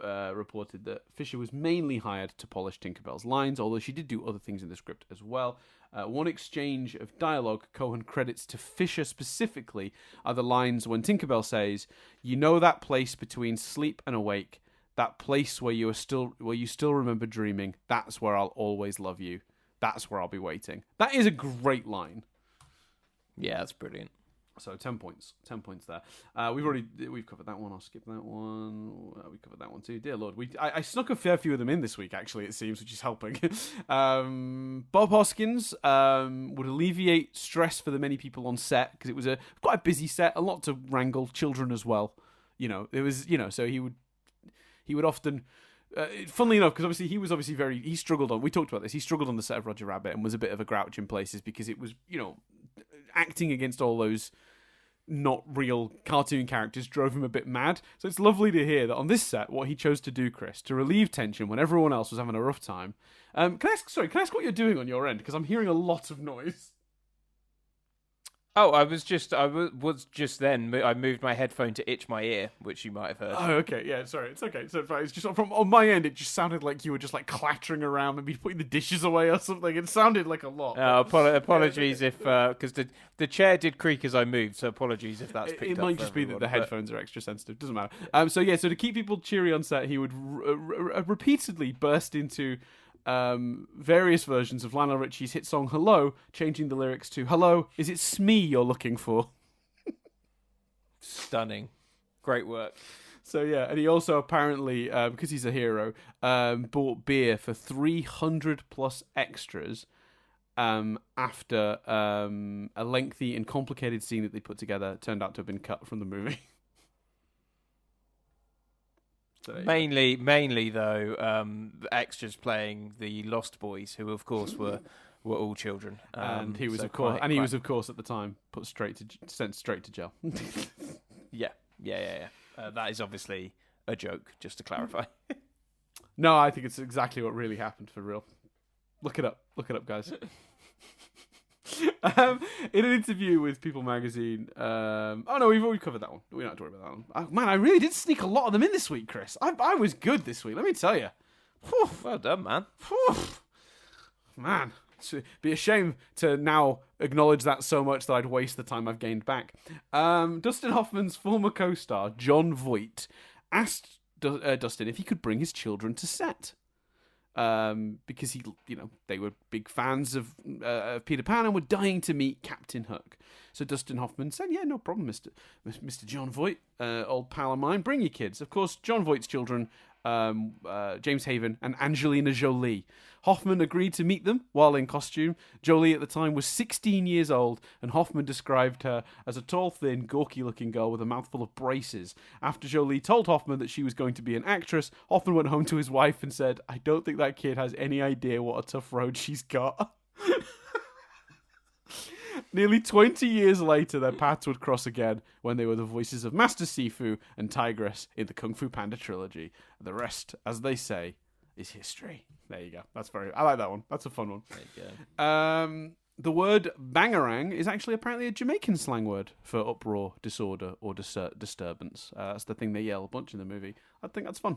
A: reported that Fisher was mainly hired to polish Tinkerbell's lines, although she did do other things in the script as well. One exchange of dialogue Cohen credits to Fisher specifically are the lines when Tinkerbell says, "You know that place between sleep and awake, that place where you still remember dreaming. That's where I'll always love you. That's where I'll be waiting." That is a great line.
B: Yeah, that's brilliant.
A: So 10 points. 10 points there. We've covered that one. I'll skip that one. We covered that one too. Dear Lord, I snuck a fair few of them in this week. Actually, it seems, which is helping. Bob Hoskins would alleviate stress for the many people on set because it was quite a busy set, a lot to wrangle, children as well. It was so he would often. Funnily enough, because obviously he struggled on. We talked about this. He struggled on the set of Roger Rabbit and was a bit of a grouch in places because it was acting against all those not real cartoon characters drove him a bit mad. So it's lovely to hear that on this set, what he chose to do, Chris, to relieve tension when everyone else was having a rough time. Can I ask what you're doing on your end? Because I'm hearing a lot of noise.
B: Oh, I was just then. I moved my headphone to itch my ear, which you might have heard.
A: Oh, okay. Yeah, sorry. It's okay. So it's just from on my end, it just sounded like you were just like clattering around, maybe putting the dishes away or something. It sounded like a lot.
B: Apologies if because the chair did creak as I moved, so apologies if that's picked up.
A: It might just be that the headphones are extra sensitive. Doesn't matter. So to keep people cheery on set, he would repeatedly burst into various versions of Lionel Richie's hit song "Hello," changing the lyrics to "Hello, is it Smee you're looking for?"
B: Stunning, great work.
A: So yeah, and he also apparently, because he's a hero, bought beer for 300 plus extras after a lengthy and complicated scene that they put together turned out to have been cut from the movie. So,
B: mainly though, the extras playing the Lost Boys, who of course were all children,
A: and he was
B: so
A: of course,
B: quite,
A: and he
B: quite...
A: was of course at the time sent straight to jail.
B: Yeah. That is obviously a joke, just to clarify.
A: No, I think it's exactly what really happened for real. Look it up, guys. In an interview with People Magazine, we've already covered that one. We don't have to worry about that one. Man, I really did sneak a lot of them in this week, Chris. I was good this week, let me tell you.
B: Well done, man.
A: Man, it'd be a shame to now acknowledge that so much that I'd waste the time I've gained back. Dustin Hoffman's former co-star, Jon Voight, asked Dustin if he could bring his children to set. Because they were big fans of Peter Pan and were dying to meet Captain Hook. So Dustin Hoffman said, "Yeah, no problem, Mr. Jon Voight, old pal of mine. Bring your kids." Of course, Jon Voight's children, James Haven and Angelina Jolie. Hoffman agreed to meet them while in costume. Jolie at the time was 16 years old, and Hoffman described her as a tall, thin, gawky-looking girl with a mouthful of braces. After Jolie told Hoffman that she was going to be an actress, Hoffman went home to his wife and said, "I don't think that kid has any idea what a tough road she's got." Nearly 20 years later, their paths would cross again when they were the voices of Master Sifu and Tigress in the Kung Fu Panda trilogy. The rest, as they say, is history. There you go. I like that one. That's a fun one.
B: There you go.
A: The word bangarang is actually apparently a Jamaican slang word for uproar, disorder, or disturbance. That's the thing they yell a bunch in the movie. I think that's fun.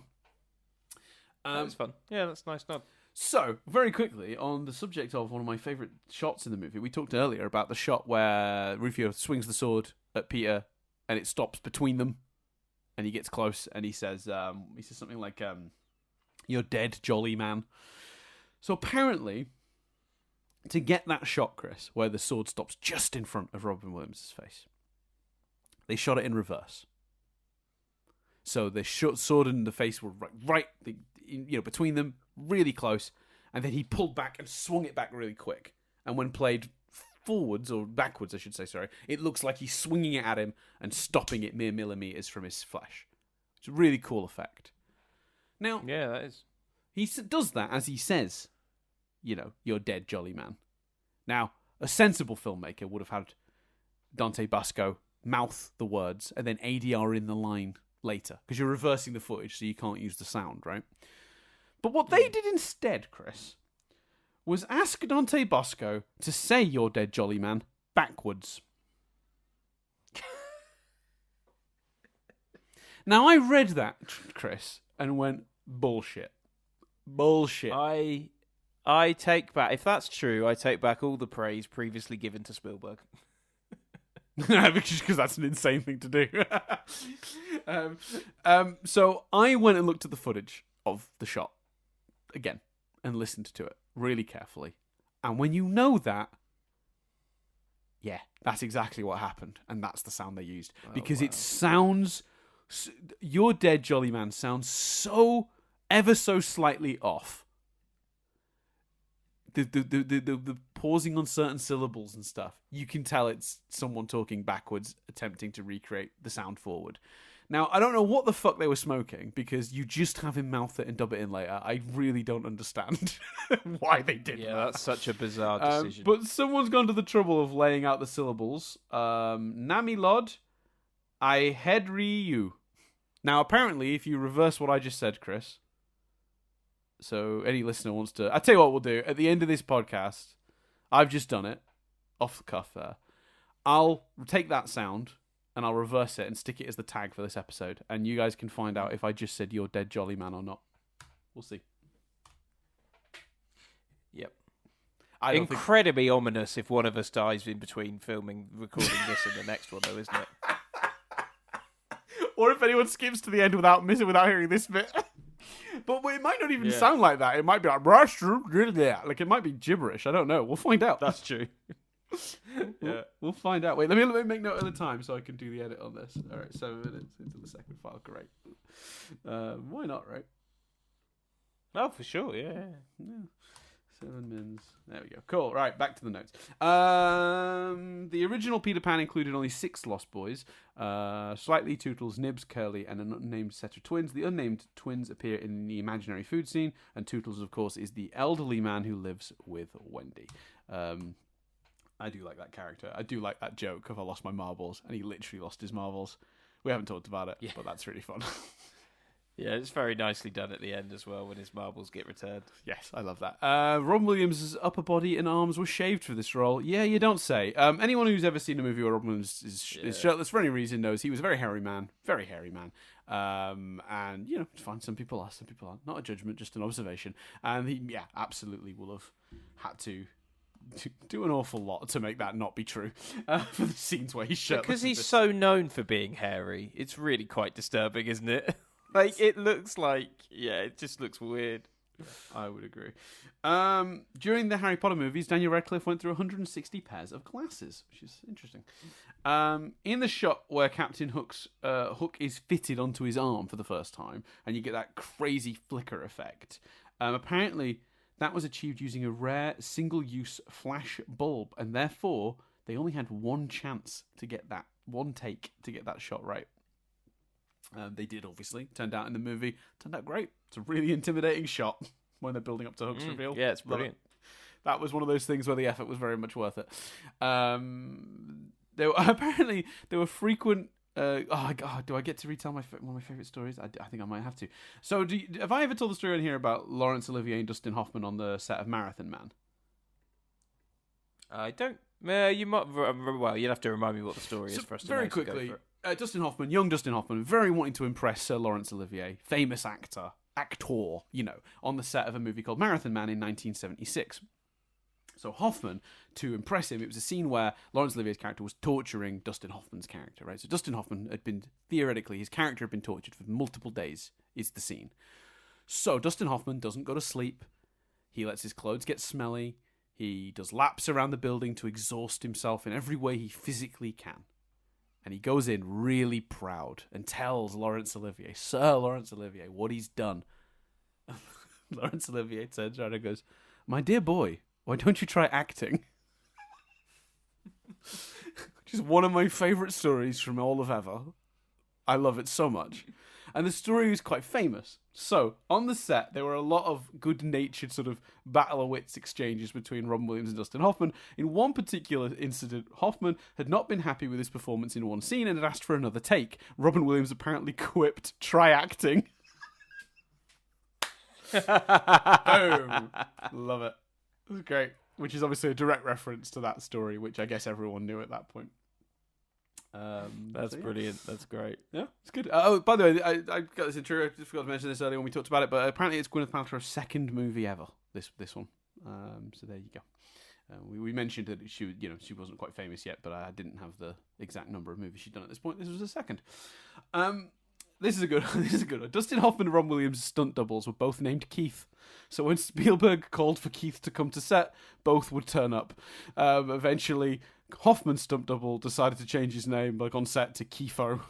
B: That's fun. Yeah, that's nice. Nod.
A: So, very quickly, on the subject of one of my favourite shots in the movie, we talked earlier about the shot where Rufio swings the sword at Peter and it stops between them and he gets close and he says something like, "You're dead, jolly man." So apparently, to get that shot, Chris, where the sword stops just in front of Robin Williams' face, they shot it in reverse. So the sword and the face were right, between them, really close, and then he pulled back and swung it back really quick. And when played forwards, or backwards, I should say, sorry, it looks like he's swinging it at him and stopping it mere millimeters from his flesh. It's a really cool effect. Now,
B: yeah, that is.
A: He does that as he says, "You're dead, jolly man." Now, a sensible filmmaker would have had Dante Basco mouth the words and then ADR in the line later, because you're reversing the footage, so you can't use the sound, right? But what they did instead, Chris, was ask Dante Basco to say "You're dead, jolly man" backwards. Now, I read that, Chris, and went, bullshit.
B: I take back, if that's true, I take back all the praise previously given to Spielberg.
A: Because that's an insane thing to do. So I went and looked at the footage of the shot again and listened to it really carefully. And when you know that, yeah, that's exactly what happened. And that's the sound they used. Because it sounds... "You're dead, jolly man" sounds so ever so slightly off. The pausing on certain syllables and stuff, you can tell it's someone talking backwards, attempting to recreate the sound forward. Now, I don't know what the fuck they were smoking, because you just have him mouth it and dub it in later. I really don't understand why they did that.
B: Yeah, that's such a bizarre decision.
A: But someone's gone to the trouble of laying out the syllables. Nami Lod, I head you. Now, apparently, if you reverse what I just said, Chris... So any listener wants to... I'll tell you what we'll do. At the end of this podcast, I've just done it, off the cuff there. I'll take that sound and I'll reverse it and stick it as the tag for this episode. And you guys can find out if I just said "You're dead, jolly man" or not. We'll see.
B: Yep.
A: Incredibly
B: ominous if one of us dies in between recording this and the next one, though, isn't it?
A: Or if anyone skips to the end without hearing this bit. But it might not even sound like that. It might be like it might be gibberish. I don't know. We'll find out.
B: That's true.
A: We'll find out. Wait, let me make note of the time so I can do the edit on this. All right, 7 minutes into the second file. Great. Why not, right?
B: Oh, for sure, yeah.
A: 7 minutes. There we go. Cool. Right, back to the notes. The original Peter Pan included only 6 Lost Boys. Slightly, Tootles, Nibs, Curly, and an unnamed set of twins. The unnamed twins appear in the imaginary food scene, and Tootles, of course, is the elderly man who lives with Wendy. I do like that character. I do like that joke of "I lost my marbles," and he literally lost his marbles. We haven't talked about it, but that's really fun.
B: Yeah, it's very nicely done at the end as well when his marbles get returned.
A: Yes, I love that. Robin Williams' upper body and arms were shaved for this role. Yeah, you don't say. Anyone who's ever seen a movie where Robin Williams is shirtless for any reason knows he was a very hairy man. Very hairy man. And, it's fine. Some people are, some people aren't. Not a judgment, just an observation. And he, absolutely will have had to do an awful lot to make that not be true for the scenes where he's shirtless.
B: Because he's so known for being hairy, it's really quite disturbing, isn't it? Like, it looks like... Yeah, it just looks weird.
A: I would agree. During the Harry Potter movies, Daniel Radcliffe went through 160 pairs of glasses, which is interesting. In the shot where Captain Hook's hook is fitted onto his arm for the first time, and you get that crazy flicker effect, apparently that was achieved using a rare single-use flash bulb, and therefore they only had one chance to get that, one take to get that shot right. They did, obviously. Turned out in the movie. Turned out great. It's a really intimidating shot when they're building up to Hook's reveal.
B: Yeah, it's brilliant.
A: That was one of those things where the effort was very much worth it. Apparently, there were frequent... do I get to retell one of my favourite stories? I think I might have to. So, have I ever told the story in here about Laurence Olivier and Dustin Hoffman on the set of Marathon Man?
B: I don't... you might... Well, you'd have to remind me what the story is for us to know.
A: Very quickly... Dustin Hoffman, young Dustin Hoffman, very wanting to impress Sir Laurence Olivier, famous actor, actor, on the set of a movie called Marathon Man in 1976. So Hoffman, to impress him, it was a scene where Laurence Olivier's character was torturing Dustin Hoffman's character, right? So Dustin Hoffman had been, theoretically, his character had been tortured for multiple days, is the scene. So Dustin Hoffman doesn't go to sleep. He lets his clothes get smelly. He does laps around the building to exhaust himself in every way he physically can. And he goes in really proud and tells Laurence Olivier, Sir Laurence Olivier, what he's done. Laurence Olivier turns around and goes, my dear boy, why don't you try acting? Which is one of my favourite stories from all of ever. I love it so much. And the story is quite famous. So, on the set, there were a lot of good-natured sort of battle of wits exchanges between Robin Williams and Dustin Hoffman. In one particular incident, Hoffman had not been happy with his performance in one scene and had asked for another take. Robin Williams apparently quipped, try acting. Boom. Love it. It was great. Which is obviously a direct reference to that story, which I guess everyone knew at that point.
B: That's brilliant. That's great.
A: Yeah, it's good. Oh, by the way, I got this intro. I just forgot to mention this earlier when we talked about it, but apparently it's Gwyneth Paltrow's second movie ever. This one. So there you go. We mentioned that she wasn't quite famous yet, but I didn't have the exact number of movies she'd done at this point. This was the second. This is a good one. Dustin Hoffman and Ron Williams' stunt doubles were both named Keith. So when Spielberg called for Keith to come to set, both would turn up. Eventually, Hoffman's stunt double decided to change his name, on set, to Keefo.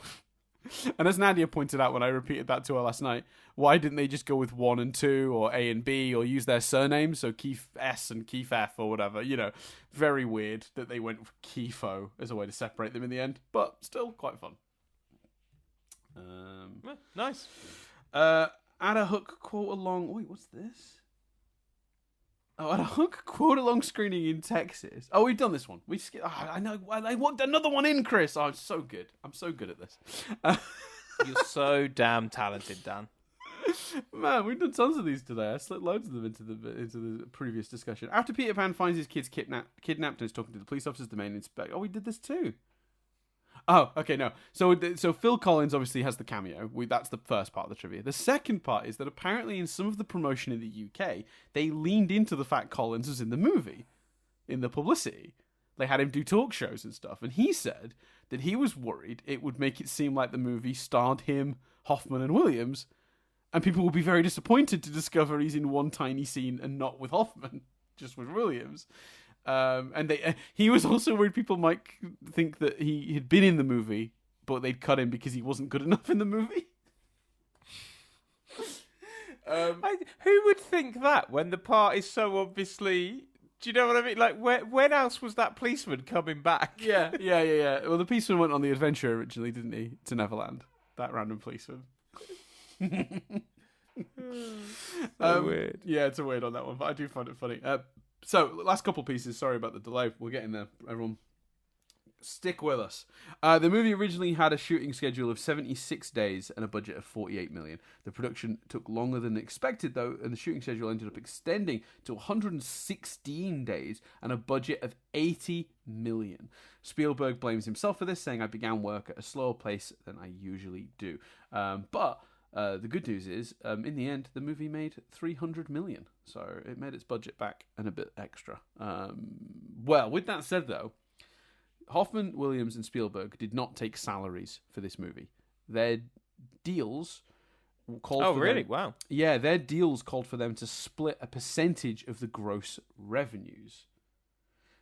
A: And as Nadia pointed out when I repeated that to her last night, why didn't they just go with 1 and 2 or A and B or use their surnames? So Keith S and Keith F or whatever. Very weird that they went for Keefo as a way to separate them in the end, but still quite fun.
B: Nice.
A: Add a Hook quote along. Wait, what's this? Oh, add a Hook quote along screening in Texas. Oh, we've done this one. I know. I want another one in, Chris. Oh, it's so good. I'm so good at this.
B: You're so damn talented, Dan.
A: Man, we've done tons of these today. I slipped loads of them into the previous discussion. After Peter Pan finds his kids kidnapped and is talking to the police officers, the main inspector. Oh, we did this too. Oh, okay, no. So Phil Collins obviously has the cameo. That's the first part of the trivia. The second part is that apparently in some of the promotion in the UK, they leaned into the fact Collins was in the movie, in the publicity. They had him do talk shows and stuff, and he said that he was worried it would make it seem like the movie starred him, Hoffman, and Williams, and people would be very disappointed to discover he's in one tiny scene and not with Hoffman, just with Williams. And he was also worried people might think that he had been in the movie, but they'd cut him because he wasn't good enough in the movie.
B: Who would think that when the part is so obviously... Do you know what I mean? Like, when else was that policeman coming back?
A: Yeah. Well, the policeman went on the adventure originally, didn't he? To Neverland. That random policeman.
B: Weird.
A: Yeah, it's a weird on that one, but I do find it funny. So, last couple pieces. Sorry about the delay. We're getting there, everyone. Stick with us. The movie originally had a shooting schedule of 76 days and a budget of 48 million. The production took longer than expected, though, and the shooting schedule ended up extending to 116 days and a budget of 80 million. Spielberg blames himself for this, saying, I began work at a slower pace than I usually do. But the good news is, in the end, the movie made 300 million. So it made its budget back and a bit extra. Well, with that said, though, Hoffman, Williams, and Spielberg did not take salaries for this movie. Their deals called for
B: Oh, really?
A: them,
B: Wow.
A: Yeah, their deals called for them to split a percentage of the gross revenues.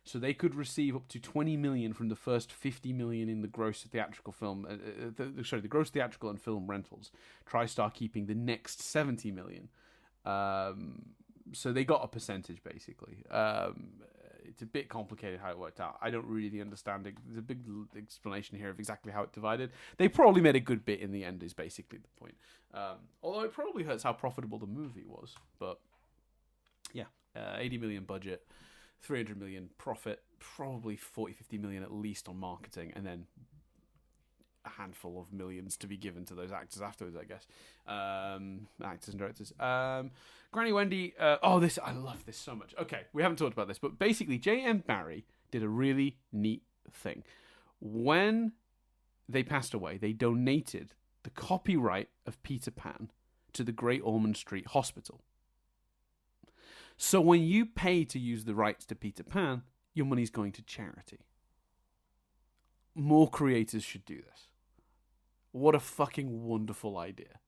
A: So they could receive up to 20 million from the first 50 million in the gross theatrical film. The gross theatrical and film rentals. TriStar keeping the next 70 million. So they got a percentage, basically. It's a bit complicated how it worked out. I don't really understand it. There's a big explanation here of exactly how it divided. They probably made a good bit in the end, is basically the point. Although it probably hurts how profitable the movie was. But yeah, 80 million budget, 300 million profit, probably 40-50 million at least on marketing, and then a handful of millions to be given to those actors afterwards, I guess. Actors and directors. Granny Wendy. I love this so much. Okay, we haven't talked about this, but basically J.M. Barrie did a really neat thing. When they passed away, they donated the copyright of Peter Pan to the Great Ormond Street Hospital. So when you pay to use the rights to Peter Pan, your money's going to charity. More creators should do this. What a fucking wonderful idea.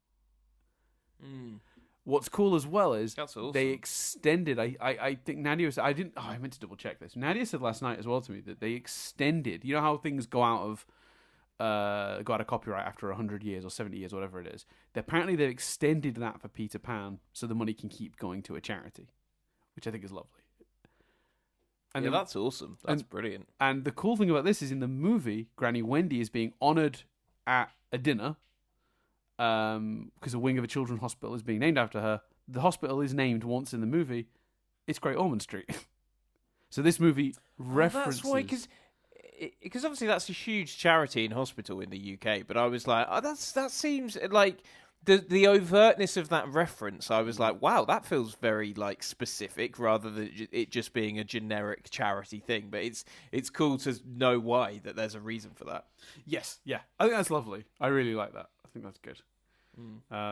A: What's cool as well is
B: awesome.
A: They extended. I think Nadia was. I meant to double check this. Nadia said last night as well to me that they extended. You know how things go out of copyright after 100 years or 70 years, whatever it is. Apparently, they've extended that for Peter Pan, so the money can keep going to a charity, which I think is lovely. And
B: that's awesome. That's brilliant.
A: And the cool thing about this is in the movie, Granny Wendy is being honoured at a dinner. Because a wing of a children's hospital is being named after her. The hospital is named once in the movie. It's Great Ormond Street. So this movie references...
B: That's why, because obviously that's a huge charity and hospital in the UK. But I was like, that seems like the overtness of that reference. I was like, wow, that feels very like specific rather than it just being a generic charity thing. But it's cool to know why that there's a reason for that.
A: Yes, yeah, I think that's lovely. I really like that. I think that's good.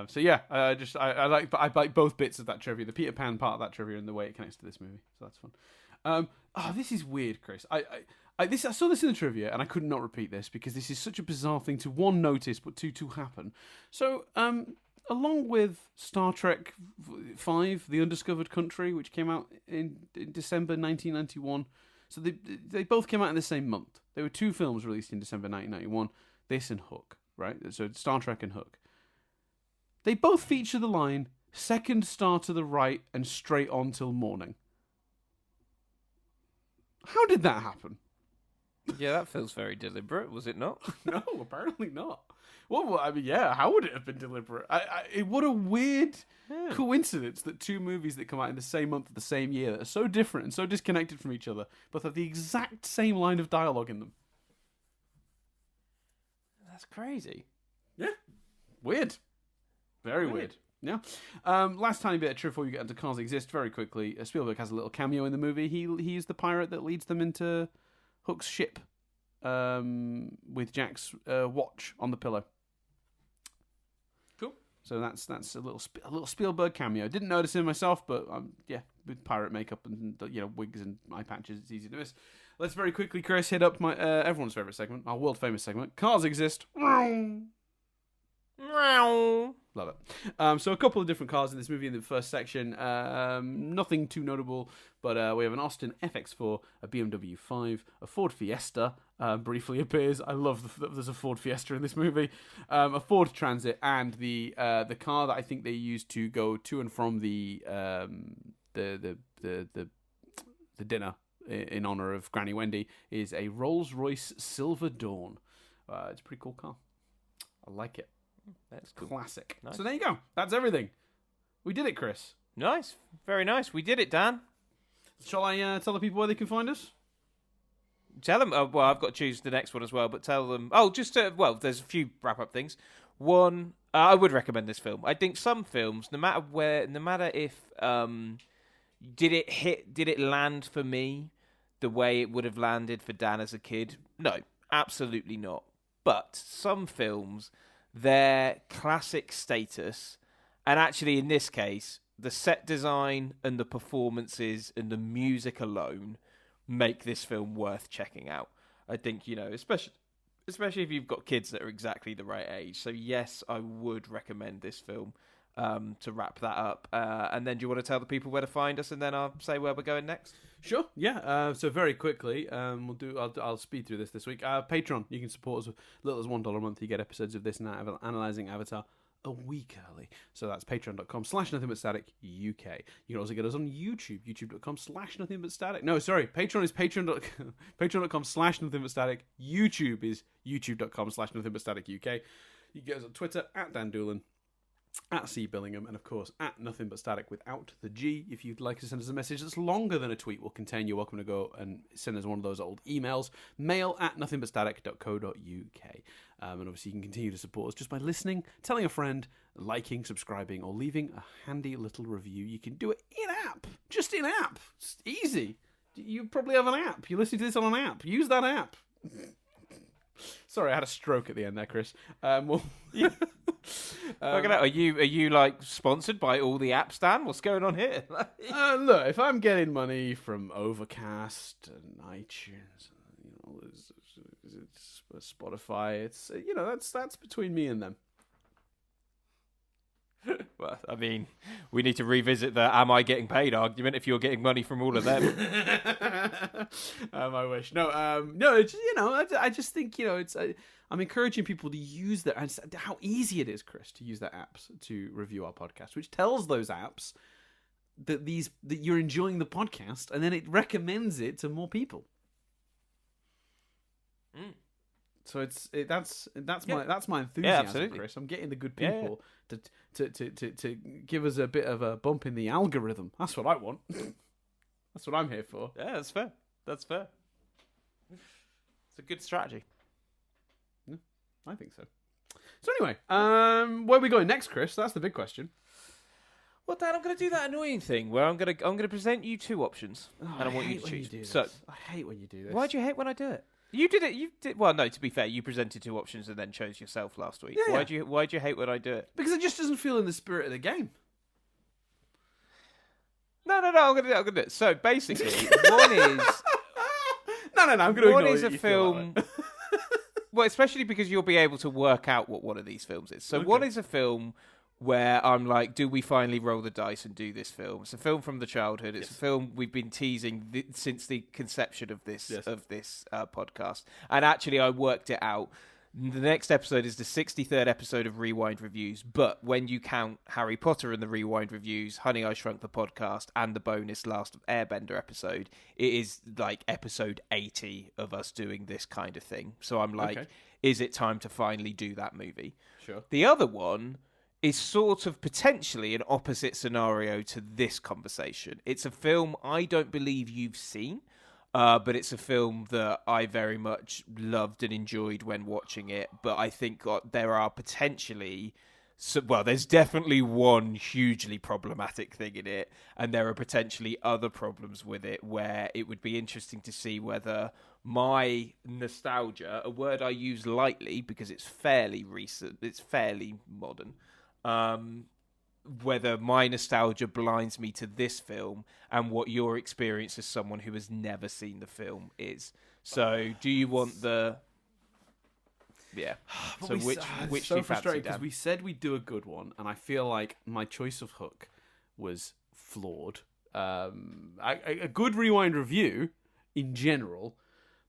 A: So yeah, I like both bits of that trivia, the Peter Pan part of that trivia and the way it connects to this movie. So that's fun. This is weird, Chris. I saw this in the trivia and I could not repeat this because this is such a bizarre thing to one notice, but two to happen. So along with Star Trek V, The Undiscovered Country, which came out in December 1991. So they both came out in the same month. There were two films released in December 1991. This and Hook. Right, so Star Trek and Hook. They both feature the line, second star to the right and straight on till morning. How did that happen?
B: Yeah, that feels very deliberate, was it not?
A: No, apparently not. Well, I mean, yeah, how would it have been deliberate? What a weird coincidence that two movies that come out in the same month of the same year that are so different and so disconnected from each other, both have the exact same line of dialogue in them.
B: That's crazy.
A: Yeah. Weird. Very weird. Yeah. Last tiny bit of trivia before we get into Cars Exist very quickly. Spielberg has a little cameo in the movie. He is the pirate that leads them into Hook's ship with Jack's watch on the pillow. Cool. So that's a little Spielberg cameo. Didn't notice him myself, but with pirate makeup and wigs and eye patches, it's easy to miss. Let's very quickly, Chris, hit up my everyone's favourite segment, our world famous segment, Cars Exist. Love it. So a couple of different cars in this movie in the first section. Nothing too notable, but we have an Austin FX4, a BMW 5, a Ford Fiesta briefly appears. I love that there's a Ford Fiesta in this movie. A Ford Transit, and the car that I think they used to go to and from the dinner in honor of Granny Wendy is a Rolls-Royce Silver Dawn. It's a pretty cool car. I like it.
B: That's cool.
A: Classic.
B: Nice.
A: So there you go. That's everything. We did it, Chris.
B: Nice. Very nice. We did it, Dan.
A: Shall I tell the people where they can find us?
B: Tell them. Well, I've got to choose the next one as well, but tell them. Oh, there's a few wrap-up things. One, I would recommend this film. I think some films, no matter if did it land for me the way it would have landed for Dan as a kid? No, absolutely not. But some films, their classic status, and actually in this case, the set design and the performances and the music alone make this film worth checking out. I think, especially if you've got kids that are exactly the right age. So yes, I would recommend this film to wrap that up. And then do you want to tell the people where to find us, and then I'll say where we're going next?
A: Sure. Yeah. So very quickly, I'll speed through this week. Patreon. You can support us with as little as $1 a month. You get episodes of this and that, analysing Avatar a week early. So that's patreon.com/nothingbutstatic UK. You can also get us on YouTube, youtube.com/nothingbutstatic. No, sorry, Patreon is patreon.com/nothingbutstatic. YouTube is youtube.com/nothingbutstatic UK. You can get us on Twitter @Dan Doolan, @C Billingham, and of course @nothingbutstatic without the G. If you'd like to send us a message that's longer than a tweet will contain, you're welcome to go and send us one of those old emails, mail@nothingbutstatic.co.uk. And obviously you can continue to support us just by listening, telling a friend, liking, subscribing, or leaving a handy little review. You can do it in-app, just in-app. It's easy. You probably have an app. You're listening to this on an app. Use that app. Sorry, I had a stroke at the end there, Chris.
B: Are you like sponsored by all the apps, Dan? What's going on here?
A: Look, if I'm getting money from Overcast and iTunes, it's Spotify, it's that's between me and them.
B: Well, I mean, we need to revisit the "am I getting paid" argument if you're getting money from all of them.
A: I wish. No. It's, I just think it's. I'm encouraging people to use that, and how easy it is, Chris, to use their apps to review our podcast, which tells those apps that you're enjoying the podcast, and then it recommends it to more people. So that's my enthusiasm, Chris. I'm getting the good people to give us a bit of a bump in the algorithm. That's what I want. That's what I'm here for.
B: Yeah, that's fair. That's fair. It's a good strategy.
A: Yeah, I think so. So anyway, where are we going next, Chris? That's the big question.
B: Well, Dan, I'm going to do that annoying thing where I'm going to present you two options, and I want you to choose.
A: So I hate when you do this.
B: Why do you hate when I do it? You did it. Well, no. To be fair, you presented two options and then chose yourself last week.
A: Yeah.
B: Why do you hate when I do it?
A: Because it just doesn't feel in the spirit of the game.
B: No. I'm gonna do it. So basically, one is
A: no. I'm gonna.
B: One is a film. Well, especially because you'll be able to work out what one of these films is. So one is a film where I'm like, do we finally roll the dice and do this film? It's a film from the childhood. It's a film we've been teasing since the conception of this podcast. And actually, I worked it out. The next episode is the 63rd episode of Rewind Reviews. But when you count Harry Potter and the Rewind Reviews, Honey, I Shrunk the Podcast, and the bonus Last Airbender episode, it is like episode 80 of us doing this kind of thing. So I'm like, is it time to finally do that movie?
A: Sure.
B: The other one is sort of potentially an opposite scenario to this conversation. It's a film I don't believe you've seen, but it's a film that I very much loved and enjoyed when watching it. But I think there are potentially... there's definitely one hugely problematic thing in it, and there are potentially other problems with it where it would be interesting to see whether my nostalgia, a word I use lightly because it's fairly recent, it's fairly modern, whether my nostalgia blinds me to this film and what your experience as someone who has never seen the film is. So, do you want the... Yeah. So which
A: so
B: do you
A: frustrating
B: fancy,
A: because
B: Dan?
A: we said we'd do a good one, and I feel like my choice of Hook was flawed. A good Rewind review in general,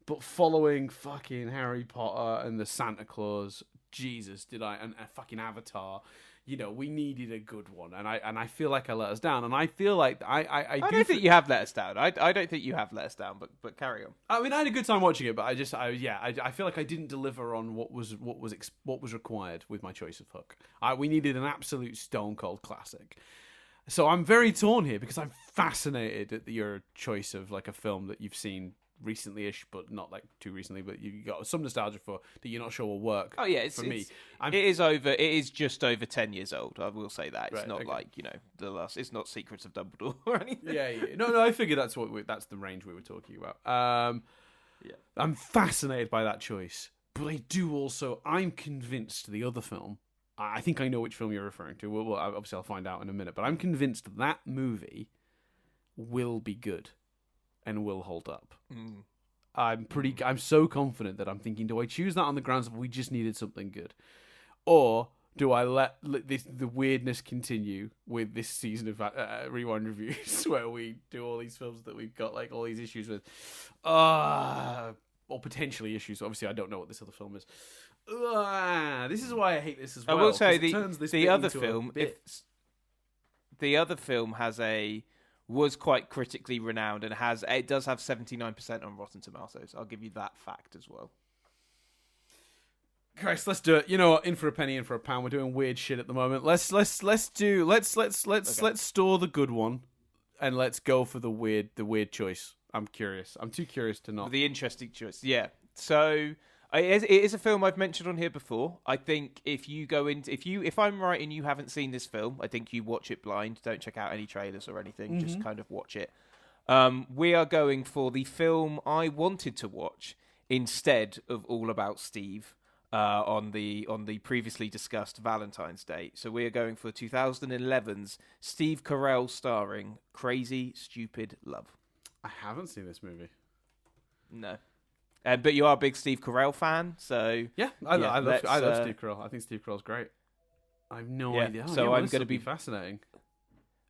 A: but following fucking Harry Potter and the Santa Claus, Jesus, and fucking Avatar. We needed a good one, and I feel like I let us down, and I feel like I
B: don't think you have let us down. I don't think you have let us down, but carry on.
A: I mean, I had a good time watching it, but I feel like I didn't deliver on what was required with my choice of Hook. We needed an absolute stone cold classic. So I'm very torn here because I'm fascinated at your choice of like a film that you've seen recently-ish, but not like too recently, but you got some nostalgia for that you're not sure will work.
B: Oh yeah, for me. It is just over 10 years old. I will say that it's not like the last. It's not Secrets of Dumbledore or anything.
A: Yeah. No. I figured that's the range we were talking about. I'm fascinated by that choice, but I'm convinced the other film. I think I know which film you're referring to. Well, obviously I'll find out in a minute, but I'm convinced that movie will be good and will hold up. I'm so confident that I'm thinking, do I choose that on the grounds of we just needed something good, or do I let the weirdness continue with this season of Rewind Reviews where we do all these films that we've got like all these issues with, or potentially issues. Obviously, I don't know what this other film is. This is why I hate this as well.
B: I will say
A: the
B: other film, was quite critically renowned and it does have 79% on Rotten Tomatoes. I'll give you that fact as well.
A: Christ, let's do it. You know what? In for a penny, in for a pound. We're doing weird shit at the moment. Let's store the good one, and let's go for the weird choice. I'm curious. I'm too curious to not.
B: The interesting choice. Yeah. So it is a film I've mentioned on here before. I think if I'm right and you haven't seen this film, I think you watch it blind. Don't check out any trailers or anything. Just kind of watch it. We are going for the film I wanted to watch instead of All About Steve. on the previously discussed Valentine's Day. So we are going for 2011's Steve Carell starring Crazy Stupid Love.
A: I haven't seen this movie.
B: No. But you are a big Steve Carell fan, so...
A: Yeah, I love Steve Carell. I think Steve Carell's great. I have no idea.
B: So I'm going to
A: be fascinating.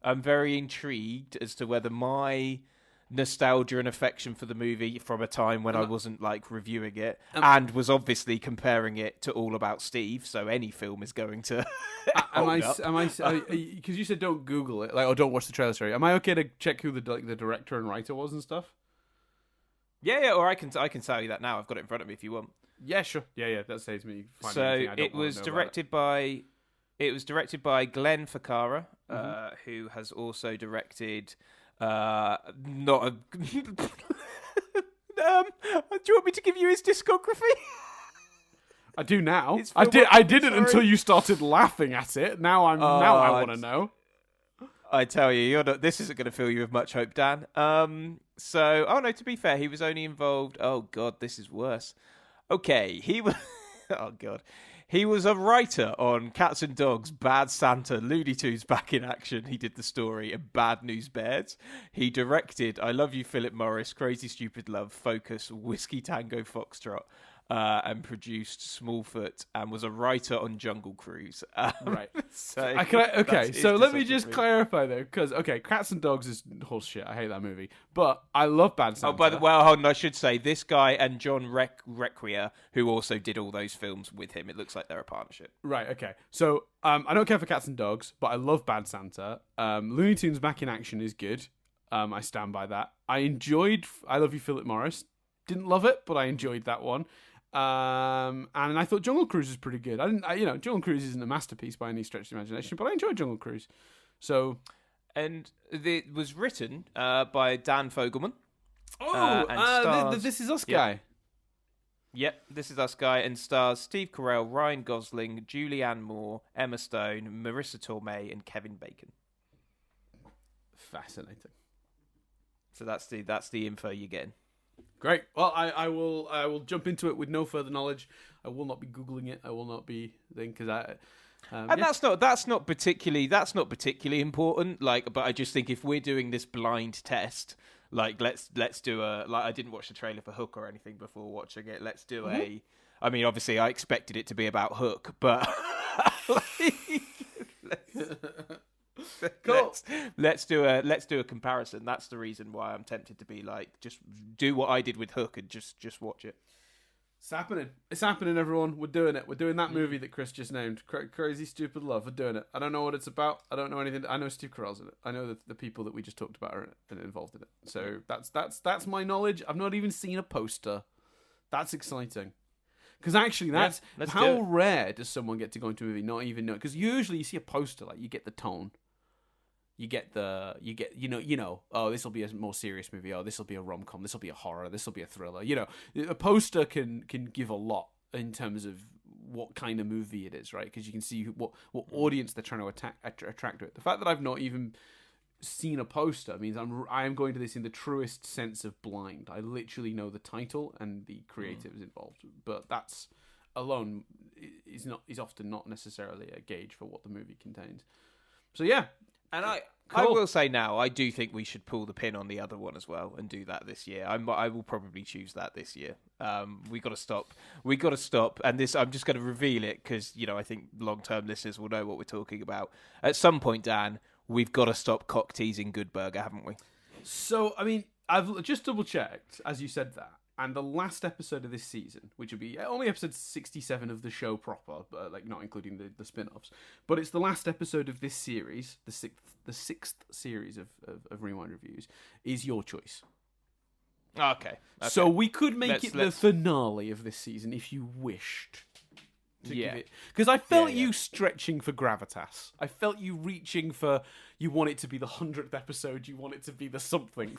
B: I'm very intrigued as to whether my nostalgia and affection for the movie from a time when I wasn't like reviewing it and was obviously comparing it to All About Steve, so any film is going to
A: because you said don't Google it, like, or don't watch the trailer, sorry. Am I okay to check who the director and writer was and stuff?
B: Yeah, or I can tell you that now. I've got it in front of me if you want.
A: Yeah, sure. Yeah, that saves me.
B: So it was directed by Glenn Ficarra, who has also directed not a. Do you want me to give you his discography?
A: I do now. I didn't until you started laughing at it. Now I want to know.
B: I tell you, this isn't going to fill you with much hope, Dan. To be fair, he was only involved. Oh God, this is worse. Okay, he was. Oh God. He was a writer on Cats and Dogs, Bad Santa, Looney Tunes Back in Action. He did the story, and Bad News Bears. He directed I Love You, Philip Morris, Crazy Stupid Love, Focus, Whiskey Tango Foxtrot, and produced Smallfoot, and was a writer on Jungle Cruise.
A: Right.
B: So
A: let me just clarify though, because Cats and Dogs is horse shit. I hate that movie, but I love Bad Santa.
B: Hold on. I should say this guy and John Requia, who also did all those films with him. It looks like they're a partnership.
A: Right. Okay. So I don't care for Cats and Dogs, but I love Bad Santa. Looney Tunes Back in Action is good. I stand by that. I enjoyed I Love You, Philip Morris. Didn't love it, but I enjoyed that one. And I thought Jungle Cruise was pretty good. Jungle Cruise isn't a masterpiece by any stretch of the imagination, but I enjoyed Jungle Cruise. So,
B: and it was written by Dan Fogelman.
A: This Is Us guy.
B: Yep, This Is Us guy, and stars Steve Carell, Ryan Gosling, Julianne Moore, Emma Stone, Marissa Tomei, and Kevin Bacon.
A: Fascinating.
B: So that's the info you're getting.
A: Great. Well, I will jump into it with no further knowledge. I will not be Googling it. I will not be because
B: that's not particularly important. Like, but I just think if we're doing this blind test, like let's do I didn't watch the trailer for Hook or anything before watching it. Let's do I mean, obviously, I expected it to be about Hook, but
A: cool.
B: Let's do a comparison. That's the reason why I'm tempted to be like, just do what I did with Hook and just watch it.
A: It's happening, everyone. We're doing it. We're doing that movie that Chris just named, Crazy Stupid Love. We're doing it. I don't know what it's about. I don't know anything. I know Steve Carell's in it. I know the people that we just talked about are involved in it. So that's my knowledge. I've not even seen a poster. That's exciting. Because actually, that's how rare does someone get to go into a movie not even know? Because usually you see a poster, like you get the tone, you get oh, this will be a more serious movie. Oh, this will be a rom-com. This will be a horror. This will be a thriller. A poster can give a lot in terms of what kind of movie it is, right? Because you can see what audience they're trying to attract to it. The fact that I've not even seen a poster means I am going to this in the truest sense of blind. I literally know the title and the creatives involved, but that's alone is often not necessarily a gauge for what the movie contains. So yeah,
B: and I will say now, I do think we should pull the pin on the other one as well and do that this year. I will probably choose that this year. We got to stop. And this, I'm just going to reveal it because I think long-term listeners will know what we're talking about. At some point, Dan, we've got to stop cock teasing Good Burger, haven't we?
A: So, I mean, I've just double-checked, as you said that, and the last episode of this season, which will be only episode 67 of the show proper, but not including the spin-offs, but it's the last episode of this series, the sixth series of Rewind Reviews, is your choice.
B: Okay.
A: So we could make it the finale of this season if you wished. Because I felt you stretching for gravitas. I felt you reaching for, you want it to be the 100th episode, you want it to be the something,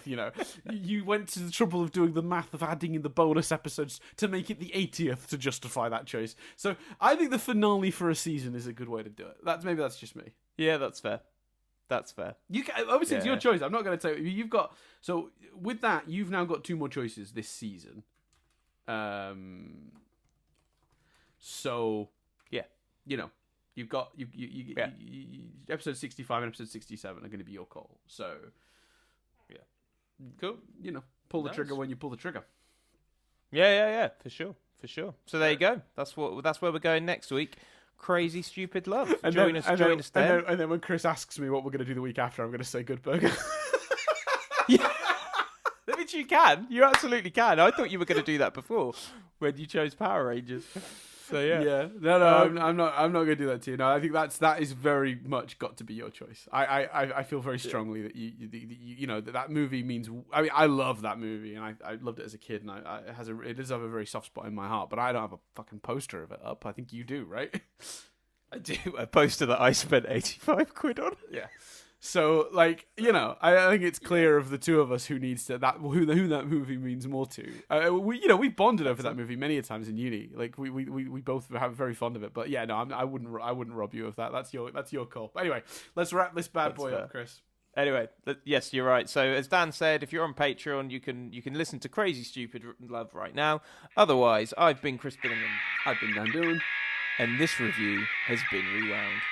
A: You went to the trouble of doing the math of adding in the bonus episodes to make it the 80th to justify that choice. So I think the finale for a season is a good way to do it. Maybe that's just me.
B: Yeah, that's fair. Obviously,
A: it's your choice. I'm not going to tell you. You've got, so with that, you've now got two more choices this season. So
B: Yeah.
A: you know, you've got you
B: Yeah.
A: episode 65 and episode 67 are going to be your call. So
B: Yeah.
A: cool. You know, pull the
B: Nice.
A: trigger when you pull the trigger.
B: Yeah, for sure. So there you go. That's where we're going next week. Crazy Stupid Love. Join us then.
A: And then when Chris asks me what we're going to do the week after, I'm going to say Good Burger.
B: Yeah. Which you can. You absolutely can. I thought you were going to do that before when you chose Power Rangers. So yeah.
A: No, I'm not going to do that to you. No, I think that is very much got to be your choice. I feel very strongly that you know that movie means. I mean, I love that movie, and I loved it as a kid, and it does have a very soft spot in my heart. But I don't have a fucking poster of it up. I think you do, right?
B: I do. A poster that I spent 85 quid on.
A: Yeah. So, like, you know, I think it's clear of the two of us who needs to who that movie means more to. We bonded over that movie many a times in uni. Like, we both have very fond of it. But yeah, no, I wouldn't rob you of that. That's your call. But anyway, let's wrap this bad boy up, Chris.
B: Anyway, yes, you're right. So as Dan said, if you're on Patreon, you can listen to Crazy Stupid Love right now. Otherwise, I've been Chris Billingham.
A: I've been Dan Dillon.
B: And this review has been Rewound.